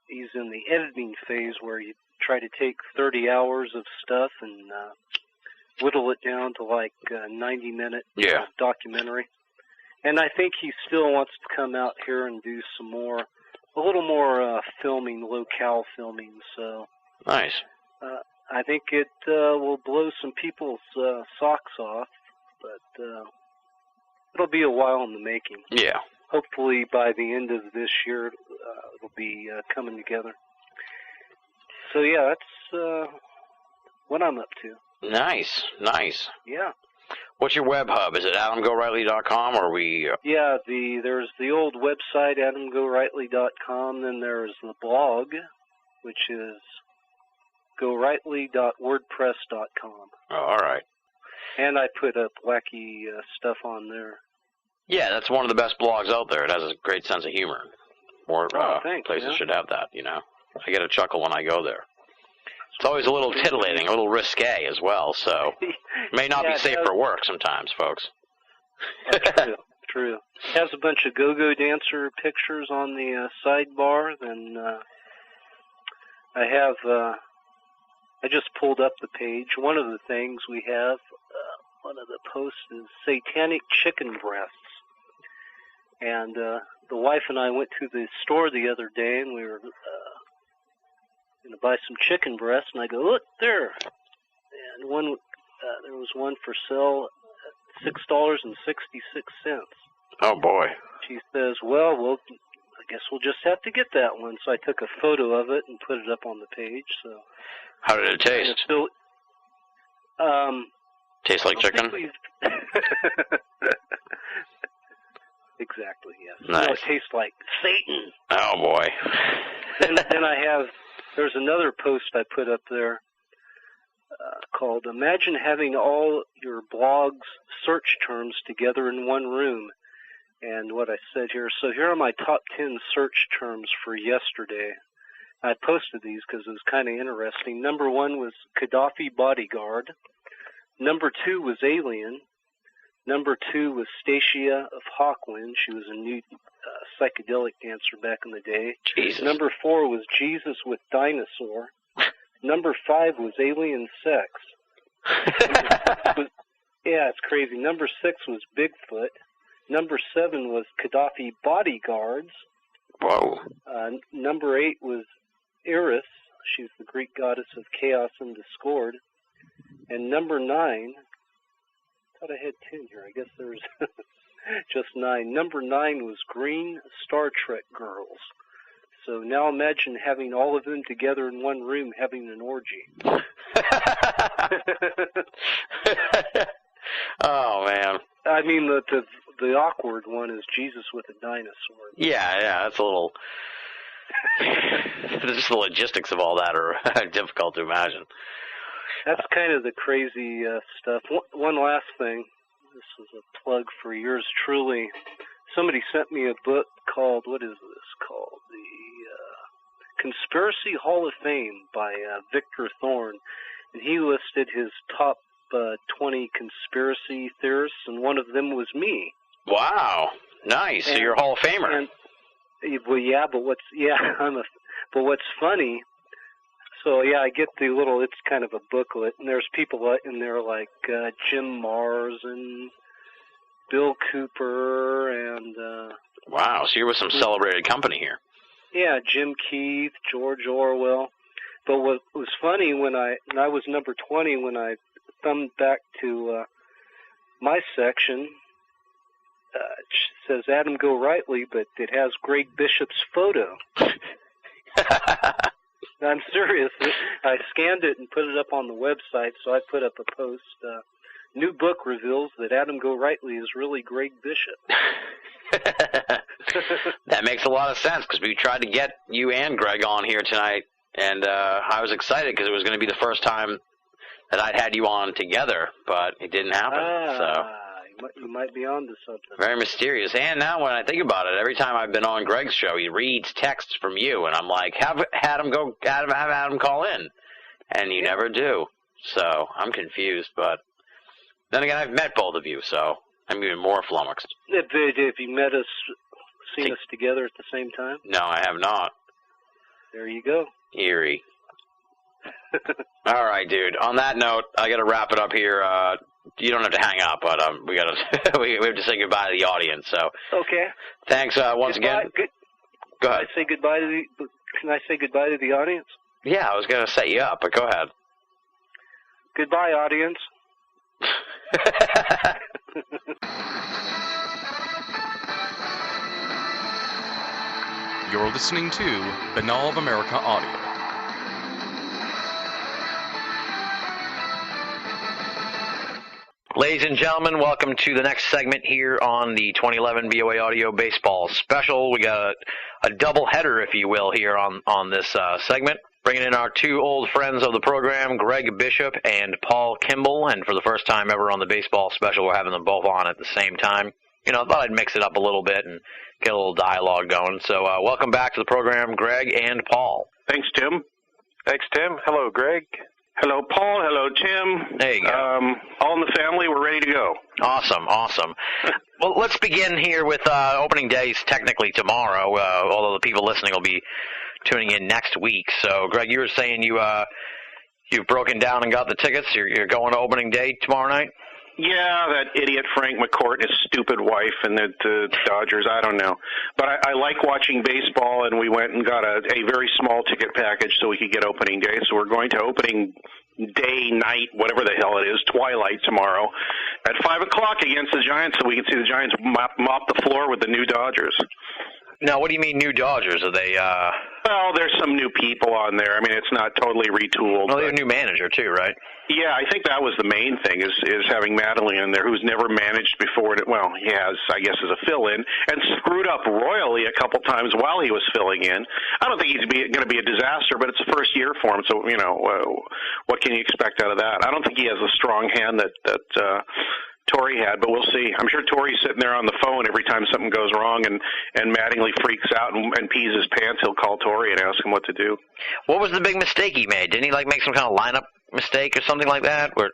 he's in the editing phase where you try to take 30 hours of stuff and whittle it down to like a 90-minute Yeah. documentary. And I think he still wants to come out here and do some more, a little more filming, locale filming. So Nice. I think it will blow some people's socks off, but it'll be a while in the making. Yeah. Hopefully by the end of this year, it'll be coming together. So yeah, that's what I'm up to. Nice. Nice. Yeah. What's your web hub? Is it AdamGoRightly.com or are we... Yeah, there's the old website, AdamGoRightly.com. Then there's the blog, which is GoRightly.wordpress.com. Oh, all right. And I put up wacky stuff on there. Yeah, that's one of the best blogs out there. It has a great sense of humor. More thanks, places man. should have that, you know. I get a chuckle when I go there. It's always a little titillating, a little risque as well, so may not be safe for work sometimes, folks. True, true. It has a bunch of go-go dancer pictures on the sidebar. Then I just pulled up the page. One of the things we have, one of the posts is satanic chicken breasts. And the wife and I went to the store the other day, and we were going to buy some chicken breasts, and I go, look there. And one, there was one for sale at $6.66. Oh, boy. She says, well, I guess we'll just have to get that one. So I took a photo of it and put it up on the page. So how did it taste? It's still, tastes like chicken? Exactly, yes. Nice. No, it tastes like Satan. Oh, boy. Then there's another post I put up there called Imagine Having All Your Blog's Search Terms Together in One Room. And what I said here, so here are my top 10 search terms for yesterday. I posted these because it was kind of interesting. Number 1 was Gaddafi bodyguard. Number 2 was alien. Number 2 was Stacia of Hawkwind. She was a nude psychedelic dancer back in the day. Jesus. Number 4 was Jesus with dinosaur. Number 5 was alien sex. Yeah, it's crazy. Number 6 was Bigfoot. Number 7 was Gaddafi bodyguards. Whoa. Number 8 was Eris. She's the Greek goddess of chaos and discord. And number 9, I thought I had 10 here. I guess there's just 9. Number 9 was Green Star Trek girls. So now imagine having all of them together in one room having an orgy. Oh, man. I mean, the awkward one is Jesus with a dinosaur. Yeah, that's a little... Just the logistics of all that are difficult to imagine. That's kind of the crazy stuff. One last thing. This is a plug for yours truly. Somebody sent me a book called, what is this called? The Conspiracy Hall of Fame by Victor Thorne. And he listed his top 20 conspiracy theorists, and one of them was me. Wow. Nice. So you're a Hall of Famer. Well, yeah, but what's funny, so yeah, I get the little, it's kind of a booklet, and there's people in there like Jim Mars and Bill Cooper and... Wow, so you're with some celebrated company here. Yeah, Jim Keith, George Orwell. But what was funny when I was number 20, when I thumbed back to my section, it says Adam Go Rightly, but it has Greg Bishop's photo. I'm serious. I scanned it and put it up on the website, so I put up a post. New book reveals that Adam Go Rightly is really Greg Bishop. That makes a lot of sense, because we tried to get you and Greg on here tonight, and I was excited because it was going to be the first time that I'd had you on together, but it didn't happen. So you might be on to something. Very mysterious. And now when I think about it, every time I've been on Greg's show, he reads texts from you, and I'm like, have Adam call in, and you never do. So I'm confused, but then again, I've met both of you, so I'm even more flummoxed. Have you met us, seen us together at the same time? No, I have not. There you go. Eerie. All right, dude. On that note, I got to wrap it up here. You don't have to hang up, but we got to we have to say goodbye to the audience. So Okay. thanks once again. Go ahead. Can I say goodbye to the audience? Yeah, I was going to set you up, but go ahead. Goodbye, audience. You're listening to Banal of America Audio. Ladies and gentlemen, welcome to the next segment here on the 2011 BoA Audio Baseball Special. We got a double header, if you will, here on this segment. Bringing in our two old friends of the program, Greg Bishop and Paul Kimball. And for the first time ever on the Baseball Special, we're having them both on at the same time. You know, I thought I'd mix it up a little bit and get a little dialogue going. So welcome back to the program, Greg and Paul. Thanks, Tim. Thanks, Tim. Hello, Greg. Hello, Paul. Hello, Tim. There you go. All in the family. We're ready to go. Awesome. Well, let's begin here with opening days technically tomorrow, although the people listening will be tuning in next week. So, Greg, you were saying you've broken down and got the tickets. You're going to opening day tomorrow night? Yeah, that idiot Frank McCourt and his stupid wife and the Dodgers. I don't know. But I like watching baseball, and we went and got a very small ticket package so we could get opening day. So we're going to opening day, night, whatever the hell it is, twilight tomorrow at 5 o'clock against the Giants so we can see the Giants mop the floor with the new Dodgers. Now, what do you mean new Dodgers? Are they... Well, there's some new people on there. I mean, it's not totally retooled. Well, they have a new manager, too, right? Yeah, I think that was the main thing, is having Madeline in there, who's never managed before. Well, he has, I guess, as a fill-in, and screwed up royally a couple times while he was filling in. I don't think he's going to be a disaster, but it's a first year for him, so, you know, what can you expect out of that? I don't think he has a strong hand that Torrey had, but we'll see. I'm sure Torrey's sitting there on the phone every time something goes wrong, and Mattingly freaks out and pees his pants. He'll call Torrey and ask him what to do. What was the big mistake he made? Didn't he make some kind of lineup mistake or something like that? Well,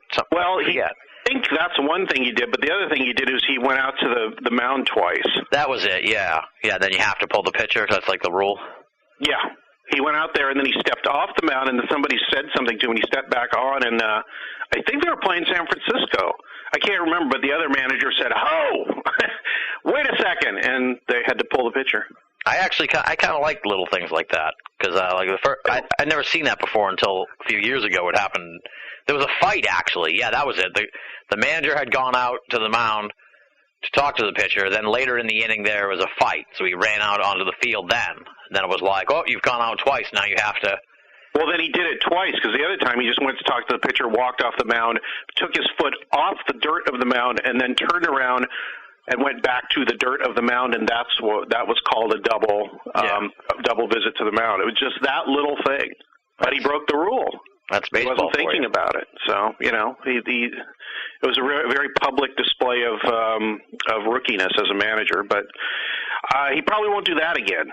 I think that's one thing he did, but the other thing he did is he went out to the mound twice. That was it. Yeah. Then you have to pull the pitcher. That's like the rule. Yeah. He went out there, and then he stepped off the mound, and then somebody said something to him, and he stepped back on, and I think they were playing San Francisco. I can't remember, but the other manager said, "Oh, wait a second," and they had to pull the pitcher. I kind of like little things like that, because I'd never seen that before until a few years ago. It happened. There was a fight, actually. Yeah, that was it. The manager had gone out to the mound to talk to the pitcher. Then later in the inning, there was a fight, so he ran out onto the field then. Then it was like, oh, you've gone out twice. Now you have to. Well, then he did it twice, because the other time he just went to talk to the pitcher, walked off the mound, took his foot off the dirt of the mound, and then turned around and went back to the dirt of the mound, and that was called a double visit to the mound. It was just that little thing, but he broke the rule. That's baseball. He wasn't thinking about it, so it was a very public display of rookiness as a manager, but he probably won't do that again.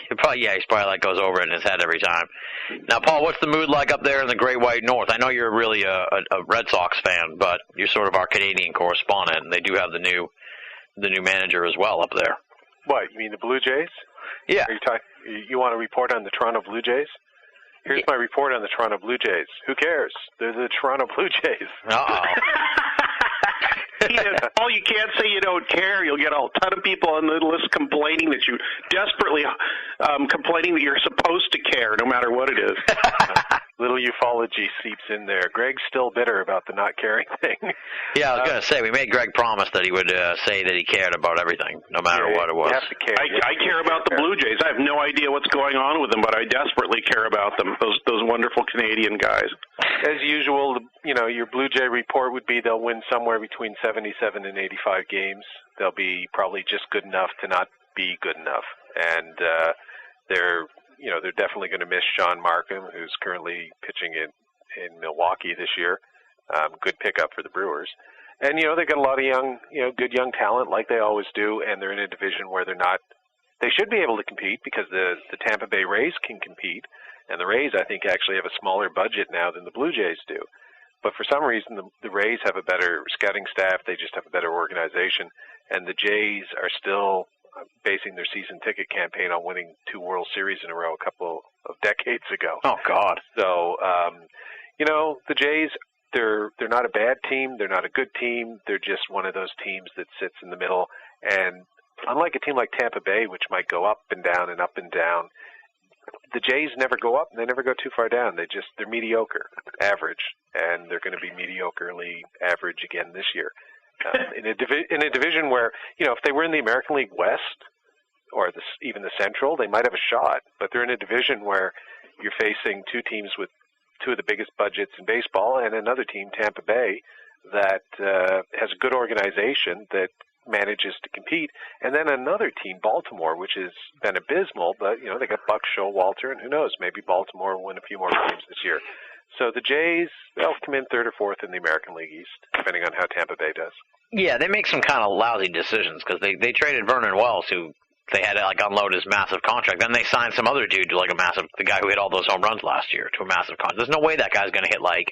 He's probably goes over it in his head every time. Now, Paul, what's the mood like up there in the Great White North? I know you're really a Red Sox fan, but you're sort of our Canadian correspondent, and they do have the new manager as well up there. What, you mean the Blue Jays? Yeah. You want to report on the Toronto Blue Jays? Here's my report on the Toronto Blue Jays. Who cares? They're the Toronto Blue Jays. Uh-oh. Paul, you can't say you don't care. You'll get a ton of people on the list complaining that you desperately complaining that you're supposed to care, no matter what it is. Little ufology seeps in there. Greg's still bitter about the not caring thing. Yeah, I was going to say, we made Greg promise that he would say that he cared about everything, no matter what it was. You have to care. I care about the Blue Jays. I have no idea what's going on with them, but I desperately care about them, those wonderful Canadian guys. As usual, your Blue Jay report would be they'll win somewhere between 77 and 85 games. They'll be probably just good enough to not be good enough. And they're definitely going to miss Sean Markham, who's currently pitching in Milwaukee this year. Good pickup for the Brewers. And, they've got a lot of good young talent like they always do, and they're in a division where they should be able to compete because the Tampa Bay Rays can compete. And the Rays, I think, actually have a smaller budget now than the Blue Jays do. But for some reason, the Rays have a better scouting staff. They just have a better organization. And the Jays are still basing their season ticket campaign on winning 2 World Series in a row a couple of decades ago. Oh, God. So, the Jays, they're not a bad team. They're not a good team. They're just one of those teams that sits in the middle. And unlike a team like Tampa Bay, which might go up and down and up and down, the Jays never go up and they never go too far down. They're mediocre, average, and they're going to be mediocrely average again this year. In a division where, if they were in the American League West or even the Central, they might have a shot. But they're in a division where you're facing 2 teams with 2 of the biggest budgets in baseball, and another team, Tampa Bay, that has a good organization that manages to compete, and then another team, Baltimore, which has been abysmal, but they got Buck, Showalter, and who knows, maybe Baltimore will win a few more games this year. So the Jays, they'll come in 3rd or 4th in the American League East, depending on how Tampa Bay does. Yeah, they make some kind of lousy decisions because they traded Vernon Wells, who they had to unload his massive contract. Then they signed some other dude to the guy who hit all those home runs last year, to a massive contract. There's no way that guy's going to hit I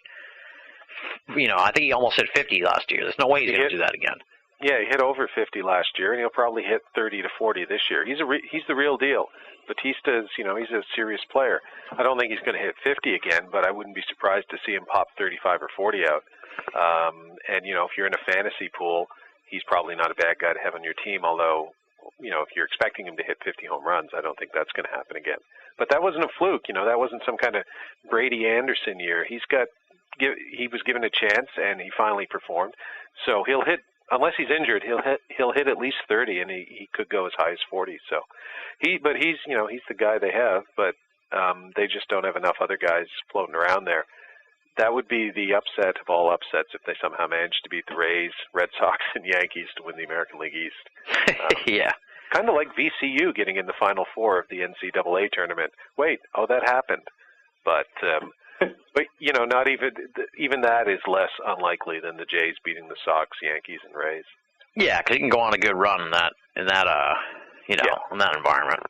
think he almost hit 50 last year. There's no way he's going to do that again. Yeah, he hit over 50 last year, and he'll probably hit 30 to 40 this year. He's the real deal. Batista's, he's a serious player. I don't think he's going to hit 50 again, but I wouldn't be surprised to see him pop 35 or 40 out. And if you're in a fantasy pool, he's probably not a bad guy to have on your team, although, if you're expecting him to hit 50 home runs, I don't think that's going to happen again. But that wasn't a fluke, that wasn't some kind of Brady Anderson year. He was given a chance, and he finally performed. So he'll hit, unless he's injured, he'll hit at least 30, and he could go as high as 40. So he's the guy they have, but they just don't have enough other guys floating around there. That would be the upset of all upsets if they somehow manage to beat the Rays, Red Sox, and Yankees to win the American League East. Yeah. Kind of like VCU getting in the Final Four of the NCAA tournament. Wait, that happened. But not even that is less unlikely than the Jays beating the Sox, Yankees, and Rays. Yeah, because he can go on a good run in that in that environment.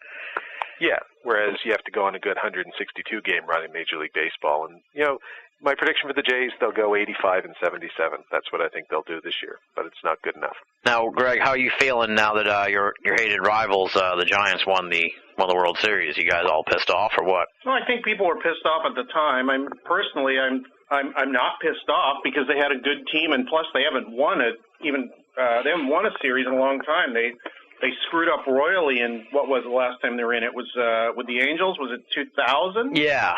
Yeah, whereas you have to go on a good 162 game run in Major League Baseball, and my prediction for the Jays, they'll go 85 and 77. That's what I think they'll do this year, but it's not good enough. Now, Greg, how are you feeling now that your hated rivals, the Giants, won the World Series? You guys all pissed off or what? Well, I think people were pissed off at the time. I'm not pissed off because they had a good team, and plus they haven't won a series in a long time. They screwed up royally in what was the last time they were in? It was with the Angels. Was it 2000? Yeah.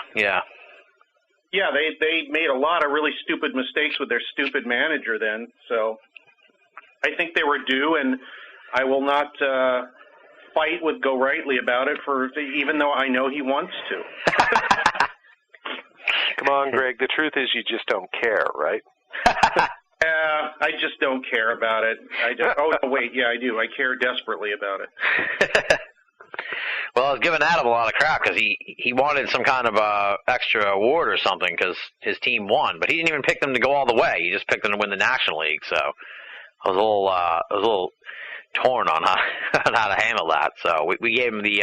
Yeah, they made a lot of really stupid mistakes with their stupid manager then. So I think they were due, and I will not fight with Go Rightly about it, even though I know he wants to. Come on, Greg. The truth is you just don't care, right? I just don't care about it. Oh, no, wait. Yeah, I do. I care desperately about it. Well, I was giving Adam a lot of crap because he wanted some kind of extra award or something because his team won, but he didn't even pick them to go all the way. He just picked them to win the National League. So I was a little torn on how to handle that. So we gave him the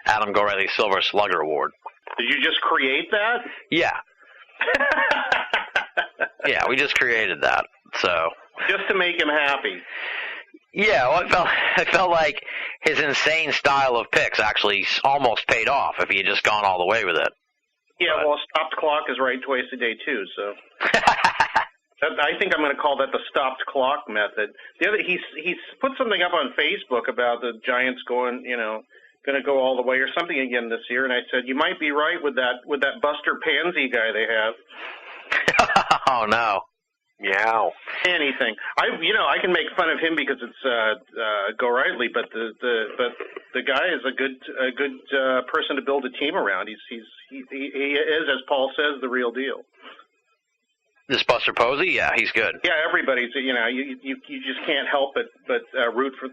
Adam Gorelli Silver Slugger Award. Did you just create that? Yeah. Yeah, we just created that. So just to make him happy. Yeah, well, I felt like his insane style of picks actually almost paid off if he had just gone all the way with it. Yeah, well, stopped clock is right twice a day too. So I think I'm going to call that the stopped clock method. The other, he's put something up on Facebook about the Giants going to go all the way or something again this year, and I said you might be right with that Buster Pansy guy they have. Oh no. Meow. Anything. I can make fun of him because it's Go Rightly, but the guy is a good person to build a team around. He is, as Paul says, the real deal. This Buster Posey, yeah, he's good. Yeah, everybody's you just can't help but root for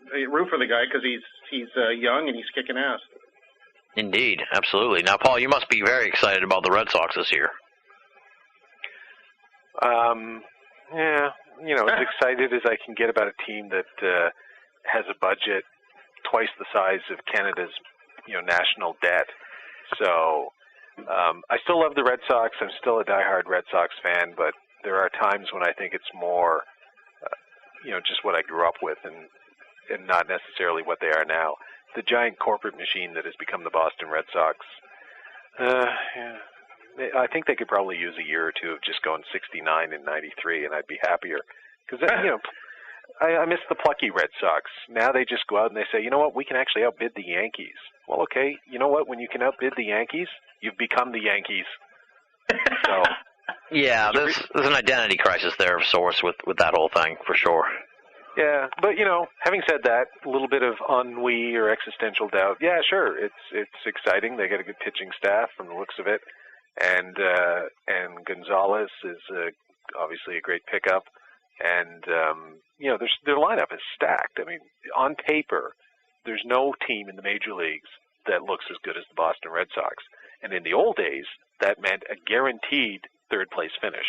the guy because he's young and he's kicking ass. Indeed, absolutely. Now, Paul, you must be very excited about the Red Sox this year. Yeah, as excited as I can get about a team that has a budget twice the size of Canada's, national debt. So I still love the Red Sox. I'm still a diehard Red Sox fan, but there are times when I think it's more, just what I grew up with. And and not necessarily what they are now. The giant corporate machine that has become the Boston Red Sox, I think they could probably use a year or two of just going 69 and 93, and I'd be happier. Because, I miss the plucky Red Sox. Now they just go out and they say, you know what, we can actually outbid the Yankees. Well, okay, you know what, when you can outbid the Yankees, you've become the Yankees. So, yeah, there's an identity crisis there of sorts with that whole thing, for sure. Yeah, but, having said that, a little bit of ennui or existential doubt, yeah, sure, it's exciting. They got a good pitching staff from the looks of it, and Gonzalez is obviously a great pickup, and, their lineup is stacked. I mean, on paper, there's no team in the major leagues that looks as good as the Boston Red Sox, and in the old days, that meant a guaranteed third-place finish.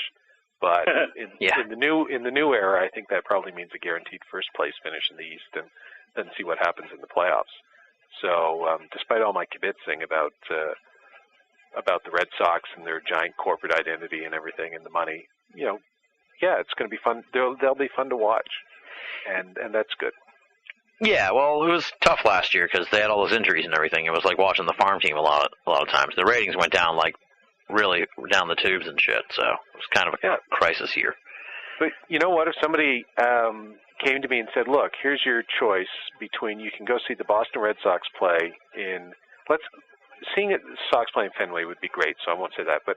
But in the new era, I think that probably means a guaranteed first place finish in the East, and then see what happens in the playoffs. So, despite all my kibitzing about the Red Sox and their giant corporate identity and everything and the money, it's going to be fun. They'll be fun to watch, and that's good. Yeah, well, it was tough last year because they had all those injuries and everything. It was like watching the farm team a lot of times. The ratings went down really down the tubes and shit, so it was kind of a crisis year. But you know what? If somebody came to me and said, look, here's your choice between you can go see the Boston Red Sox play seeing the Sox play in Fenway would be great, so I won't say that, but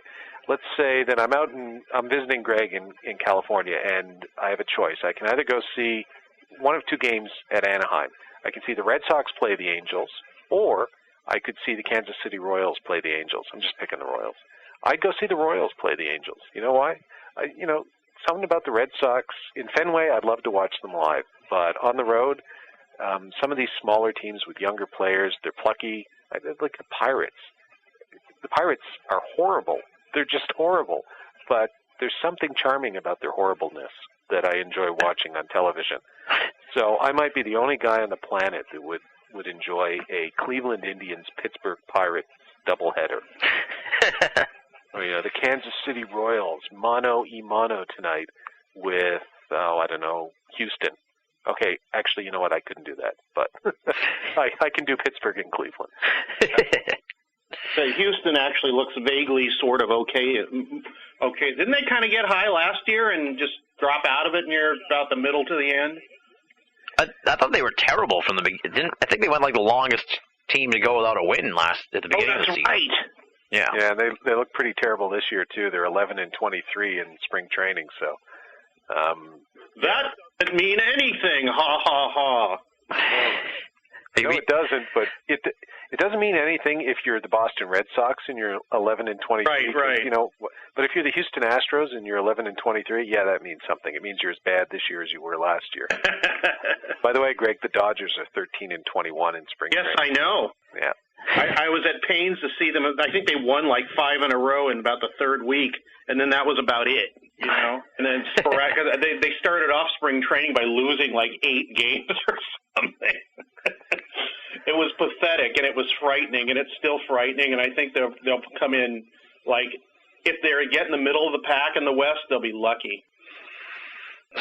let's say that I'm visiting Greg in California and I have a choice. I can either go see one of two games at Anaheim. I can see the Red Sox play the Angels, or I could see the Kansas City Royals play the Angels. I'm just picking the Royals. I'd go see the Royals play the Angels. You know why? Something about the Red Sox. In Fenway, I'd love to watch them live. But on the road, some of these smaller teams with younger players, they're plucky. Like the Pirates. The Pirates are horrible. They're just horrible. But there's something charming about their horribleness that I enjoy watching on television. So I might be the only guy on the planet that would enjoy a Cleveland Indians-Pittsburgh Pirates doubleheader. The Kansas City Royals, mano-a-mano tonight with, Houston. Okay, actually, you know what? I couldn't do that, but I can do Pittsburgh and Cleveland. So Houston actually looks vaguely sort of okay. Okay, didn't they kind of get high last year and just drop out of it near about the middle to the end? I thought they were terrible from the beginning. I think they went like the longest team to go without a win at the beginning of the season. Oh, that's right. Yeah. Yeah, they look pretty terrible this year too. They're 11 and 23 in spring training, so that doesn't mean anything. Ha ha ha. No, it doesn't, but it doesn't mean anything if you're the Boston Red Sox and you're 11 and 23. Right. But if you're the Houston Astros and you're 11 and 23, yeah, that means something. It means you're as bad this year as you were last year. By the way, Greg, the Dodgers are 13 and 21 in spring training. Yes, I know. Yeah. I was at pains to see them. I think they won like 5 in a row in about the third week, and then that was about it, And then they started off spring training by losing like 8 games or something. It was pathetic, and it was frightening, and it's still frightening, and I think they'll come in, like, if they get in the middle of the pack in the West, they'll be lucky.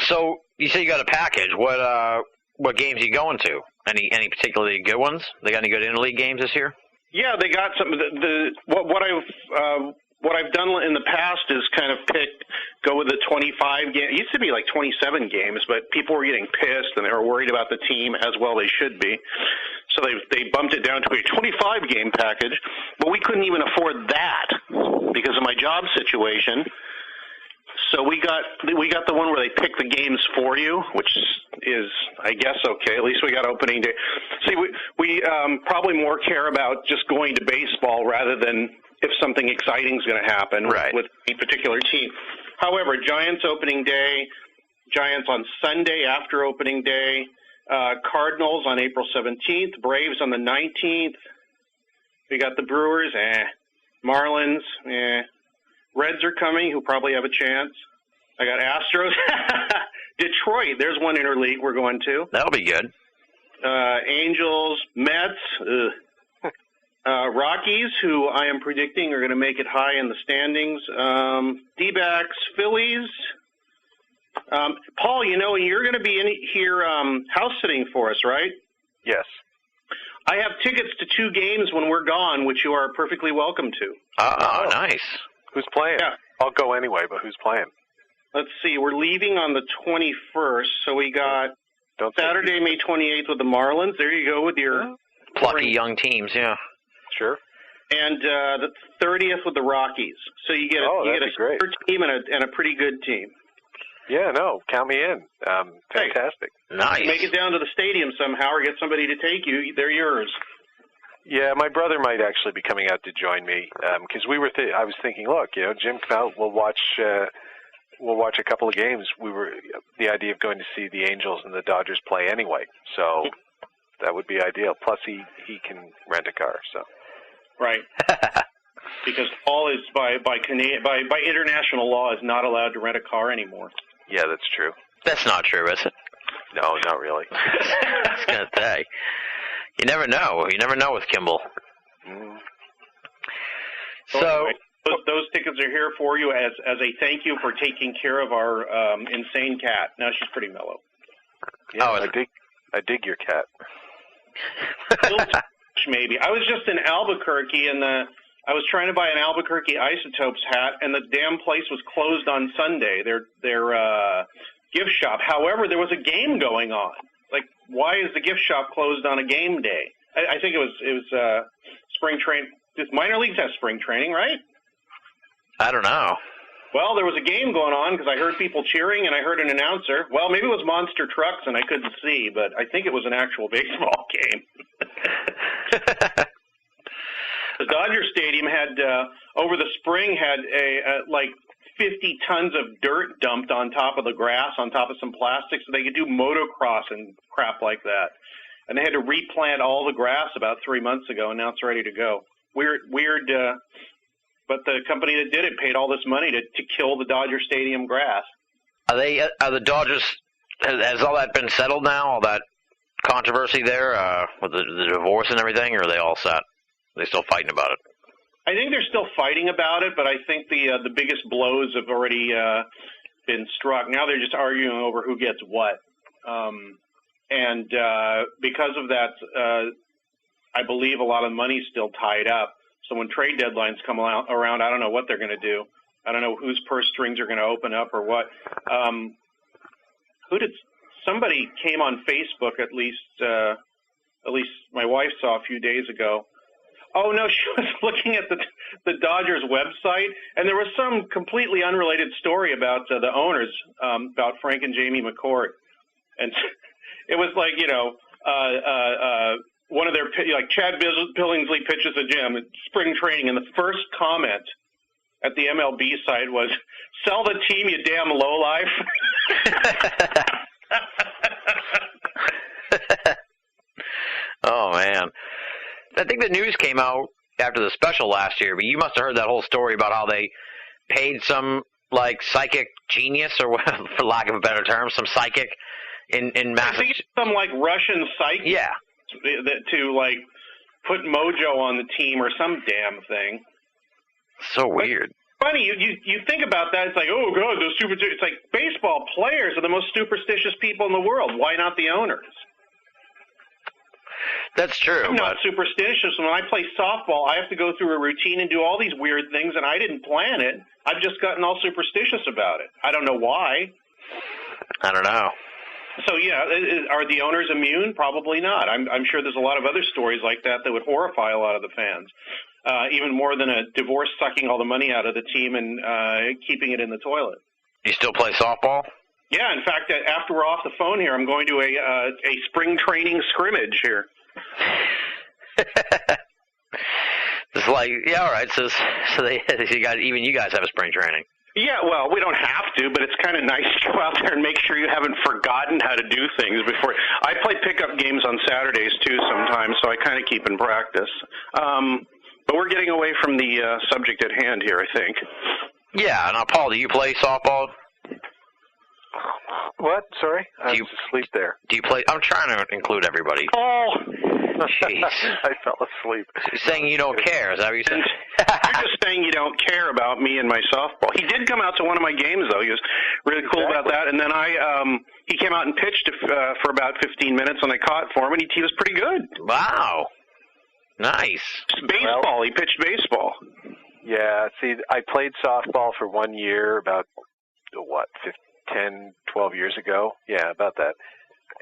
So, you say you got a package. What games are you going to? Any particularly good ones? They got any good interleague games this year? Yeah, they got some. What I've done in the past is kind of go with the 25 game. It used to be like 27 games, but people were getting pissed and they were worried about the team, as well they should be. So they bumped it down to a 25 game package, but we couldn't even afford that because of my job situation. So we got the one where they pick the games for you, which is, I guess, okay. At least we got opening day. See, we probably more care about just going to baseball rather than if something exciting is going to happen with a particular team. However, Giants opening day, Giants on Sunday after opening day, Cardinals on April 17th, Braves on the 19th. We got the Brewers, Marlins, Reds are coming, who probably have a chance. I got Astros. Detroit, there's one interleague we're going to. That'll be good. Angels, Mets, Rockies, who I am predicting are going to make it high in the standings. D-backs, Phillies, Paul, you're going to be in here house sitting for us, right? Yes. I have tickets to 2 games when we're gone, which you are perfectly welcome to. Oh, nice. Who's playing? Yeah. I'll go anyway, but who's playing? Let's see. We're leaving on the 21st, so we got Saturday, May 28th with the Marlins. There you go with your plucky young teams, yeah. Sure. And the 30th with the Rockies. So you get a super team and a pretty good team. Yeah, no, count me in. Fantastic. Nice. Make it down to the stadium somehow or get somebody to take you. They're yours. Yeah, my brother might actually be coming out to join me because I was thinking, look, Jim, come out. We'll watch a couple of games. The idea of going to see the Angels and the Dodgers play anyway, so that would be ideal. Plus, he can rent a car. So. Right. Because Paul is by international law is not allowed to rent a car anymore. Yeah, that's true. That's not true, is it? No, not really. I was gonna say. You never know. You never know with Kimball. Mm. So anyway, those tickets are here for you as a thank you for taking care of our insane cat. Now she's pretty mellow. Yeah, I dig your cat. Maybe. I was just in Albuquerque and I was trying to buy an Albuquerque Isotopes hat and the damn place was closed on Sunday. Their gift shop. However, there was a game going on. Like, why is the gift shop closed on a game day? I think it was spring training. Minor leagues have spring training, right? I don't know. Well, there was a game going on because I heard people cheering and I heard an announcer. Well, maybe it was Monster Trucks and I couldn't see, but I think it was an actual baseball game. The Dodger Stadium had, over the spring, had like 50 tons of dirt dumped on top of the grass, on top of some plastic, so they could do motocross and crap like that. And they had to replant all the grass about 3 months ago, and now it's ready to go. Weird, but the company that did it paid all this money to kill the Dodger Stadium grass. Are the Dodgers, has all that been settled now, all that controversy there with the divorce and everything, or are they all set? Are they still fighting about it? I think they're still fighting about it, but I think the biggest blows have already been struck. Now they're just arguing over who gets what. And because of that, I believe a lot of money's still tied up. So when trade deadlines come around, I don't know what they're going to do. I don't know whose purse strings are going to open up or what. Somebody came on Facebook, at least my wife saw a few days ago. Oh, no, she was looking at the Dodgers website, and there was some completely unrelated story about the owners, about Frank and Jamie McCourt. And it was like, one of their, like Chad Billingsley pitches a gym at spring training, and the first comment at the MLB site was, "Sell the team, you damn lowlife." Oh, man. I think the news came out after the special last year, but you must have heard that whole story about how they paid some, like, psychic genius, or for lack of a better term, some psychic in Massachusetts. Some, like, Russian psychic. Yeah. To, like, put mojo on the team or some damn thing. So weird. But funny, you think about that, it's like, oh, God, those it's like baseball players are the most superstitious people in the world. Why not the owners? That's true. I'm not superstitious. When I play softball, I have to go through a routine and do all these weird things, and I didn't plan it. I've just gotten all superstitious about it. I don't know why. I don't know. So, yeah, are the owners immune? Probably not. I'm sure there's a lot of other stories like that would horrify a lot of the fans, even more than a divorce sucking all the money out of the team and keeping it in the toilet. You still play softball? Yeah, in fact, after we're off the phone here, I'm going to a spring training scrimmage here. It's like, yeah, all right. So even you guys have a spring training. Yeah, well, we don't have to, but it's kind of nice to go out there and make sure you haven't forgotten how to do things before. I play pickup games on Saturdays, too, sometimes, so I kind of keep in practice. But we're getting away from the subject at hand here, I think. Yeah. Now, Paul, do you play softball? What? Sorry? I was asleep there. Do you play? I'm trying to include everybody. Paul! Jeez. I fell asleep. You're saying you don't care, is that what you said? You're just saying you don't care about me and my softball. He did come out to one of my games, though. He was really cool about that. And then he came out and pitched for about 15 minutes, and I caught for him, and he was pretty good. Wow. Nice. Baseball. Well, he pitched baseball. Yeah, see, I played softball for 1 year about, 10, 12 years ago? Yeah, about that.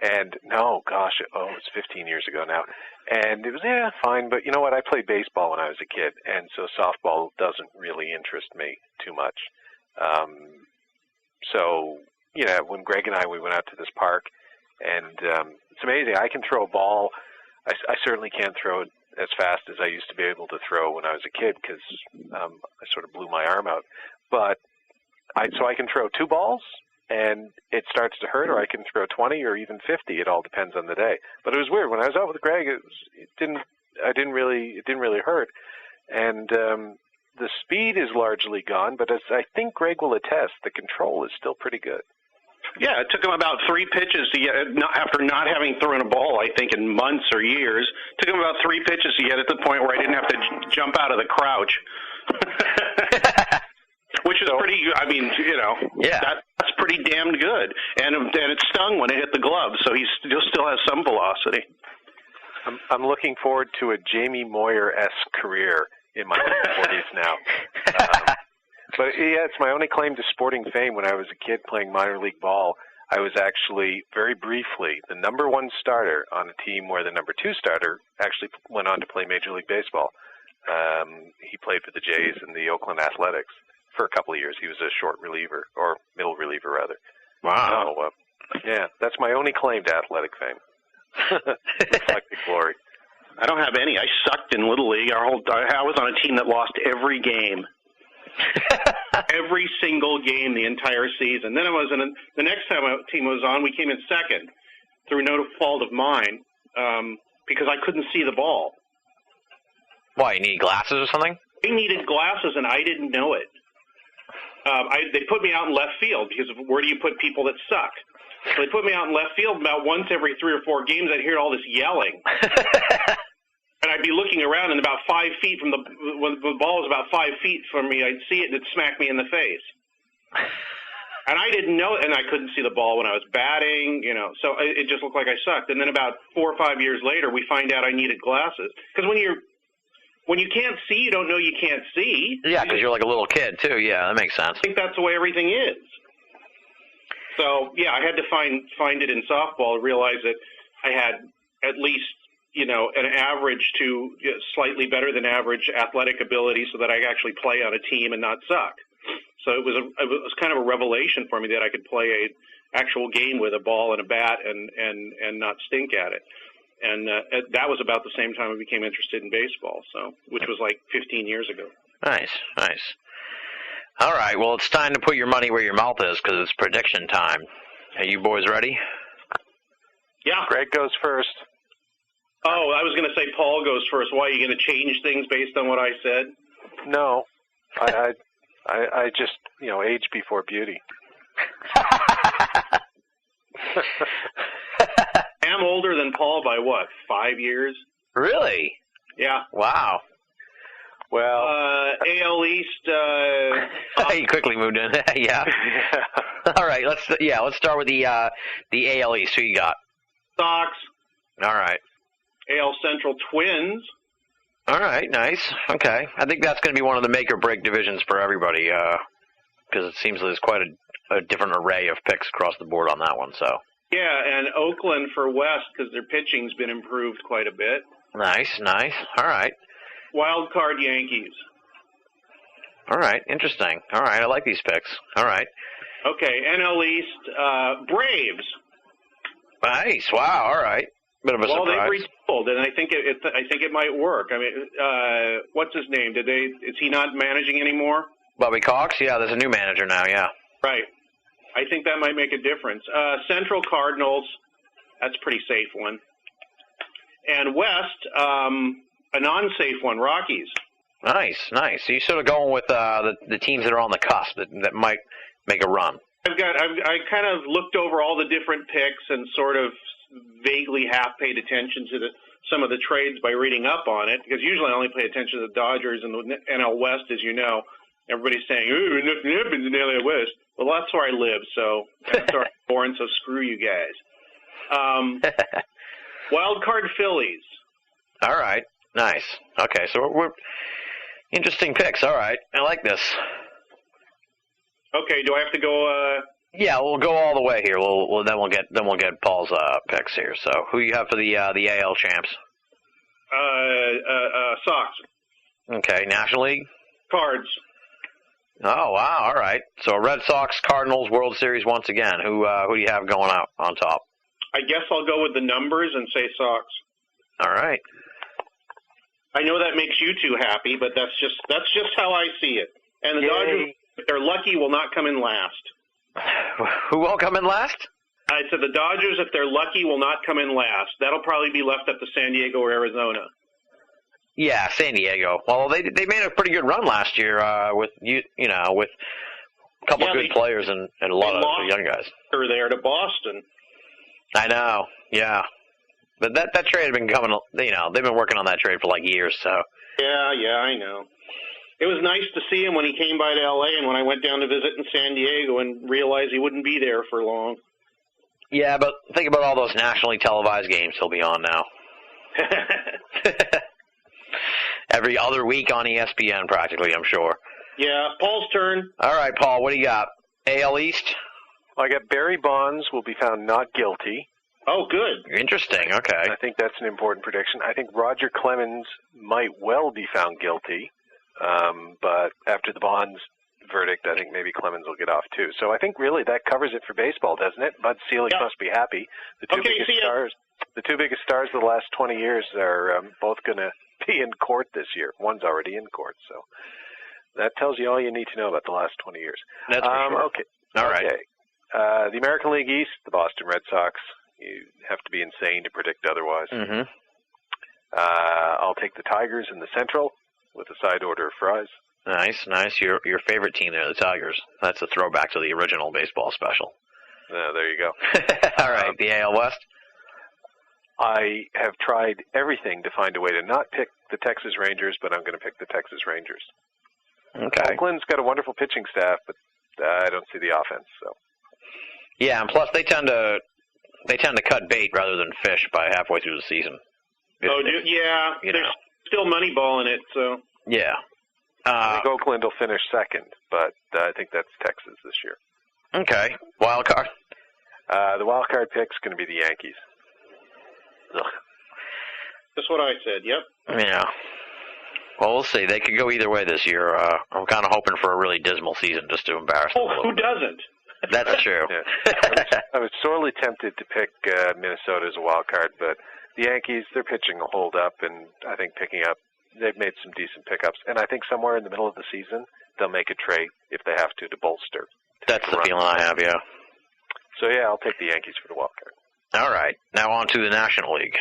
And, it's 15 years ago now. And it was, fine, but you know what? I played baseball when I was a kid, and so softball doesn't really interest me too much. When Greg and we went out to this park, and it's amazing. I can throw a ball. I certainly can't throw it as fast as I used to be able to throw when I was a kid because I sort of blew my arm out. But I can throw 2 balls, and it starts to hurt, or I can throw 20 or even 50. It all depends on the day. But it was weird when I was out with Greg. It didn't really hurt, and the speed is largely gone. But as I think Greg will attest, the control is still pretty good. Yeah, it took him about 3 pitches to get, after not having thrown a ball, I think, in months or years. It took him about 3 pitches to get at the point where I didn't have to jump out of the crouch. Which is pretty, that's pretty damned good. And it stung when it hit the glove, so he still has some velocity. I'm looking forward to a Jamie Moyer-esque career in my late 40s now. But it's my only claim to sporting fame. When I was a kid playing minor league ball, I was actually, very briefly, the number 1 starter on a team where the number 2 starter actually went on to play Major League Baseball. He played for the Jays and the Oakland Athletics for a couple of years. He was a short reliever, or middle reliever, rather. Wow. So, that's my only claim to athletic fame. Reflected glory. I don't have any. I sucked in Little League. I was on a team that lost every game. Every single game the entire season. Then the next time our team was on, we came in second through no fault of mine because I couldn't see the ball. Why, you need glasses or something? I needed glasses, and I didn't know it. They put me out in left field because of where do you put people that suck? So they put me out in left field about once every 3 or 4 games. I'd hear all this yelling. And I'd be looking around, and about 5 feet when the ball was about 5 feet from me, I'd see it, and it'd smack me in the face. And I didn't know, and I couldn't see the ball when I was batting, so it just looked like I sucked. And then about 4 or 5 years later, we find out I needed glasses. Because when you can't see, you don't know you can't see. Yeah, because you're like a little kid, too. Yeah, that makes sense. I think that's the way everything is. So, yeah, I had to find it in softball to realize that I had at least, an average to slightly better than average athletic ability so that I could actually play on a team and not suck. So it was kind of a revelation for me that I could play a actual game with a ball and a bat and not stink at it. And that was about the same time I became interested in baseball, which was like 15 years ago. Nice. All right, well, it's time to put your money where your mouth is because it's prediction time. Are you boys ready? Yeah. Greg goes first. Oh, I was going to say Paul goes first. Why, are you going to change things based on what I said? No. I just, age before beauty. I'm older than Paul by what, 5 years? Really? Yeah. Wow. Well, AL East. He quickly moved in. Yeah. All right. Let's start with the AL East. Who you got? Sox. All right. AL Central Twins. All right. Nice. Okay. I think that's going to be one of the make or break divisions for everybody because it seems there's quite a different array of picks across the board on that one. So. Yeah, and Oakland for West because their pitching's been improved quite a bit. Nice. All right. Wild card Yankees. All right, interesting. All right, I like these picks. All right. Okay, NL East, Braves. Nice. Wow. All right. Bit of a surprise. Well, they've retooled, and I think it might work. I mean, what's his name? Is he not managing anymore? Bobby Cox. Yeah, there's a new manager now. Yeah. Right. I think that might make a difference. Central Cardinals. That's a pretty safe one. And West, a non-safe one, Rockies. Nice. So you're sort of going with the teams that are on the cusp that might make a run. I kind of looked over all the different picks and sort of vaguely half paid attention to some of the trades by reading up on it, because usually I only pay attention to the Dodgers and the NL West, as you know. Everybody's saying, "Ooh, nothing happens in the NL West." Well, that's where I live, so that's where I'm born, so screw you guys. Wild card Phillies. All right. Nice. Okay, so we're interesting picks. All right. I like this. Okay, do I have to go Yeah, we'll go all the way here. We'll get Paul's picks here. So, who you have for the AL champs? Sox. Okay, National League? Cards. Oh, wow. All right. So, Red Sox, Cardinals, World Series once again. Who do you have going out on top? I guess I'll go with the numbers and say Sox. All right. I know that makes you two happy, but that's just how I see it. And the Dodgers, if they're lucky, will not come in last. Who won't come in last? I said the Dodgers, if they're lucky, will not come in last. That'll probably be left up to San Diego or Arizona. Yeah, San Diego. Well, they made a pretty good run last year with with a couple good players and a lot of young guys. They're there to Boston. I know. Yeah, but that trade had been coming. They've been working on that trade for like years. So. Yeah, I know. It was nice to see him when he came by to L.A. and when I went down to visit in San Diego and realized he wouldn't be there for long. Yeah, but think about all those nationally televised games he'll be on now. Every other week on ESPN, practically, I'm sure. Yeah, Paul's turn. All right, Paul, what do you got? AL East? Well, I got Barry Bonds will be found not guilty. Oh, good. Interesting, okay. I think that's an important prediction. I think Roger Clemens might well be found guilty, but after the Bonds verdict, I think maybe Clemens will get off too. So I think really that covers it for baseball, doesn't it? Bud Selig must be happy. The two biggest stars of the last 20 years are both going to be in court this year. One's already in court, so that tells you all you need to know about the last 20 years. That's for sure. Okay. All right. Okay. The American League East, the Boston Red Sox. You have to be insane to predict otherwise. Mm-hmm. I'll take the Tigers in the Central with a side order of fries. Nice. Your favorite team there, the Tigers. That's a throwback to the original baseball special. There you go. All right, the AL West. I have tried everything to find a way to not pick the Texas Rangers, but I'm going to pick the Texas Rangers. Okay. Oakland's got a wonderful pitching staff, but I don't see the offense. So. Yeah, and plus they tend to cut bait rather than fish by halfway through the season. There's still Moneyball in it, so. Yeah. I think Oakland will finish second, but I think that's Texas this year. Okay. Wild card? The wild card pick's going to be the Yankees. Ugh. That's what I said, yep. Yeah. Well, we'll see. They could go either way this year. I'm kind of hoping for a really dismal season just to embarrass them. Oh, who doesn't? That's true. Yeah. I was sorely tempted to pick Minnesota as a wild card, but the Yankees, their pitching will hold up, and I think they've made some decent pickups. And I think somewhere in the middle of the season, they'll make a trade if they have to bolster. That's the feeling I have, yeah. So, yeah, I'll take the Yankees for the wild card. All right. Now on to the National League.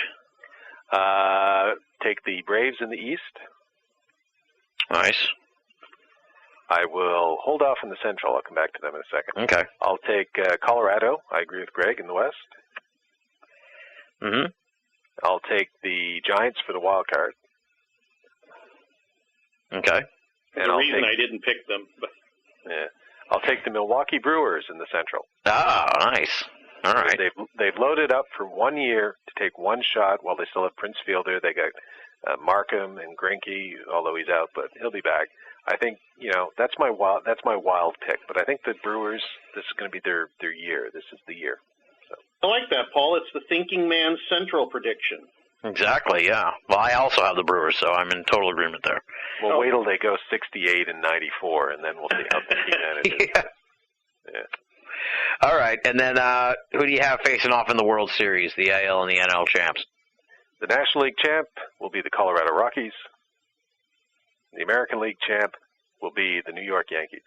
Take the Braves in the East. Nice. I will hold off in the Central. I'll come back to them in a second. Okay. I'll take Colorado. I agree with Greg in the West. Mm-hmm. I'll take the Giants for the wild card. Okay. There's a reason I didn't pick them. But. Yeah. I'll take the Milwaukee Brewers in the Central. Ah, nice. All right. They've loaded up for 1 year to take one shot while they still have Prince Fielder. They got Markham and Greinke, although he's out, but he'll be back. I think that's my wild pick. But I think the Brewers, this is going to be their year. This is the year. So. I like that, Paul. It's the thinking man's Central prediction. Exactly. Yeah. Well, I also have the Brewers, so I'm in total agreement there. Well, wait till they go 68 and 94, and then we'll see how thinking man it is. Yeah. All right, and then who do you have facing off in the World Series, the AL and the NL champs? The National League champ will be the Colorado Rockies. The American League champ will be the New York Yankees.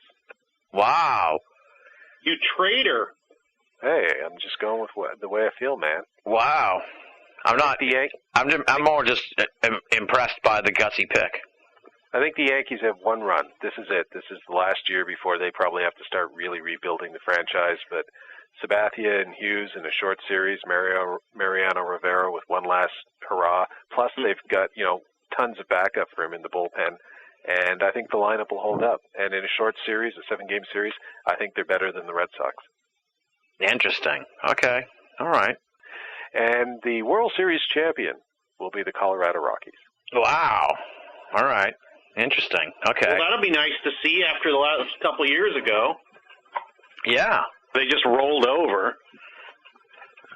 Wow. You traitor. Hey, I'm just going with the way I feel, man. Wow. I'm not. I'm more just impressed by the gutsy pick. I think the Yankees have one run. This is it. This is the last year before they probably have to start really rebuilding the franchise. But Sabathia and Hughes in a short series, Mariano Rivera with one last hurrah. Plus, they've got, tons of backup for him in the bullpen. And I think the lineup will hold up. And in a short series, a 7-game series, I think they're better than the Red Sox. Interesting. Okay. All right. And the World Series champion will be the Colorado Rockies. Wow. All right. Interesting. Okay. Well, that'll be nice to see after the last couple of years ago. Yeah. They just rolled over.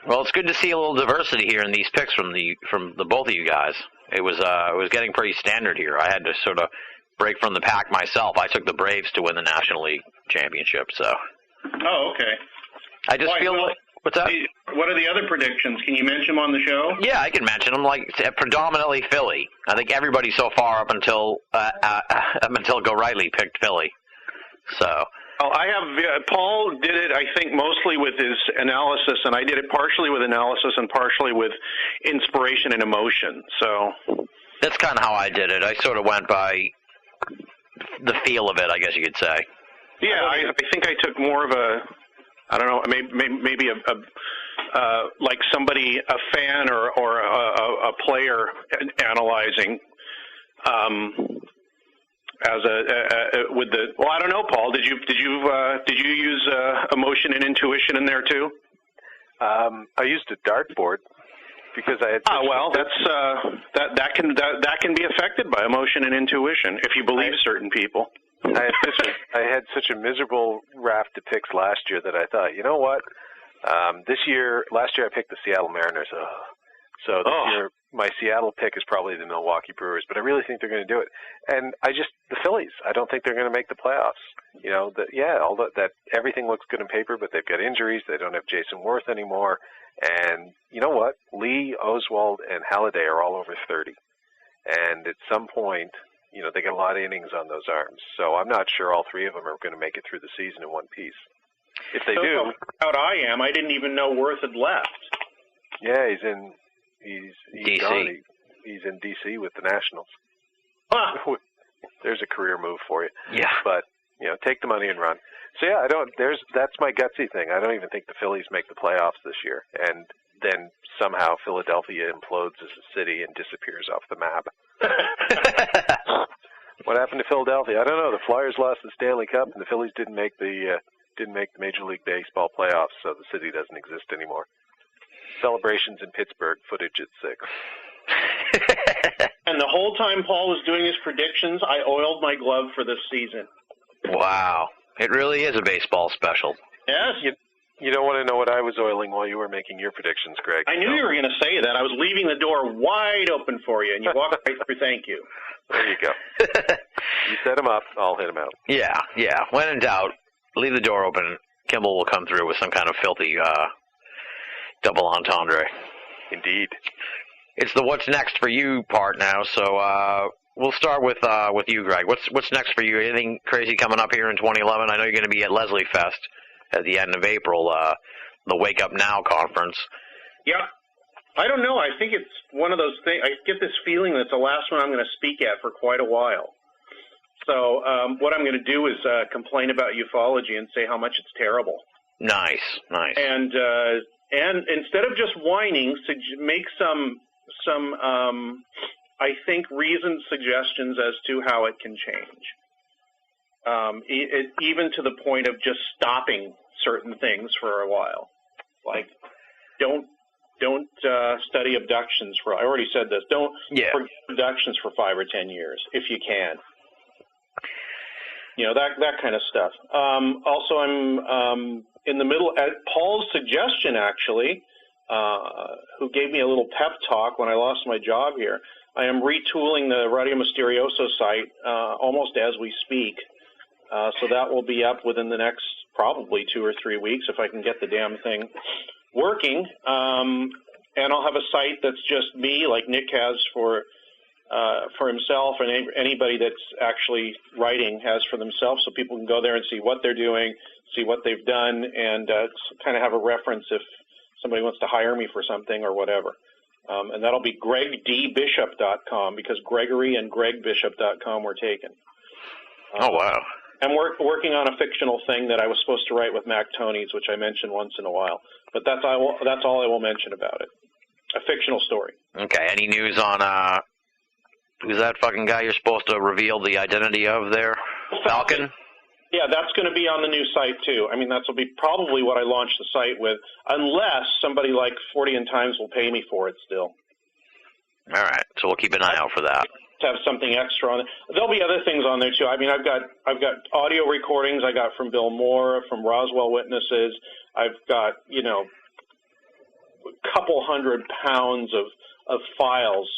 Well, it's good to see a little diversity here in these picks from the both of you guys. It was getting pretty standard here. I had to sort of break from the pack myself. I took the Braves to win the National League championship. So. Oh, okay. I just feel like. What's that? What are the other predictions? Can you mention them on the show? Yeah, I can mention them. Like predominantly Philly. I think everybody so far up until Go Riley picked Philly. So. Oh, I have Paul did it, I think, mostly with his analysis, and I did it partially with analysis and partially with inspiration and emotion. So that's kind of how I did it. I sort of went by the feel of it, I guess you could say. Yeah, I think I took more of a, I don't know, maybe like somebody, a fan or a player analyzing. I don't know, Paul. Did you use emotion and intuition in there too? I used a dartboard because I had. That can be affected by emotion and intuition if you believe certain people. I had such a miserable raft of picks last year that I thought, you know what? Last year I picked the Seattle Mariners. So this year my Seattle pick is probably the Milwaukee Brewers, but I really think they're going to do it. And the Phillies, I don't think they're going to make the playoffs. Although that everything looks good on paper, but they've got injuries. They don't have Jason Worth anymore. And you know what? Lee, Oswald, and Halladay are all over 30. And at some point, they get a lot of innings on those arms. So I'm not sure all three of them are going to make it through the season in one piece. If they do. How I am, I didn't even know Worth had left. Yeah, he's DC. gone. He's in DC with the Nationals. Huh. There's a career move for you. Yeah. But, take the money and run. So yeah, that's my gutsy thing. I don't even think the Phillies make the playoffs this year. And then somehow Philadelphia implodes as a city and disappears off the map. What happened to Philadelphia? I don't know. The Flyers lost the Stanley Cup and the Phillies didn't make the Major League Baseball playoffs, so the city doesn't exist anymore. Celebrations in Pittsburgh, footage at 6. And the whole time Paul was doing his predictions, I oiled my glove for this season. Wow. It really is a baseball special. Yes. You don't want to know what I was oiling while you were making your predictions, Greg. I knew you were going to say that. I was leaving the door wide open for you, and you walked right through. Thank you. There you go. You set him up, I'll hit him out. Yeah. When in doubt, leave the door open. Kimball will come through with some kind of filthy double entendre. Indeed. It's the what's next for you part now, so we'll start with you, Greg. What's next for you? Anything crazy coming up here in 2011? I know you're going to be at Leslie Fest at the end of April, the Wake Up Now conference. Yeah. I don't know. I think it's one of those things. I get this feeling that it's the last one I'm going to speak at for quite a while. So what I'm going to do is complain about ufology and say how much it's terrible. Nice. And instead of just whining, make some I think reasoned suggestions as to how it can change. Even to the point of just stopping certain things for a while, like don't study abductions for. I already said this. Don't forget abductions for 5 or 10 years if you can. That kind of stuff. Also, I'm in the middle at Paul's suggestion, actually, who gave me a little pep talk when I lost my job here. I am retooling the Radio Mysterioso site almost as we speak. So that will be up within the next probably 2 or 3 weeks if I can get the damn thing working. And I'll have a site that's just me, like Nick has for himself, and anybody that's actually writing has for themselves, so people can go there and see what they're doing, see what they've done, and kind of have a reference if somebody wants to hire me for something or whatever. And that'll be gregdbishop.com because Gregory and gregbishop.com were taken. Oh, wow. I'm working on a fictional thing that I was supposed to write with Mac Tonys, which I mention once in a while. But that's all I will mention about it. A fictional story. Okay. Any news on who's that fucking guy you're supposed to reveal the identity of there? Falcon? Yeah, that's going to be on the new site, too. I mean, that'll be probably what I launch the site with, unless somebody like 40 and Times will pay me for it still. All right. So we'll keep an eye out for that. To have something extra on it. There'll be other things on there too. I mean, I've got audio recordings I got from Bill Moore, from Roswell Witnesses. I've got, a couple 100 pounds of files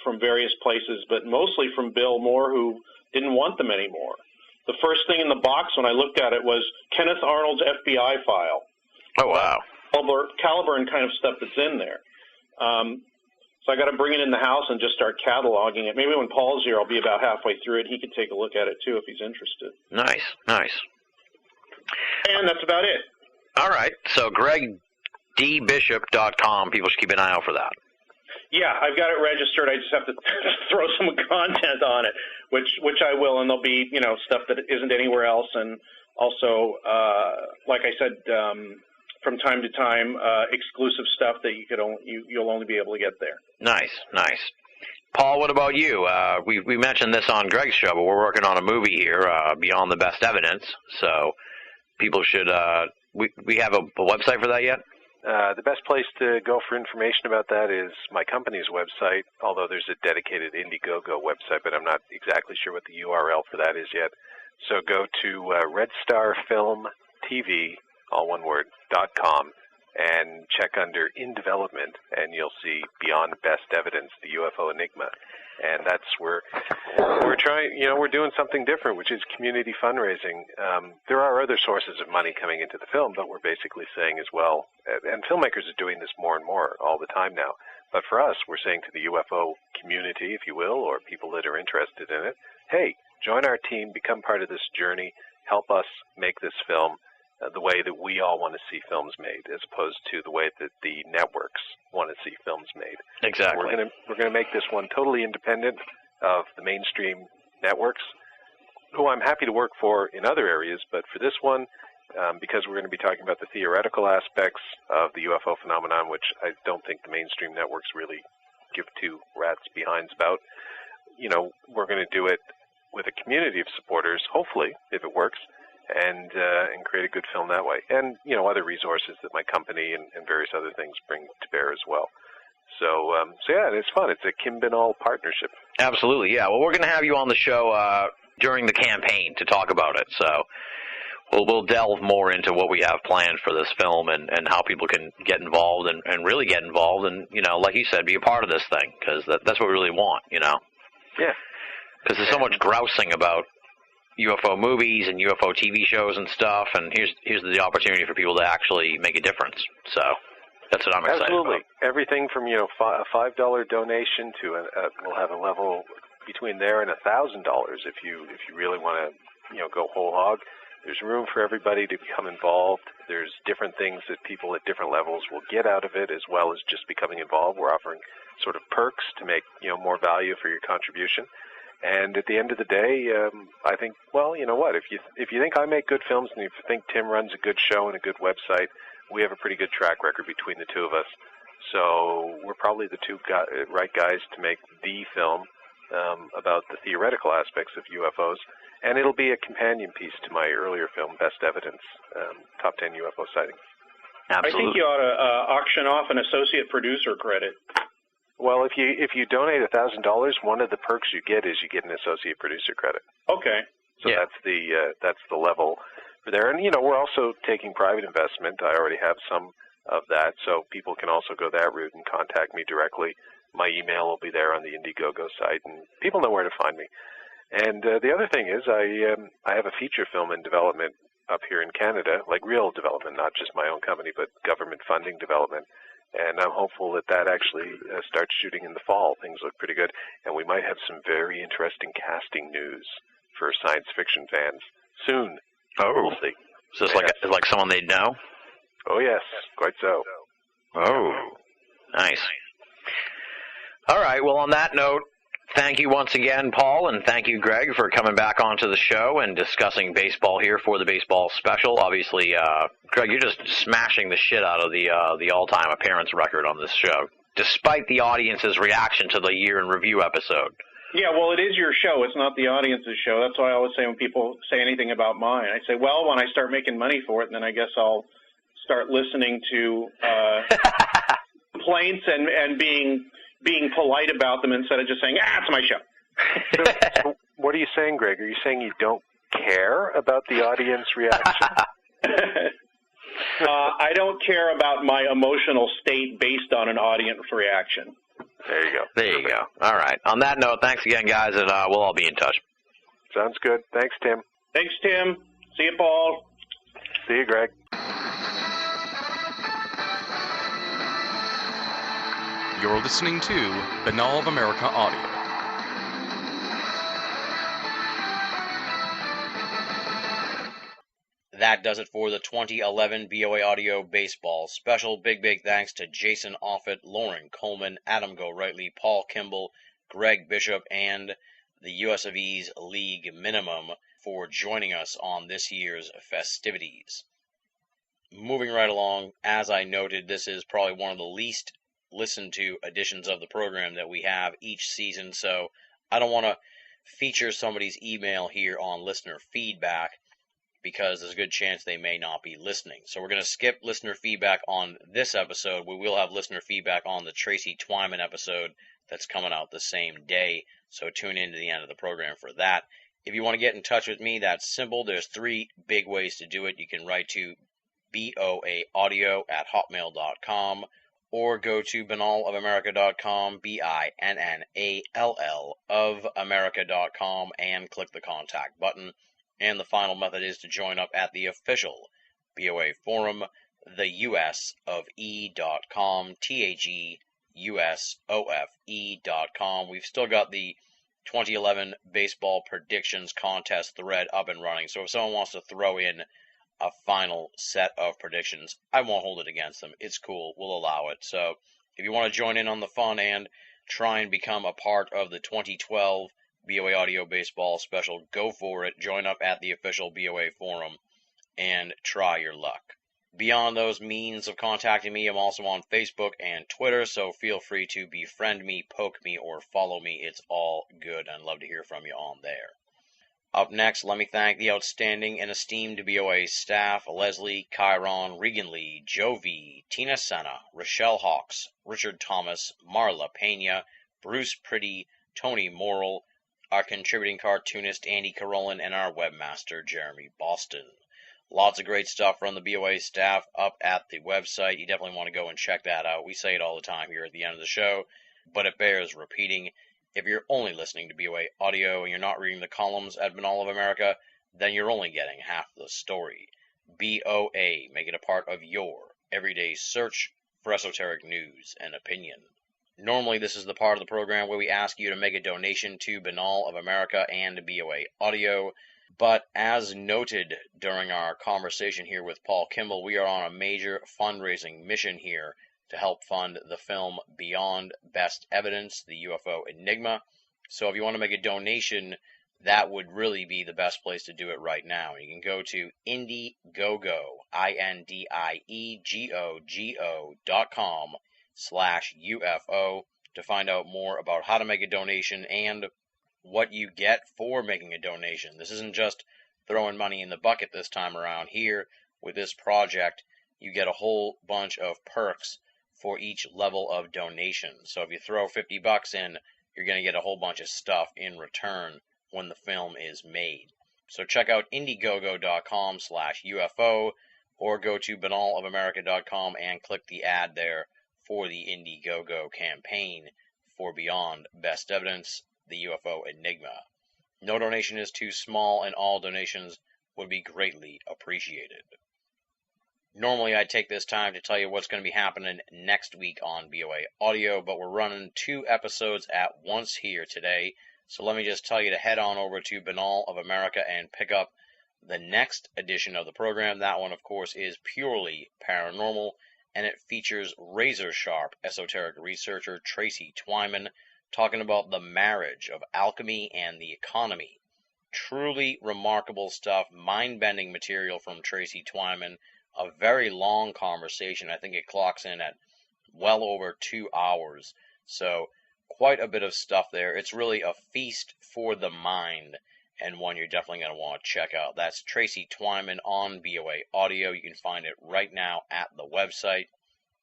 from various places, but mostly from Bill Moore, who didn't want them anymore. The first thing in the box when I looked at it was Kenneth Arnold's FBI file. Oh wow! Caliber and kind of stuff that's in there. So I got to bring it in the house and just start cataloging it. Maybe when Paul's here, I'll be about halfway through it. He could take a look at it, too, if he's interested. Nice. And that's about it. All right. So GregDBishop.com, people should keep an eye out for that. Yeah, I've got it registered. I just have to throw some content on it, which I will, and there'll be, stuff that isn't anywhere else. And also, like I said, from time to time, exclusive stuff that you'll only be able to get there. Nice. Paul, what about you? We mentioned this on Greg's show, but we're working on a movie here, Beyond the Best Evidence. So people should. We have a website for that yet? The best place to go for information about that is my company's website, although there's a dedicated Indiegogo website, but I'm not exactly sure what the URL for that is yet. So go to Red Star Film TV, all one word, .com, and check under In Development, and you'll see Beyond Best Evidence, the UFO Enigma. And that's where we're trying, we're doing something different, which is community fundraising. There are other sources of money coming into the film, but we're basically saying as well, and filmmakers are doing this more and more all the time now, but for us, we're saying to the UFO community, if you will, or people that are interested in it, hey, join our team, become part of this journey, help us make this film the way that we all want to see films made, as opposed to the way that the networks want to see films made. Exactly. We're going to make this one totally independent of the mainstream networks, who I'm happy to work for in other areas, but for this one, because we're going to be talking about the theoretical aspects of the UFO phenomenon, which I don't think the mainstream networks really give two rats behinds about, we're going to do it with a community of supporters, hopefully, if it works, and create a good film that way. And, other resources that my company and various other things bring to bear as well. So yeah, it's fun. It's a Kim Binall partnership. Absolutely, yeah. Well, we're going to have you on the show during the campaign to talk about it. So we'll delve more into what we have planned for this film and how people can get involved and really get involved and, like you said, be a part of this thing, because that's what we really want, Yeah. Because there's so much grousing about UFO movies and UFO TV shows and stuff, and here's the opportunity for people to actually make a difference. So that's what I'm excited Absolutely. about. Everything from a $5 donation to we'll have a level between there and $1,000 if you really want to go whole hog. There's room for everybody to become involved. There's different things that people at different levels will get out of it, as well as just becoming involved. We're offering sort of perks to make more value for your contribution. And at the end of the day, I think, well, you know what? If you think I make good films and if you think Tim runs a good show and a good website, we have a pretty good track record between the two of us. So we're probably the two right guys to make the film about the theoretical aspects of UFOs. And it'll be a companion piece to my earlier film, Best Evidence, Top 10 UFO Sightings. Absolutely. I think you ought to auction off an associate producer credit. Well, if you donate $1,000, one of the perks you get is you get an associate producer credit. Okay. So yeah. that's the level for there. And we're also taking private investment. I already have some of that, so people can also go that route and contact me directly. My email will be there on the Indiegogo site, and people know where to find me. And the other thing is, I have a feature film in development up here in Canada, like real development, not just my own company, but government funding development. And I'm hopeful that actually starts shooting in the fall. Things look pretty good. And we might have some very interesting casting news for science fiction fans soon. Oh. We'll see. Is this like someone they know? Oh, yes. Quite so. Oh. Nice. All right. Well, on that note, Thank you once again, Paul, and thank you, Greg, for coming back onto the show and discussing baseball here for the baseball special. Obviously, Greg, you're just smashing the shit out of the all-time appearance record on this show, despite the audience's reaction to the year in review episode. Yeah, well, it is your show. It's not the audience's show. That's why I always say when people say anything about mine, I say, well, when I start making money for it, then I guess I'll start listening to complaints and being polite about them instead of just saying, it's my show. So what are you saying, Greg? Are you saying you don't care about the audience reaction? I don't care about my emotional state based on an audience reaction. There you go. There you go. All right. On that note, thanks again, guys, and we'll all be in touch. Sounds good. Thanks, Tim. Thanks, Tim. See you, Paul. See you, Greg. You're listening to Banal of America Audio. That does it for the 2011 BoA Audio Baseball Special. Big thanks to Jason Offutt, Lauren Coleman, Adam Go-Rightly, Paul Kimball, Greg Bishop, and the US of E's League Minimum for joining us on this year's festivities. Moving right along, as I noted, this is probably one of the least listened to editions of the program that we have each season, so I don't want to feature somebody's email here on listener feedback, because there's a good chance they may not be listening. So we're going to skip listener feedback on this episode. We will have listener feedback on the Tracy Twyman episode that's coming out the same day, so tune in to the end of the program for that. If you want to get in touch with me, that's simple. There's 3 big ways to do it. You can write to boaaudio@hotmail.com or go to banalofamerica.com, BINNALL of America.com, and click the contact button. And the final method is to join up at the official BoA forum, theusofe.com, THEUSOFE.com. We've still got the 2011 baseball predictions contest thread up and running, so if someone wants to throw in a final set of predictions, I won't hold it against them. It's cool. We'll allow it. So if you want to join in on the fun and try and become a part of the 2012 BoA Audio Baseball Special, go for it. Join up at the official BoA forum and try your luck. Beyond those means of contacting me, I'm also on Facebook and Twitter, so feel free to befriend me, poke me, or follow me. It's all good, and I'd love to hear from you on there. Up next, let me thank the outstanding and esteemed BoA staff: Leslie, Chiron, Regan Lee, Joe V, Tina Senna, Rochelle Hawks, Richard Thomas, Marla Pena, Bruce Pretty, Tony Morrill, our contributing cartoonist Andy Carolyn, and our webmaster Jeremy Boston. Lots of great stuff from the BoA staff up at the website. You definitely want to go and check that out. We say it all the time here at the end of the show, but it bears repeating. If you're only listening to BoA Audio and you're not reading the columns at Banal of America, then you're only getting half the story. BoA, make it a part of your everyday search for esoteric news and opinion. Normally, this is the part of the program where we ask you to make a donation to Banal of America and BoA Audio, but as noted during our conversation here with Paul Kimball, we are on a major fundraising mission here to help fund the film Beyond Best Evidence, the UFO Enigma. So if you want to make a donation, that would really be the best place to do it right now. You can go to Indiegogo, INDIEGOGO.com/UFO to find out more about how to make a donation and what you get for making a donation. This isn't just throwing money in the bucket this time around. Here, with this project, you get a whole bunch of perks for each level of donation. So if you throw $50 in, you're going to get a whole bunch of stuff in return when the film is made. So check out Indiegogo.com/UFO or go to banalofamerica.com and click the ad there for the Indiegogo campaign for Beyond Best Evidence, the UFO Enigma. No donation is too small, and all donations would be greatly appreciated. Normally, I take this time to tell you what's going to be happening next week on BoA Audio, but we're running 2 episodes at once here today, so let me just tell you to head on over to Banal of America and pick up the next edition of the program. That one, of course, is purely paranormal, and it features razor-sharp esoteric researcher Tracy Twyman talking about the marriage of alchemy and the economy. Truly remarkable stuff, mind-bending material from Tracy Twyman. A very long conversation. I think it clocks in at well over 2 hours. So quite a bit of stuff there. It's really a feast for the mind, and one you're definitely going to want to check out. That's Tracy Twyman on BoA Audio. You can find it right now at the website.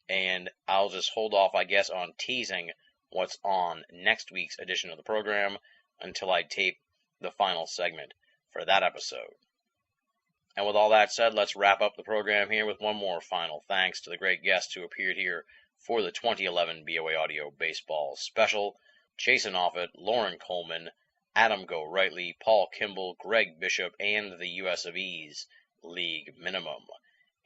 And I'll just hold off, I guess, on teasing what's on next week's edition of the program until I tape the final segment for that episode. And with all that said, let's wrap up the program here with one more final thanks to the great guests who appeared here for the 2011 BoA Audio Baseball Special: Jason Offit, Lauren Coleman, Adam Go Rightly, Paul Kimball, Greg Bishop, and the US of E's League Minimum.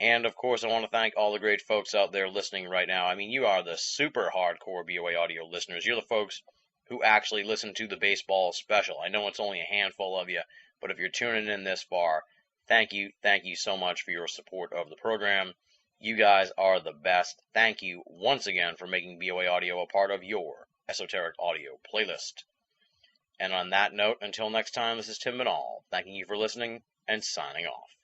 And, of course, I want to thank all the great folks out there listening right now. I mean, you are the super hardcore BoA Audio listeners. You're the folks who actually listen to the baseball special. I know it's only a handful of you, but if you're tuning in this far, thank you so much for your support of the program. You guys are the best. Thank you once again for making BoA Audio a part of your esoteric audio playlist. And on that note, until next time, this is Tim Binnall, thanking you for listening and signing off.